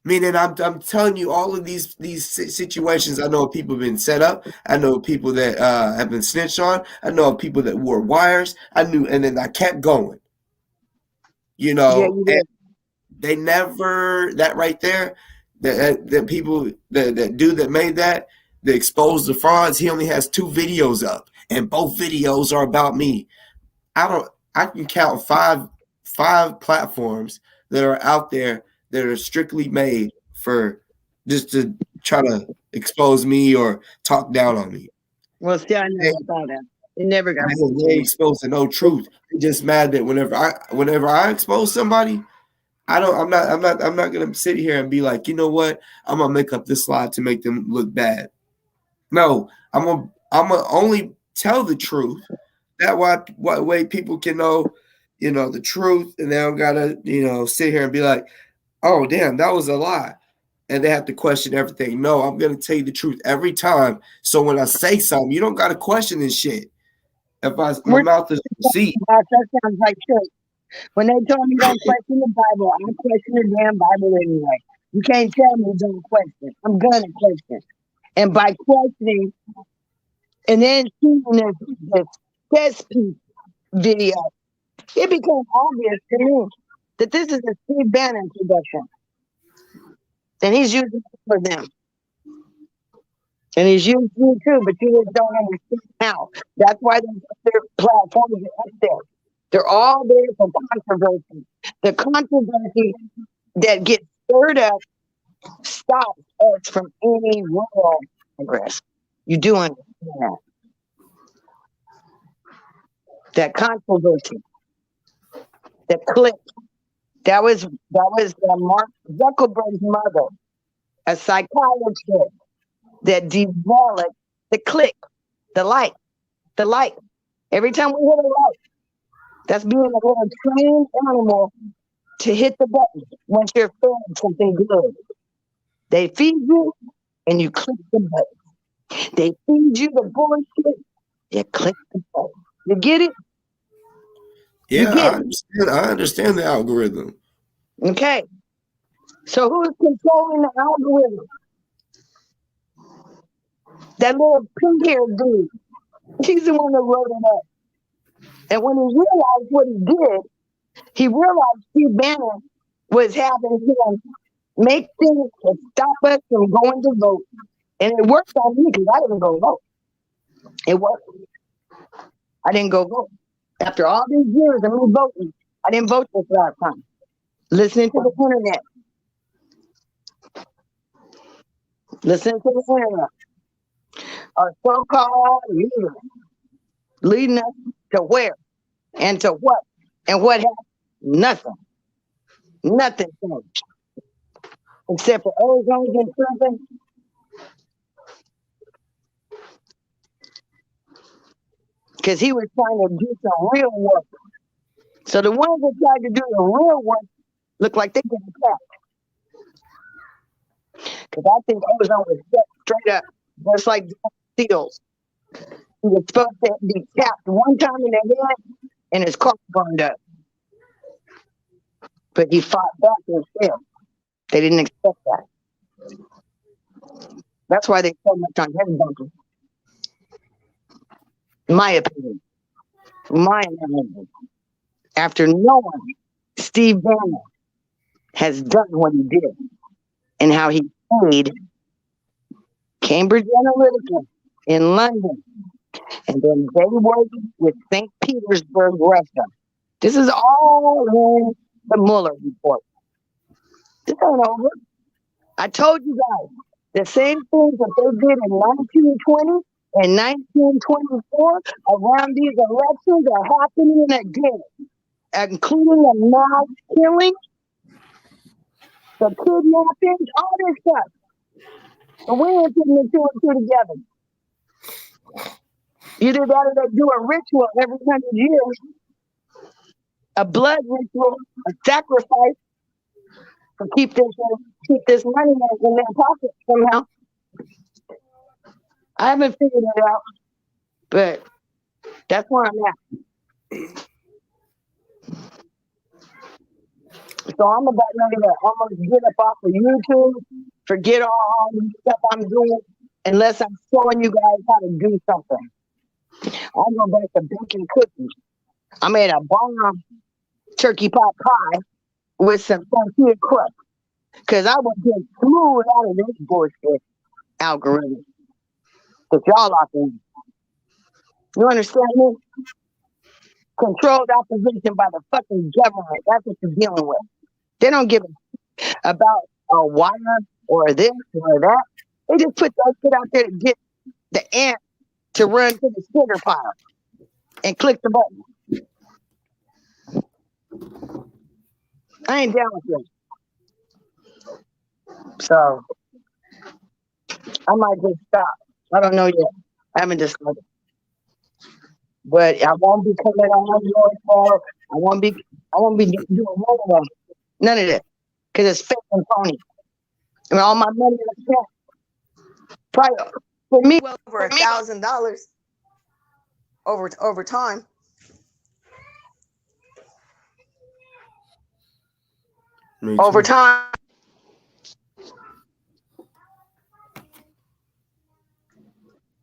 Meaning, I'm telling you, all of these situations. I know of people have been set up. I know of people that have been snitched on. I know of people that wore wires. And then I kept going. You know, Yeah, you and did. they never that right there. That people that dude that made that exposed the frauds. He only has 2 videos up, and both videos are about me. I can count five platforms that are out there that are strictly made for just to try to expose me or talk down on me. Well, still, I never saw that. It never got. They expose to no truth. They're just mad that whenever I expose somebody, I'm not gonna sit here and be like, you know what, I'm gonna make up this lie to make them look bad. No, I'm gonna only tell the truth. That way people can know, the truth, and they don't gotta, sit here and be like, oh damn, that was a lie. And they have to question everything. No, I'm gonna tell you the truth every time. So when I say something, you don't gotta question this shit. My mouth is receipt. That sounds like church. When they told me don't question the Bible, I question the damn Bible anyway. You can't tell me don't question. I'm gonna question. And by questioning, and then seeing this test piece video, it became obvious to me that this is a Steve Bannon production. And he's using it for them. And he's used you too, but you just don't understand how. That's why their platforms are up there. They're all there for controversy. The controversy that gets stirred up stops us from any real progress. You do understand that. That controversy, that click, that was Mark Zuckerberg's mother, a psychologist that developed the click, the light. Every time we hit a light, that's being a little trained animal to hit the button once you're feeling something good. They feed you and you click the button. They feed you the bullshit, you click the button. You get it? Yeah, I understand the algorithm. Okay. So who's controlling the algorithm? That little pink-haired dude. He's the one that wrote it up. And when he realized what he did, he realized Steve Bannon was having him make things to stop us from going to vote. And it worked on me because I didn't go vote. It worked. I didn't go vote. After all these years of me voting, I didn't vote this last time. Listening to the internet. Listening to the internet. Our so-called leaders leading us to where and to what and what happened? Nothing. Nothing changed. Except for Arizona's in prison because he was trying to do some real work. So the ones that tried to do the real work look like they get attacked. Because I think ozone was set straight up, just like Steele's. He was supposed to be tapped one time in the head, and his car burned up. But he fought back instead. They didn't expect that. That's why they so much on head bumpers. In my opinion. My opinion. After knowing Steve Bannon has done what he did and how he paid Cambridge Analytica in London, and then they worked with St. Petersburg, Russia. This is all in the Mueller report. This ain't over. I told you guys, the same things that they did in 1920 and 1924 around these elections are happening again, including the mass killing, the kidnappings, all this stuff. And we ain't putting the two and two together. Either that or they do a ritual every 100 years, a blood ritual, a sacrifice to keep this money in their pocket somehow. I haven't figured it out, but that's where I'm at. So I'm about ready to almost get up off of YouTube, forget all the stuff I'm doing, unless I'm showing you guys how to do something. I'll go back to baking cookies. I made a bomb turkey pot pie with some frontier crust, because I was getting smooth out of this bullshit algorithm that y'all are in. You understand me? Controlled opposition by the fucking government. That's what you're dealing with. They don't give a about a wire or this or that. They just put that shit out there to get the ant to run to the sugar pile and click the button. I ain't down with this. So I might just stop. I don't know yet. I haven't decided. But I won't be coming on your call. I won't be doing none of that. Because it's fake and phony. And all my money is spent. Probably for me, Well over $1,000 over time. Over time.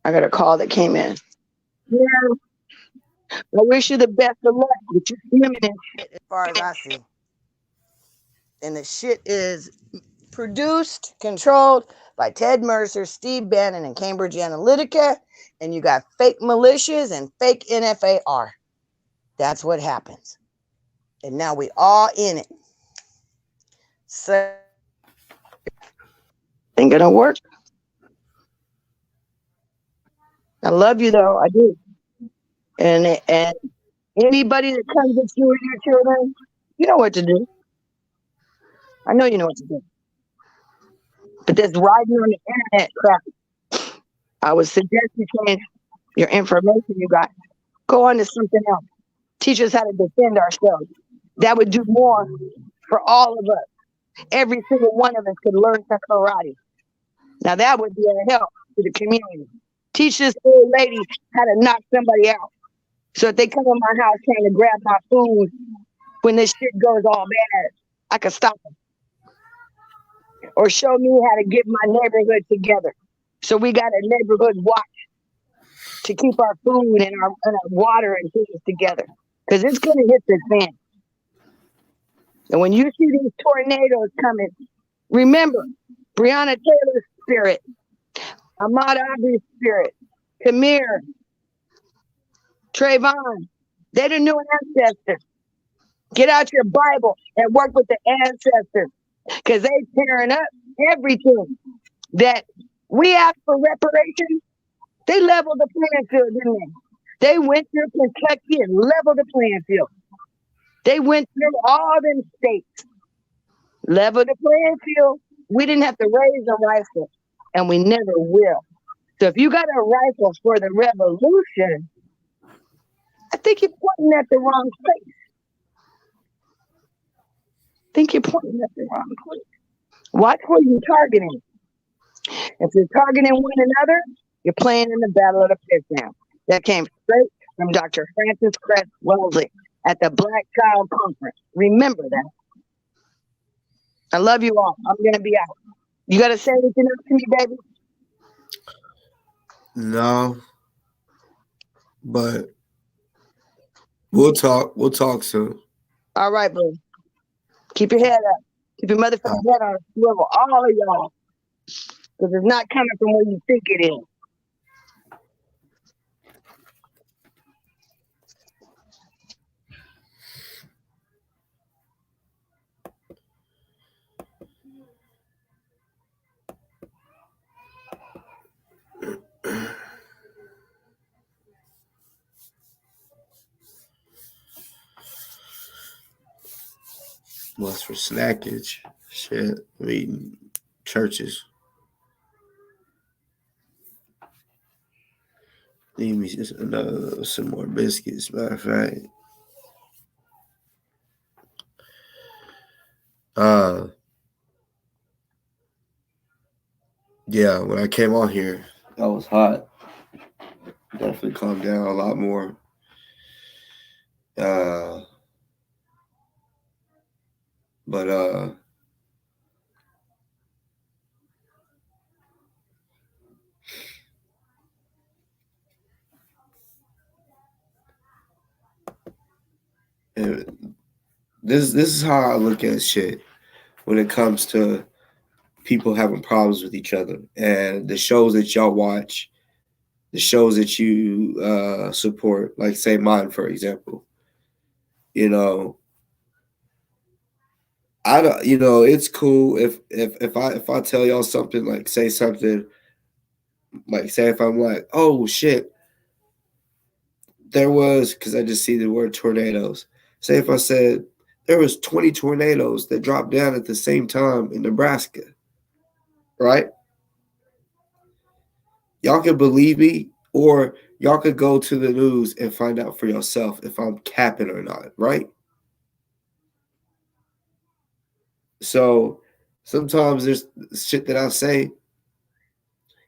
I got a call that came in. yeah. I wish you the best of luck with your swimming and shit. As far as I see. And the shit is produced, controlled by Ted Mercer, Steve Bannon, and Cambridge Analytica. And you got fake militias and fake NFAR. That's what happens. And now we all in it. So Ain't gonna work. I love you though, I do. And anybody that comes at you and your children, you know what to do. I know you know what to do. But this riding on the internet crap, I would suggest you change your information you got. Go on to something else. Teach us how to defend ourselves. That would do more for all of us. Every single one of us could learn some karate. Now that would be a help to the community. Teach this old lady how to knock somebody out. So if they come in my house trying to grab my food, when this shit goes all bad, I can stop them. Or show me how to get my neighborhood together. So we got a neighborhood watch to keep our food and our water and things together. Because it's going to hit the fan. And when you see these tornadoes coming, remember Breonna Taylor's spirit, Ahmaud Arbery's spirit, Kamir, Trayvon, they're the new ancestors. Get out your Bible and work with the ancestors, because they tearing up everything that we asked for reparations. They leveled the playing field, didn't they? They went through Kentucky and leveled the playing field. They went through all them states, leveled the playing field. We didn't have to raise a rifle, and we never will. So if you got a rifle for the revolution, think you're pointing at the wrong place. Watch where you're targeting. If you're targeting one another, you're playing in the battle of the fifth now. That came straight from Dr. Francis Cress Wellesley at the Black Child Conference. Remember that. I love you all. I'm going to be out. You got to say anything else to me, baby? No. But we'll talk. We'll talk soon. All right, boo. Keep your head up. Keep your motherfucking head on a swivel. All of y'all. Because it's not coming from where you think it is. What's for snackage? Shit. I'm eating churches. Need me just some more biscuits, matter of fact. Yeah, when I came on here, that was hot. Definitely calmed down a lot more. But this is how I look at shit when it comes to people having problems with each other, and the shows that y'all watch, the shows that you support, like say mine for example. You know, I don't. You know, it's cool if I tell y'all something, like say something, like say if I'm like, oh shit, there was, because I just see the word tornadoes. Say if I said there was 20 tornadoes that dropped down at the same time in Nebraska, right? Y'all can believe me, or y'all could go to the news and find out for yourself if I'm capping or not, right? So sometimes there's shit that I say,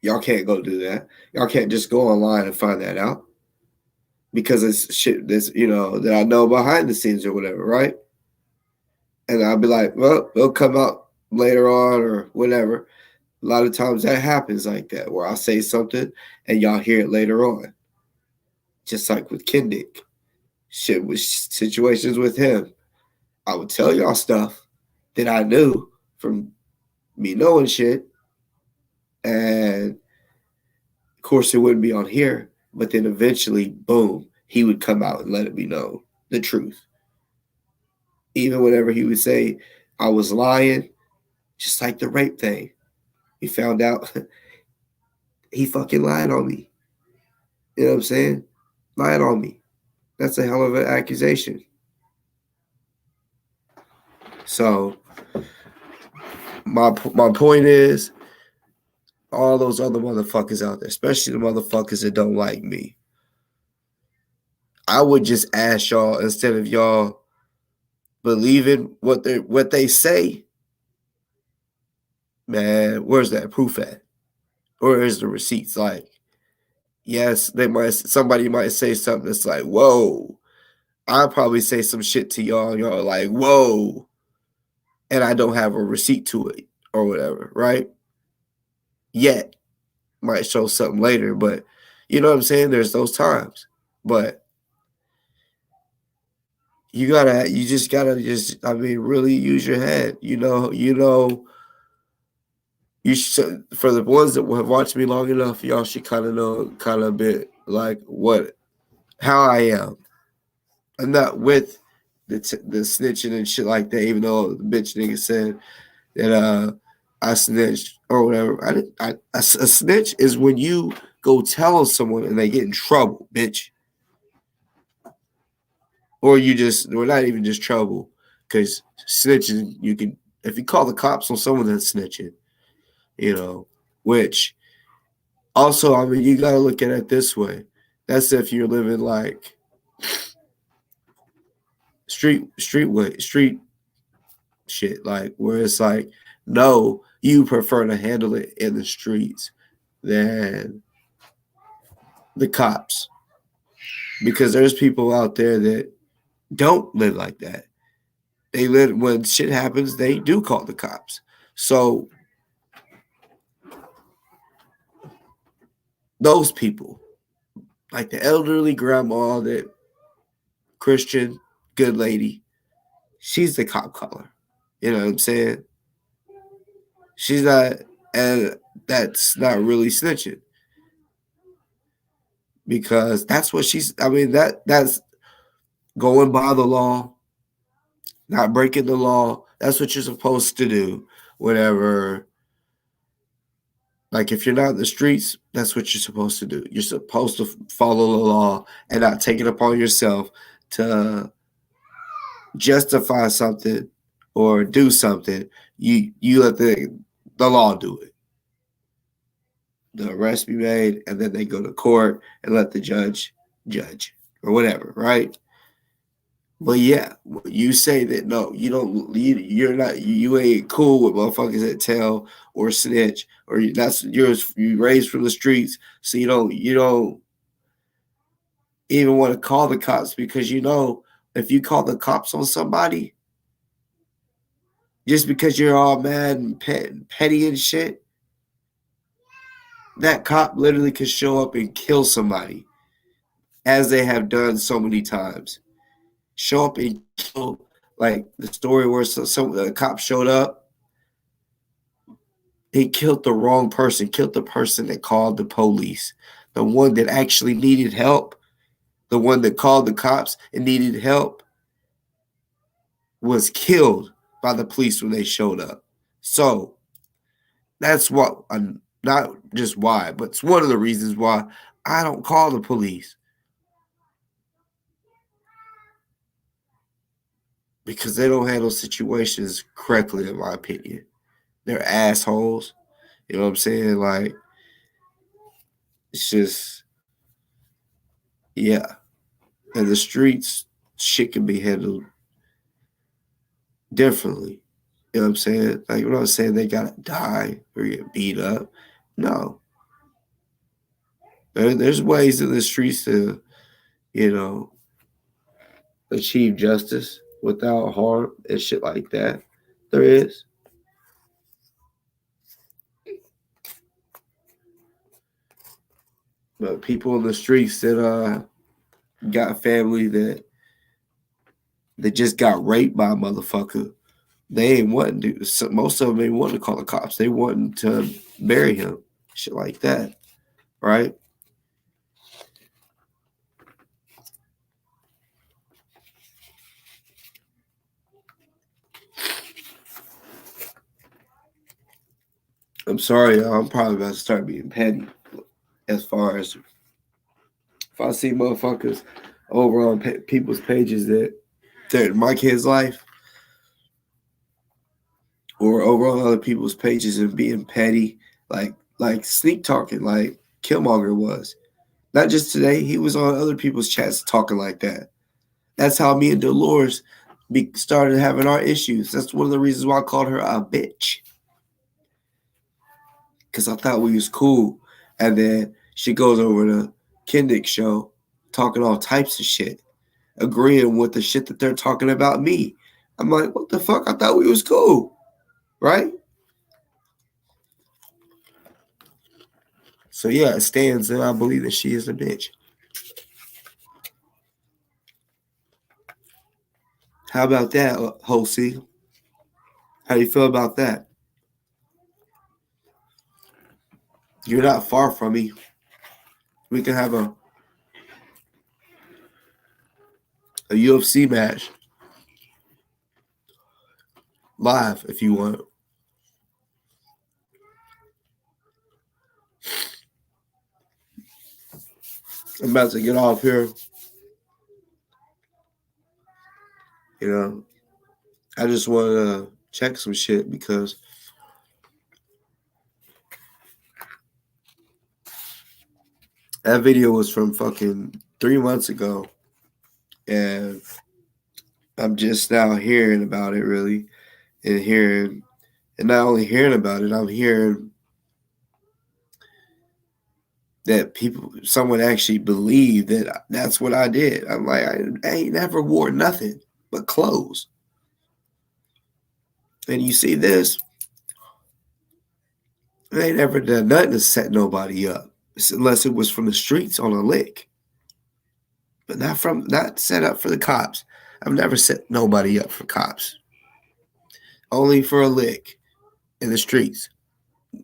y'all can't go do that. Y'all can't just go online and find that out, because it's shit that's, you know, that I know behind the scenes or whatever, right? And I'll be like, well, it'll come out later on or whatever. A lot of times that happens like that, where I say something and y'all hear it later on. Just like with Kendick. Shit with situations with him. I would tell y'all stuff that I knew from me knowing shit. And of course it wouldn't be on here. But then eventually, boom, he would come out and let it be known the truth. Even whenever he would say I was lying, just like the rape thing. He found out he fucking lied on me. You know what I'm saying? Lied on me. That's a hell of an accusation. So my point is, all those other motherfuckers out there, especially the motherfuckers that don't like me, I would just ask y'all, instead of y'all believing what they say, man, where's that proof at? Where is the receipts? Like, yes, somebody might say something that's like, whoa. I'll probably say some shit to y'all, and y'all are like, whoa. And I don't have a receipt to it or whatever, right? Yet. Might show something later, but you know what I'm saying? There's those times. But you just gotta really use your head. You should, for the ones that have watched me long enough, y'all should kind of know a bit like how I am. I'm not with the snitching and shit like that, even though the bitch nigga said that I snitched or whatever. A snitch is when you go tell someone and they get in trouble, bitch. Or not even just trouble, because snitching, you can, if you call the cops on someone that's snitching, you know, which also, I mean, you got to look at it this way. That's if you're living like street shit, like where it's like, no, you prefer to handle it in the streets than the cops. Because there's people out there that don't live like that. They live, when shit happens, they do call the cops. So those people, like the elderly grandma, that Christian, good lady, she's the cop caller. You know what I'm saying? She's not, and that's not really snitching. Because that's what she's, I mean, that's going by the law, not breaking the law. That's what you're supposed to do. Whatever. Like if you're not in the streets, that's what you're supposed to do. You're supposed to follow the law and not take it upon yourself to justify something or do something. You let the law do it. The arrest be made, and then they go to court and let the judge or whatever, right? But yeah, you say that no, you don't. You're not. You ain't cool with motherfuckers that tell or snitch, or you raised from the streets, so you don't even want to call the cops, because you know if you call the cops on somebody, just because you're all mad and petty and shit, that cop literally could show up and kill somebody, as they have done so many times. Show up and kill, like the story where some the cop showed up, he killed the wrong person, killed the person that called the police, the one that actually needed help, the one that called the cops and needed help was killed by the police when they showed up. So that's what, not just why, but it's one of the reasons why I don't call the police. Because they don't handle situations correctly, in my opinion. They're assholes. You know what I'm saying? Like, it's just, yeah. In the streets, shit can be handled differently. You know what I'm saying? Like, I'm not saying they gotta die or get beat up. No. There's ways in the streets to, you know, achieve justice without harm and shit like that. There is. But people in the streets that got family that just got raped by a motherfucker, they ain't wanting to. Most of them ain't wanting to call the cops. They wanting to bury him, shit like that, right? I'm sorry, y'all. I'm probably about to start being petty as far as if I see motherfuckers over on people's pages that threaten my kid's life, or over on other people's pages and being petty, like sneak talking, like Killmonger was. Not just today, he was on other people's chats talking like that. That's how me and Dolores started having our issues. That's one of the reasons why I called her a bitch. Because I thought we was cool. And then she goes over to Kendrick's show talking all types of shit, agreeing with the shit that they're talking about me. I'm like, what the fuck? I thought we was cool, right? So yeah, it stands that I believe that she is a bitch. How about that, Hosey? How do you feel about that? You're not far from me. We can have a UFC match live if you want. I'm about to get off here. You know, I just want to check some shit because that video was from fucking 3 months ago. And I'm just now hearing about it, really, and not only hearing about it, I'm hearing that someone actually believed that that's what I did. I'm like, I ain't never wore nothing but clothes. And you see this, I ain't never done nothing to set nobody up, unless it was from the streets on a lick. But not set up for the cops. I've never set nobody up for cops. Only for a lick in the streets.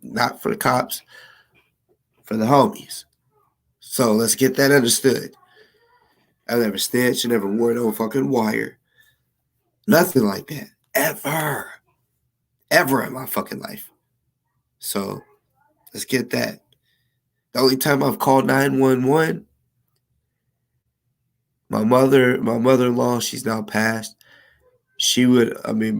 Not for the cops, for the homies. So let's get that understood. I never snitched, I never wore no fucking wire. Nothing like that. Ever. Ever in my fucking life. So let's get that. The only time I've called 911, my mother-in-law, she's now passed.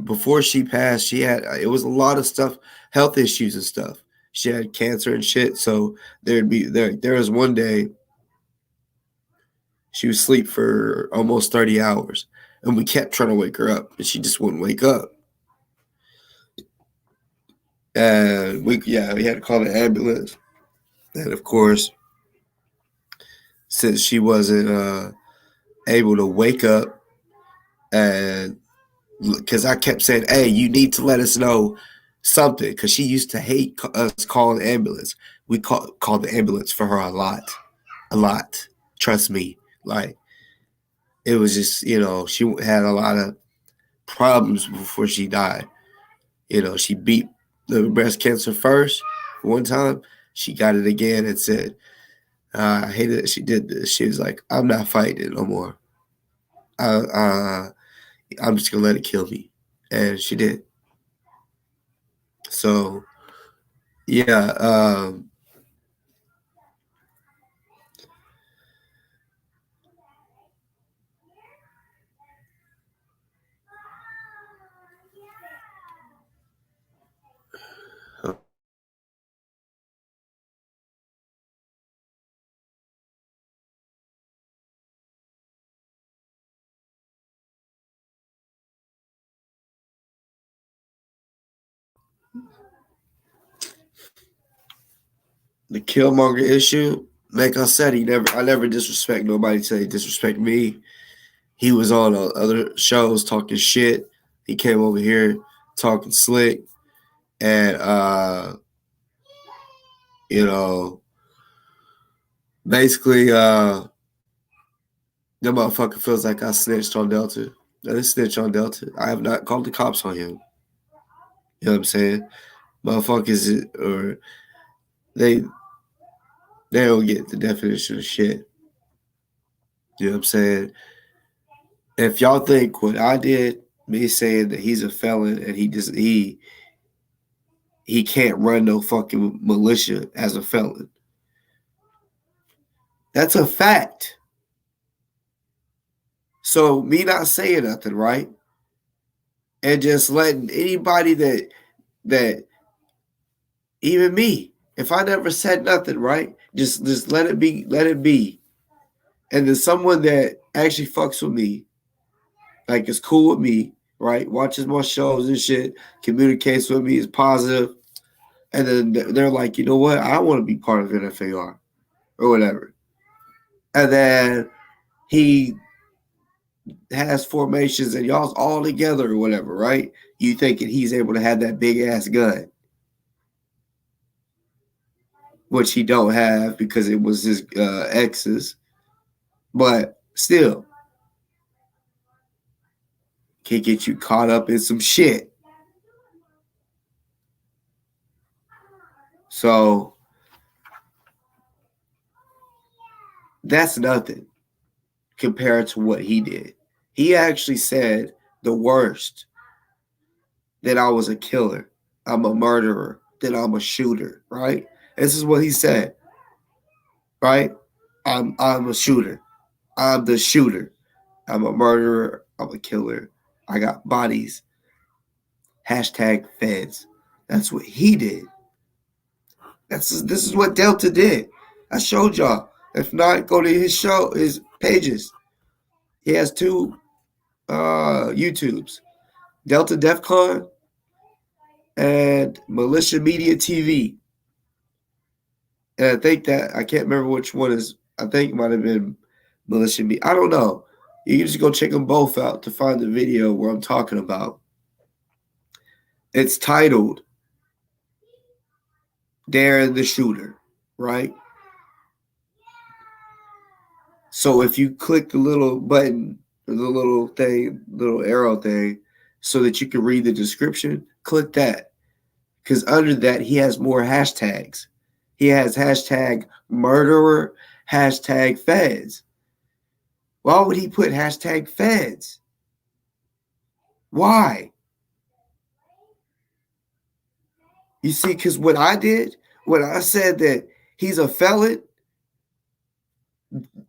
Before she passed, it was a lot of stuff, health issues and stuff. She had cancer and shit. So there was one day she would sleep for almost 30 hours. And we kept trying to wake her up, and she just wouldn't wake up. And we had to call the ambulance. And of course, since she wasn't able to wake up, and because I kept saying, hey, you need to let us know something, because she used to hate us calling the ambulance. We called the ambulance for her a lot. Trust me. Like, it was just, she had a lot of problems before she died. She beat the breast cancer first one time. She got it again and said, I hated that she did this. She was like, I'm not fighting it no more. I'm just going to let it kill me. And she did. So, yeah. The Killmonger issue, like I said, I never disrespect nobody till they disrespect me. He was on other shows talking shit. He came over here talking slick. And, basically, the motherfucker feels like I snitched on Delta. I didn't snitch on Delta. I have not called the cops on him. You know what I'm saying? Motherfuckers, or they don't get the definition of shit. You know what I'm saying? If y'all think what I did, me saying that he's a felon and he can't run no fucking militia as a felon, that's a fact. So me not saying nothing, right? And just letting anybody that even me, if I never said nothing, right? Just let it be. And then someone that actually fucks with me, like is cool with me, right? Watches my shows and shit, communicates with me, is positive. And then they're like, you know what? I want to be part of NFAR or whatever. And then he has formations and y'all's all together or whatever, right? You thinking he's able to have that big ass gun, which he don't have because it was his ex's. But still, can get you caught up in some shit. So that's nothing compared to what he did. He actually said the worst, that I was a killer, I'm a murderer, that I'm a shooter, right? This is what he said, right? I'm a shooter. I'm the shooter. I'm a murderer. I'm a killer. I got bodies. Hashtag feds. That's what he did. This is what Delta did. I showed y'all. If not, go to his pages. He has two YouTubes. Delta Defcon and Militia Media TV. And I think that I can't remember which one is. I think it might have been Militia Media. I don't know. You can just go check them both out to find the video where I'm talking about. It's titled Darren the Shooter, right? So if you click the little button, or the little thing, little arrow thing, so that you can read the description, click that. Because under that, he has more hashtags. He has hashtag murderer, hashtag feds. Why would he put hashtag feds? Why? You see, because what I did, when I said that he's a felon,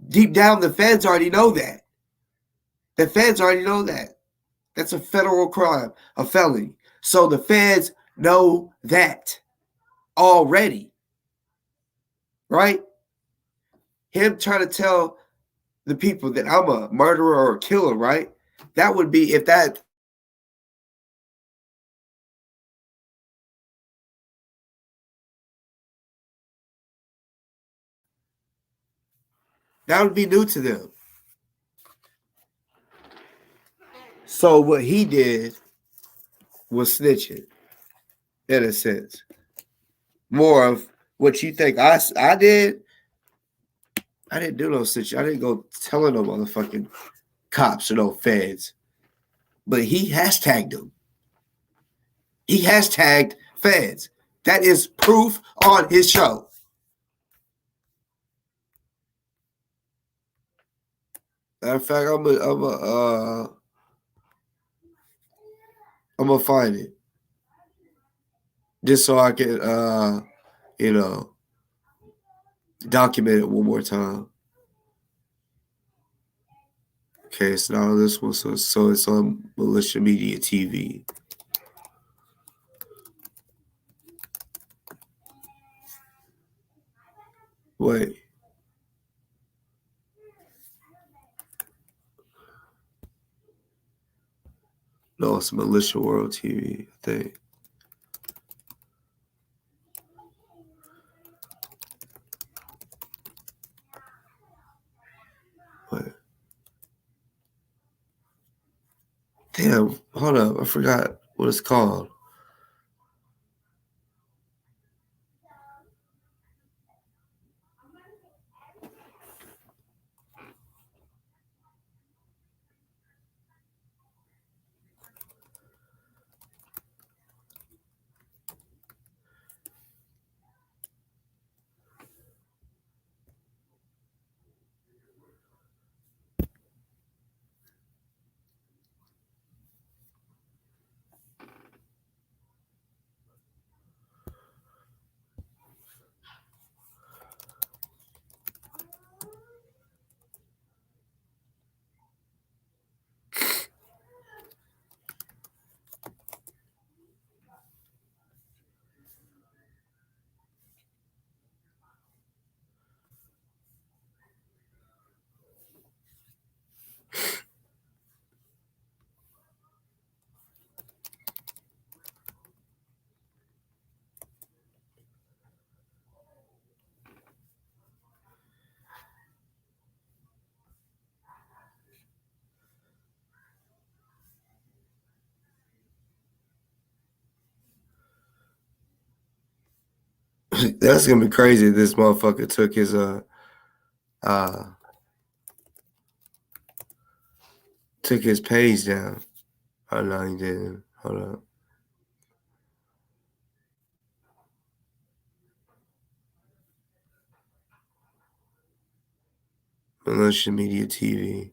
deep down the feds already know that. The feds already know that. That's a federal crime, a felony. So the feds know that already. Right? Him trying to tell the people that I'm a murderer or a killer, right? That would be if that would be new to them. So what he did was snitching, in a sense. More of what you think I did. I didn't do no snitching. I didn't go telling no motherfucking cops or no feds. But he hashtagged them. He hashtagged feds. That is proof on his show. Matter of fact, I'm gonna find it just so I can, document it one more time. Okay, so now this one, so it's on Militia Media TV. Wait. No, it's Militia World TV, I think. Wait. Damn, hold up. I forgot what it's called. That's gonna be crazy. This motherfucker took his took his page down. Oh no, he didn't. Hold up. Militia Media TV.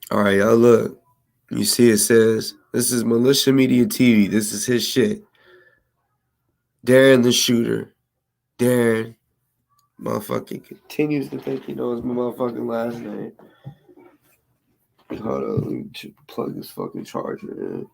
All right, y'all look. You see it says, this is Militia Media TV. This is his shit. Darren the shooter. Darren, motherfucking continues to think he knows my motherfucking last name. Hold on, let me plug this fucking charger in.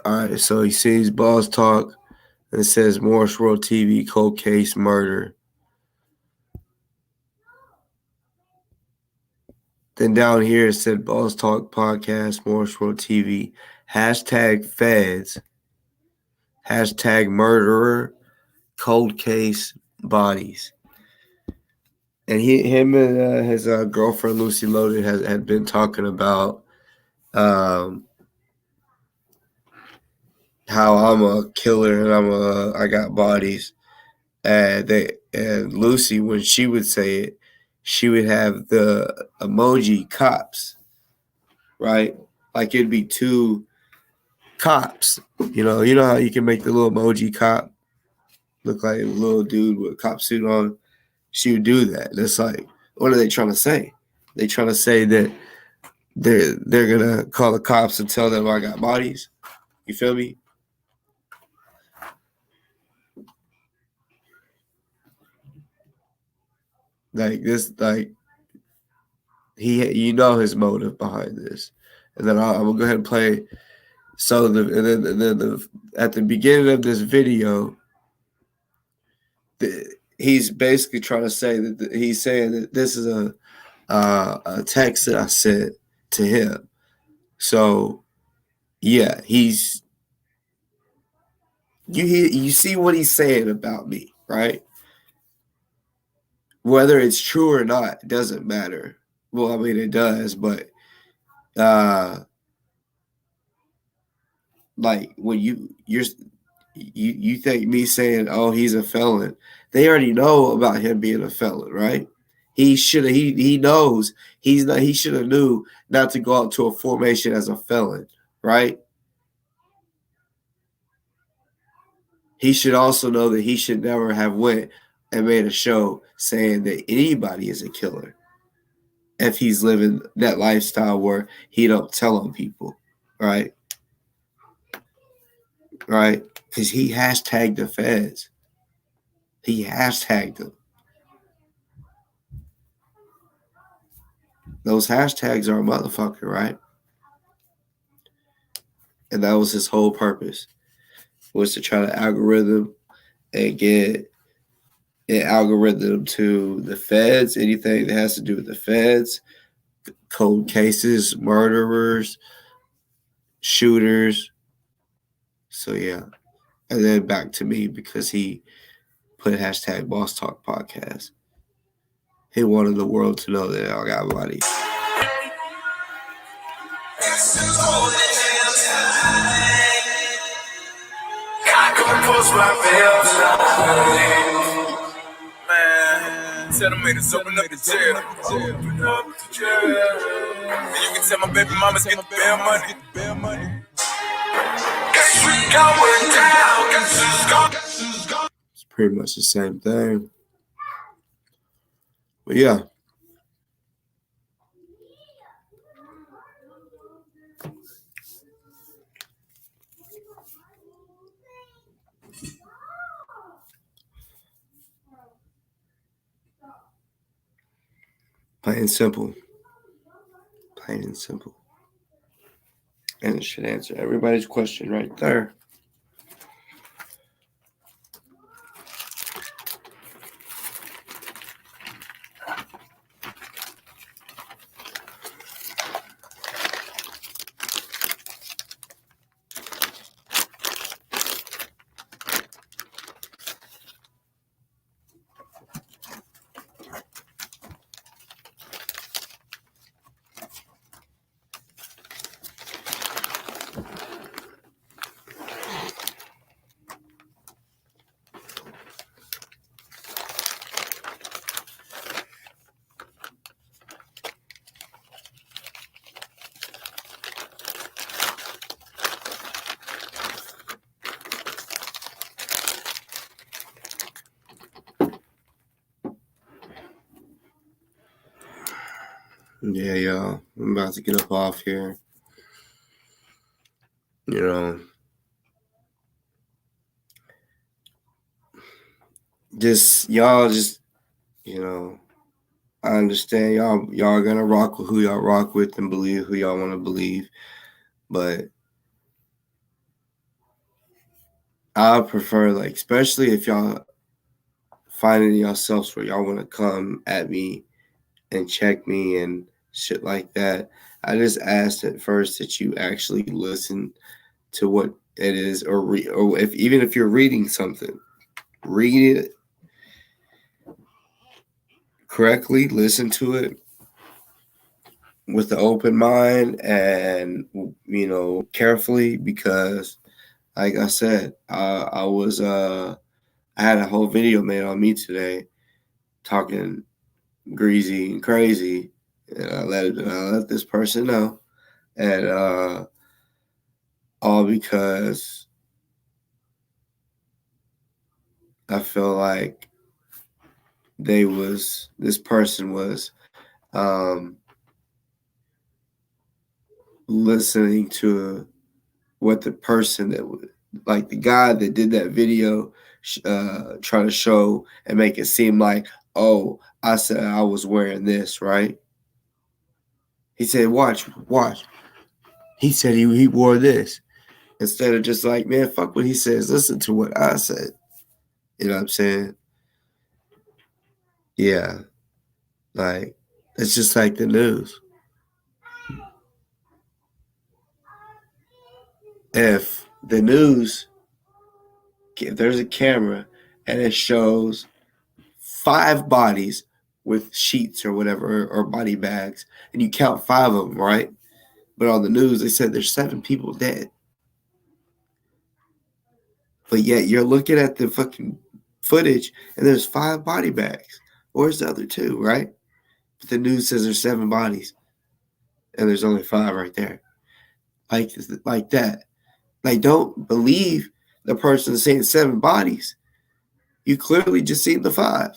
All right, so he sees Boss Talk and it says Morris World TV, cold case, murder. Then down here it said Boss Talk Podcast, Morris World TV, hashtag feds, hashtag murderer, cold case, bodies. And him and his girlfriend Lucy Loaded had been talking about how I'm a killer and I got bodies. And Lucy, when she would say it, she would have the emoji cops, right? Like it'd be two cops. You know how you can make the little emoji cop look like a little dude with a cop suit on? She would do that. And it's like, what are they trying to say? They trying to say that they're gonna call the cops and tell them I got bodies. You feel me? Like this, like his motive behind this. And then I'm gonna go ahead and play. So at the beginning of this video, he's basically trying to say that he's saying that this is a text that I sent to him. So yeah, you see what he's saying about me, right? Whether it's true or not, it doesn't matter. Well, I mean it does, but like when you think me saying, oh, he's a felon, they already know about him being a felon, right? He knows he should have knew not to go out to a formation as a felon, right? He should also know that he should never have went and made a show saying that anybody is a killer if he's living that lifestyle where he don't tell on people, right? Right? Because he hashtagged the feds. He hashtagged them. Those hashtags are a motherfucker, right? And that was his whole purpose, was to try to algorithm and get an algorithm to the feds, anything that has to do with the feds, cold cases, murderers, shooters. So yeah. And then back to me because he put hashtag Boss Talk Podcast. He wanted the world to know that I got bodies. Man, tell them haters open up the jail. Open up the jail. And you can tell my baby mamas get the bail money. Guess we going down. Guess who's gone? It's pretty much the same thing. But yeah. Plain and simple. Plain and simple. And it should answer everybody's question right there. Yeah, y'all. I'm about to get up off here. You know, y'all you know, I understand y'all are gonna rock with who y'all rock with and believe who y'all want to believe, but I prefer, like, especially if y'all finding yourselves where y'all want to come at me and check me and shit like that. I just asked at first that you actually listen to what it is, or if even if you're reading something, read it correctly, listen to it with an open mind and, carefully, because like I said, I had a whole video made on me today talking greasy and crazy, and I let this person know, and all because I feel like this person was listening to what the person that would, like, the guy that did that video, trying to show and make it seem like, oh, I said I was wearing this, right? He said, watch. He said he wore this. Instead of just like, man, fuck what he says. Listen to what I said. You know what I'm saying? Yeah. Like, it's just like the news. If there's a camera and it shows 5 bodies with sheets or whatever, or body bags, and you count 5 of them, right? But on the news, they said there's 7 people dead. But yet you're looking at the fucking footage and there's 5 body bags. Where's the other 2, right? But the news says there's 7 bodies and there's only 5 right there. Like that. Like, don't believe the person saying 7 bodies. You clearly just seen the 5.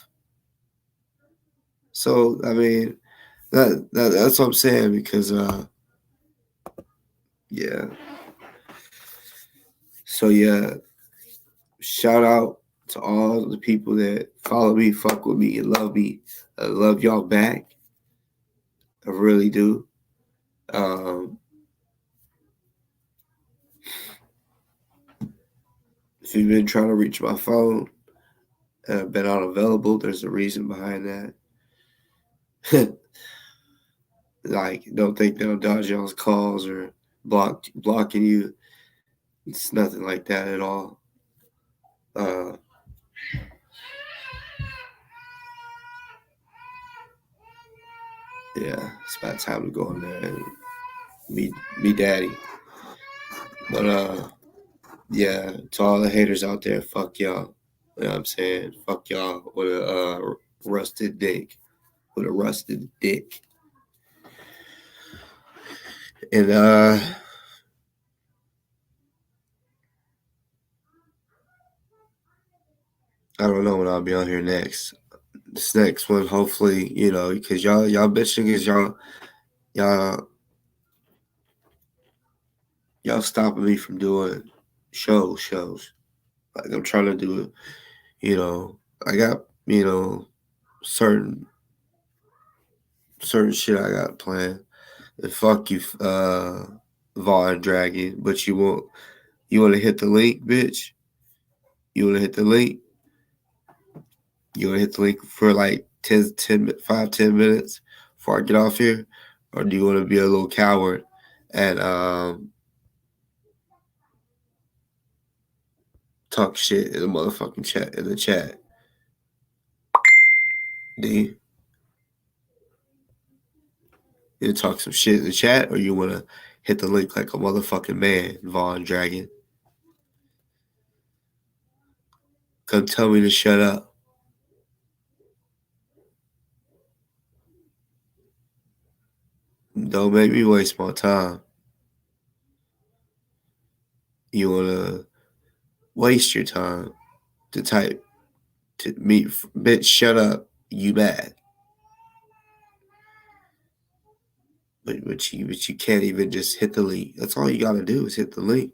So, I mean, that's what I'm saying, because yeah. So yeah, shout out to all the people that follow me, fuck with me, and love me. I love y'all back. I really do. If you've been trying to reach my phone and I've been unavailable, there's a reason behind that. Like, don't think that I'm dodging y'all's calls or blocking you. It's nothing like that at all. Yeah, it's about time to go in there and be daddy. But yeah, to all the haters out there, fuck y'all. You know what I'm saying? Fuck y'all with a rusted dick. With a rusted dick. And I don't know when I'll be on here next. This next one, hopefully, because y'all bitching, because y'all stopping me from doing shows. Like, I'm trying to do it. I got, certain shit I got planned. And fuck you, Vaughn Dragon, but you want to hit the link, bitch? You want to hit the link? You want to hit the link for like 10 minutes before I get off here? Or do you want to be a little coward and talk shit in the motherfucking chat, in the chat? D, you talk some shit in the chat, or you want to hit the link like a motherfucking man, Vaughn Dragon? Come tell me to shut up. Don't make me waste my time. You want to waste your time to type to me, bitch, shut up, you mad. But you can't even just hit the link. That's all you gotta do is hit the link,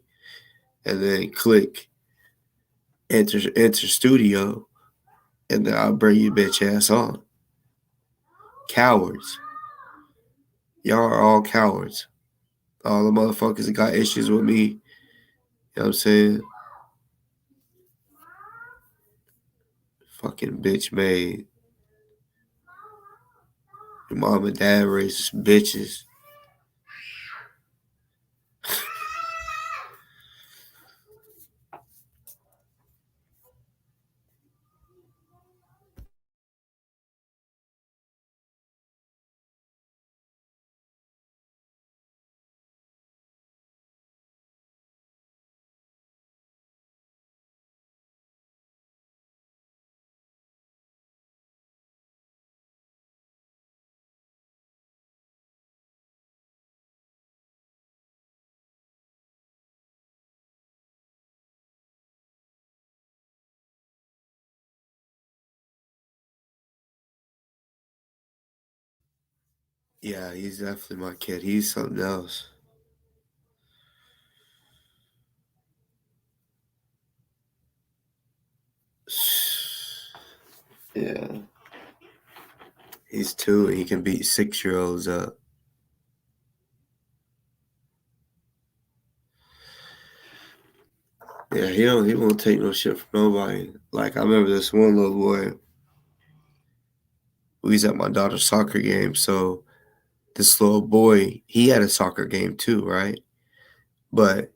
and then click enter studio, and then I'll bring your bitch ass on. Cowards. Y'all are all cowards. All the motherfuckers that got issues with me. You know what I'm saying? Fucking bitch made. Your mom and dad raised bitches. Yeah, he's definitely my kid. He's something else. Yeah. He's 2 and he can beat 6-year-olds up. Yeah, he won't take no shit from nobody. Like, I remember this one little boy. We was at my daughter's soccer game, so this little boy, he had a soccer game too, right? But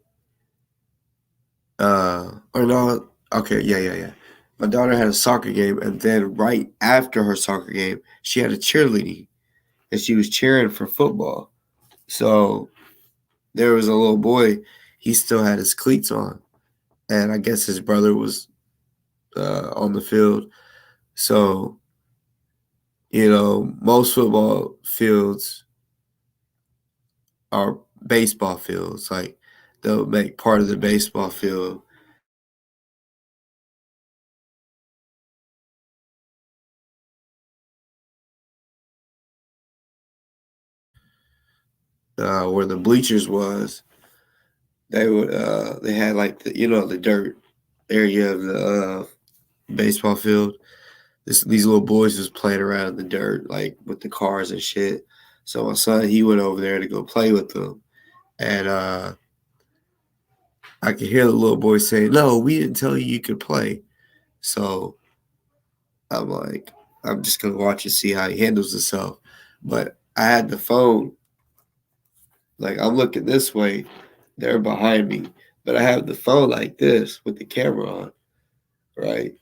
or no, okay, yeah. My daughter had a soccer game, and then right after her soccer game, she had a cheerleading, and she was cheering for football. So there was a little boy, he still had his cleats on, and I guess his brother was on the field. So, you know, most football fields are baseball fields. Like, they'll make part of the baseball field where the bleachers was. They had like the dirt area of the baseball field. These little boys was playing around in the dirt, like with the cars and shit. So my son, he went over there to go play with them, and I could hear the little boy say, "No, we didn't tell you could play." So I'm like, I'm just gonna watch and see how he handles himself. But I had the phone, like I'm looking this way, they're behind me, but I have the phone like this with the camera on, right?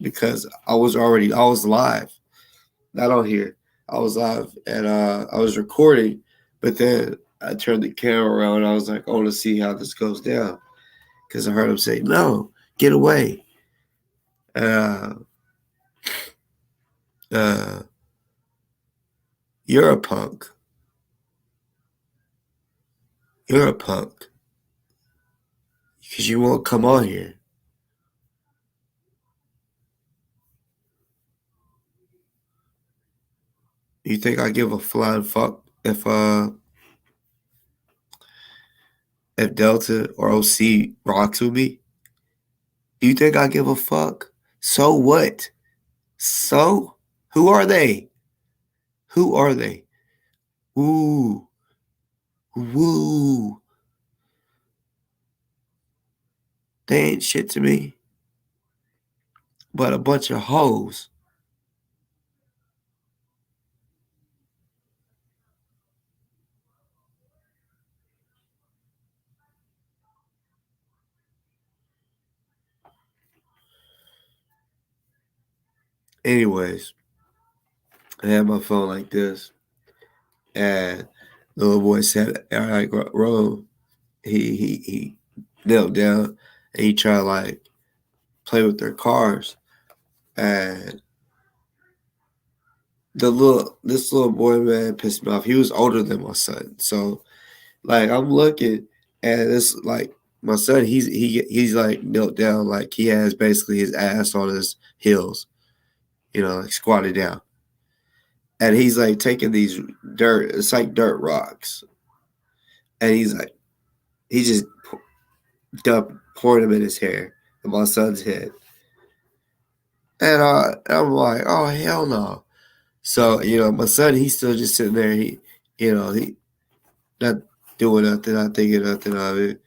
Because I was live, not on here. I was live, and I was recording, but then I turned the camera around and I was like, I want to see how this goes down. Because I heard him say, "No, get away." Uh, uh, you're a punk. You're a punk. Because you won't come on here. You think I give a flying fuck if Delta or OC rocks with me? Do you think I give a fuck? So what? So? Who are they? Who are they? Woo. Woo. They ain't shit to me. But a bunch of hoes. Anyways, I had my phone like this. And the little boy said, all right, roll. He knelt down and he tried to like play with their cars. And this little boy, man, pissed me off. He was older than my son. So like I'm looking and it's like my son, he's like knelt down, like he has basically his ass on his heels, like squatted down. and he's like taking these dirt. It's like dirt rocks, and he just poured them in his hair, in my son's head, and I'm like, oh hell no. So my son, he's still just sitting there. He not doing nothing, not thinking nothing of it,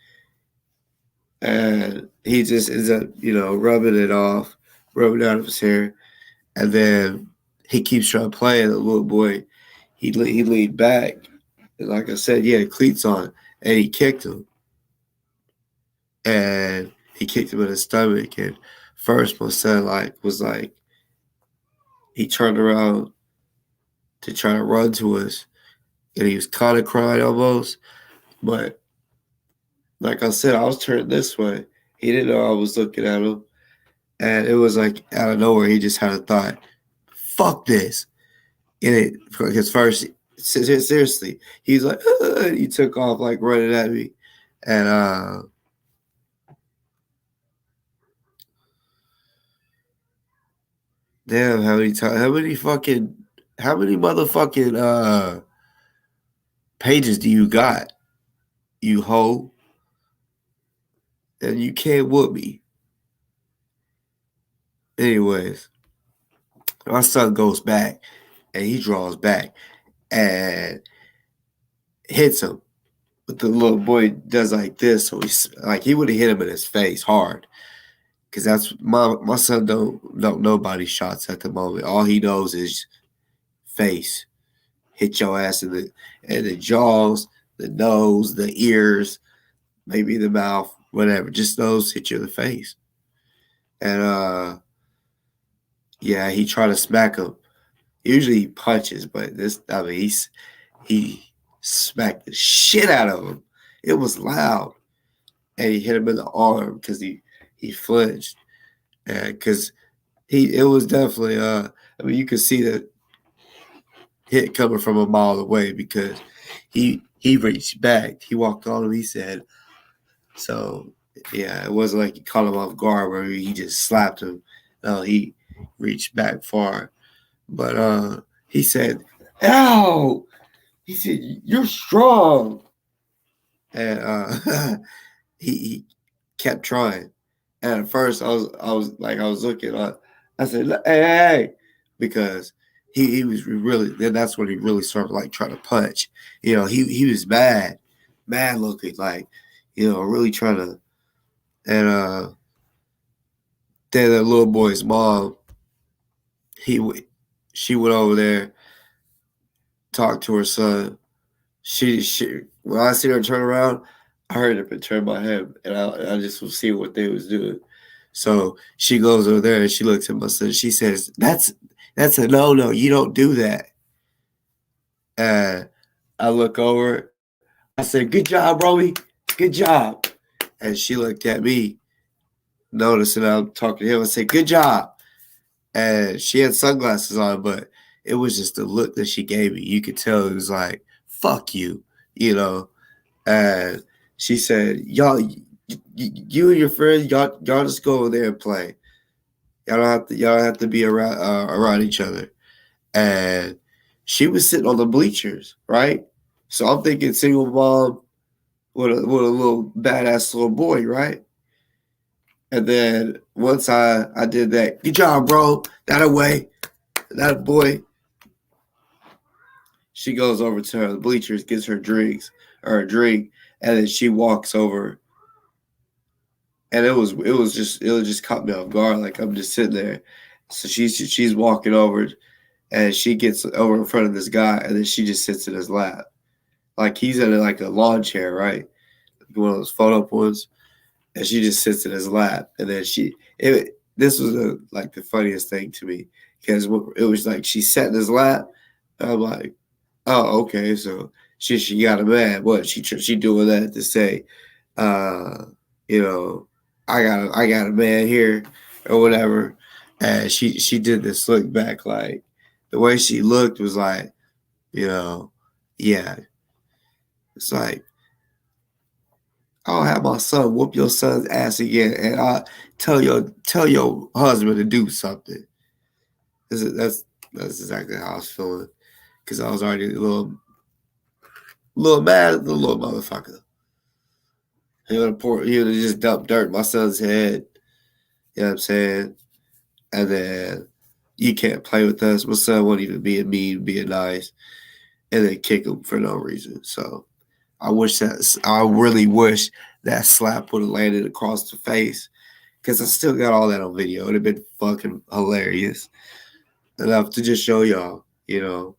and he just ends up rubbing it off, rubbing out of his hair, and then he keeps trying to play. And the little boy, he leaned back, and like I said, he had cleats on, and he kicked him, and he kicked him in the stomach. And first, my son was like, he turned around to try to run to us, and he was kind of crying almost, but like I said, I was turned this way. He didn't know I was looking at him, and it was like out of nowhere, he just had a thought, "Fuck this!" And because first, seriously, he's like, he took off like running at me, and damn, how many motherfucking pages do you got, you hoe? And you can't whoop me. Anyways, my son goes back, and he draws back, and hits him. But the little boy does like this, so he's like he would have hit him in his face hard. Cause that's my son don't know body shots at the moment. All he knows is face. Hit your ass in the jaws, the nose, the ears, maybe the mouth, whatever. Just those hit you in the face. And yeah, he tried to smack him. Usually he punches, but he smacked the shit out of him. It was loud. And he hit him in the arm because he flinched. And because it was definitely you could see the hit coming from a mile away because he reached back. He walked on him, he said. So yeah, it wasn't like he caught him off guard where he just slapped him. No, he reached back far. But he said, "Ow!" He said, "You're strong." And he kept trying. And at first I was looking up. I said, hey, because he was really, then that's when he really started like trying to punch. He was mad looking, like, really trying to. And then the little boy's mom, she went over there, talked to her son. She when I seen her turn around, I heard her turn my head, and I just was seeing what they was doing. So she goes over there and she looks at my son. She says, "That's a no. You don't do that." And I look over. I said, "Good job, Romy. Good job." And she looked at me, noticing I'm talking to him. I said, "Good job." And she had sunglasses on, but it was just the look that she gave me. You could tell it was like, "Fuck you," And she said, "Y'all, you and your friends, y'all just go over there and play. Y'all don't have to be around each other." And she was sitting on the bleachers, right? So I'm thinking single mom with a little badass little boy, right? And then once I did that, good job, bro. That away, that boy. She goes over to her bleachers, gets her drinks or a drink, and then she walks over. And it just caught me off guard. Like I'm just sitting there. So she's walking over, and she gets over in front of this guy, and then she just sits in his lap. Like he's in like a lawn chair, right? One of those photo ones. And she just sits in his lap. And then this was the funniest thing to me. Because it was like she sat in his lap. And I'm like, oh, okay. So she got him mad. What? She doing that to say, I got a man here or whatever. And she did this look back, like the way she looked was like, yeah. It's like, I'll have my son whoop your son's ass again, and I'll tell your husband to do something. That's exactly how I was feeling. because I was already a little mad, the little motherfucker. He would have just dumped dirt in my son's head. You know what I'm saying? And then you can't play with us. My son won't even being mean, being nice, and then kick him for no reason. So I really wish that slap would have landed across the face, because I still got all that on video. It would have been fucking hilarious enough to just show y'all, you know.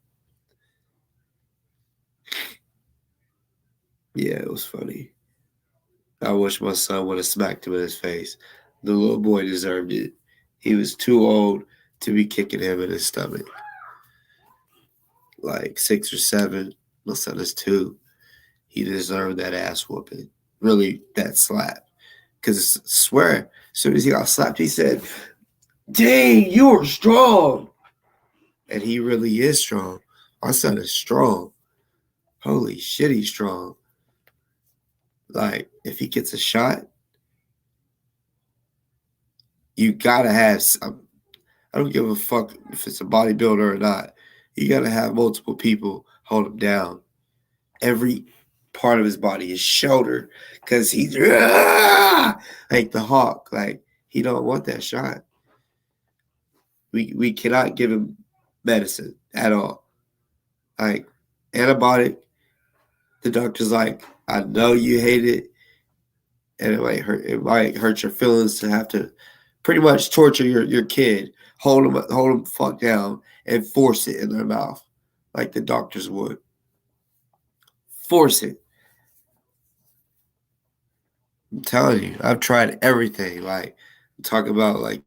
Yeah, it was funny. I wish my son would have smacked him in his face. The little boy deserved it. He was too old to be kicking him in his stomach. Like 6 or 7. My son is 2. He deserved that ass whooping. Really, that slap. Because I swear, as soon as he got slapped, he said, "Dang, you are strong." And he really is strong. My son is strong. Holy shit, he's strong. Like, if he gets a shot, you gotta have some. I don't give a fuck if it's a bodybuilder or not. You gotta have multiple people hold him down. Every part of his body, his shoulder, because he's like the hawk. Like, he don't want that shot. We cannot give him medicine at all. Like, antibiotic, the doctor's like, I know you hate it, and it might hurt your feelings to have to pretty much torture your kid, hold them fuck down, and force it in their mouth like the doctors would. Force it. I'm telling you, I've tried everything. Like, talk about like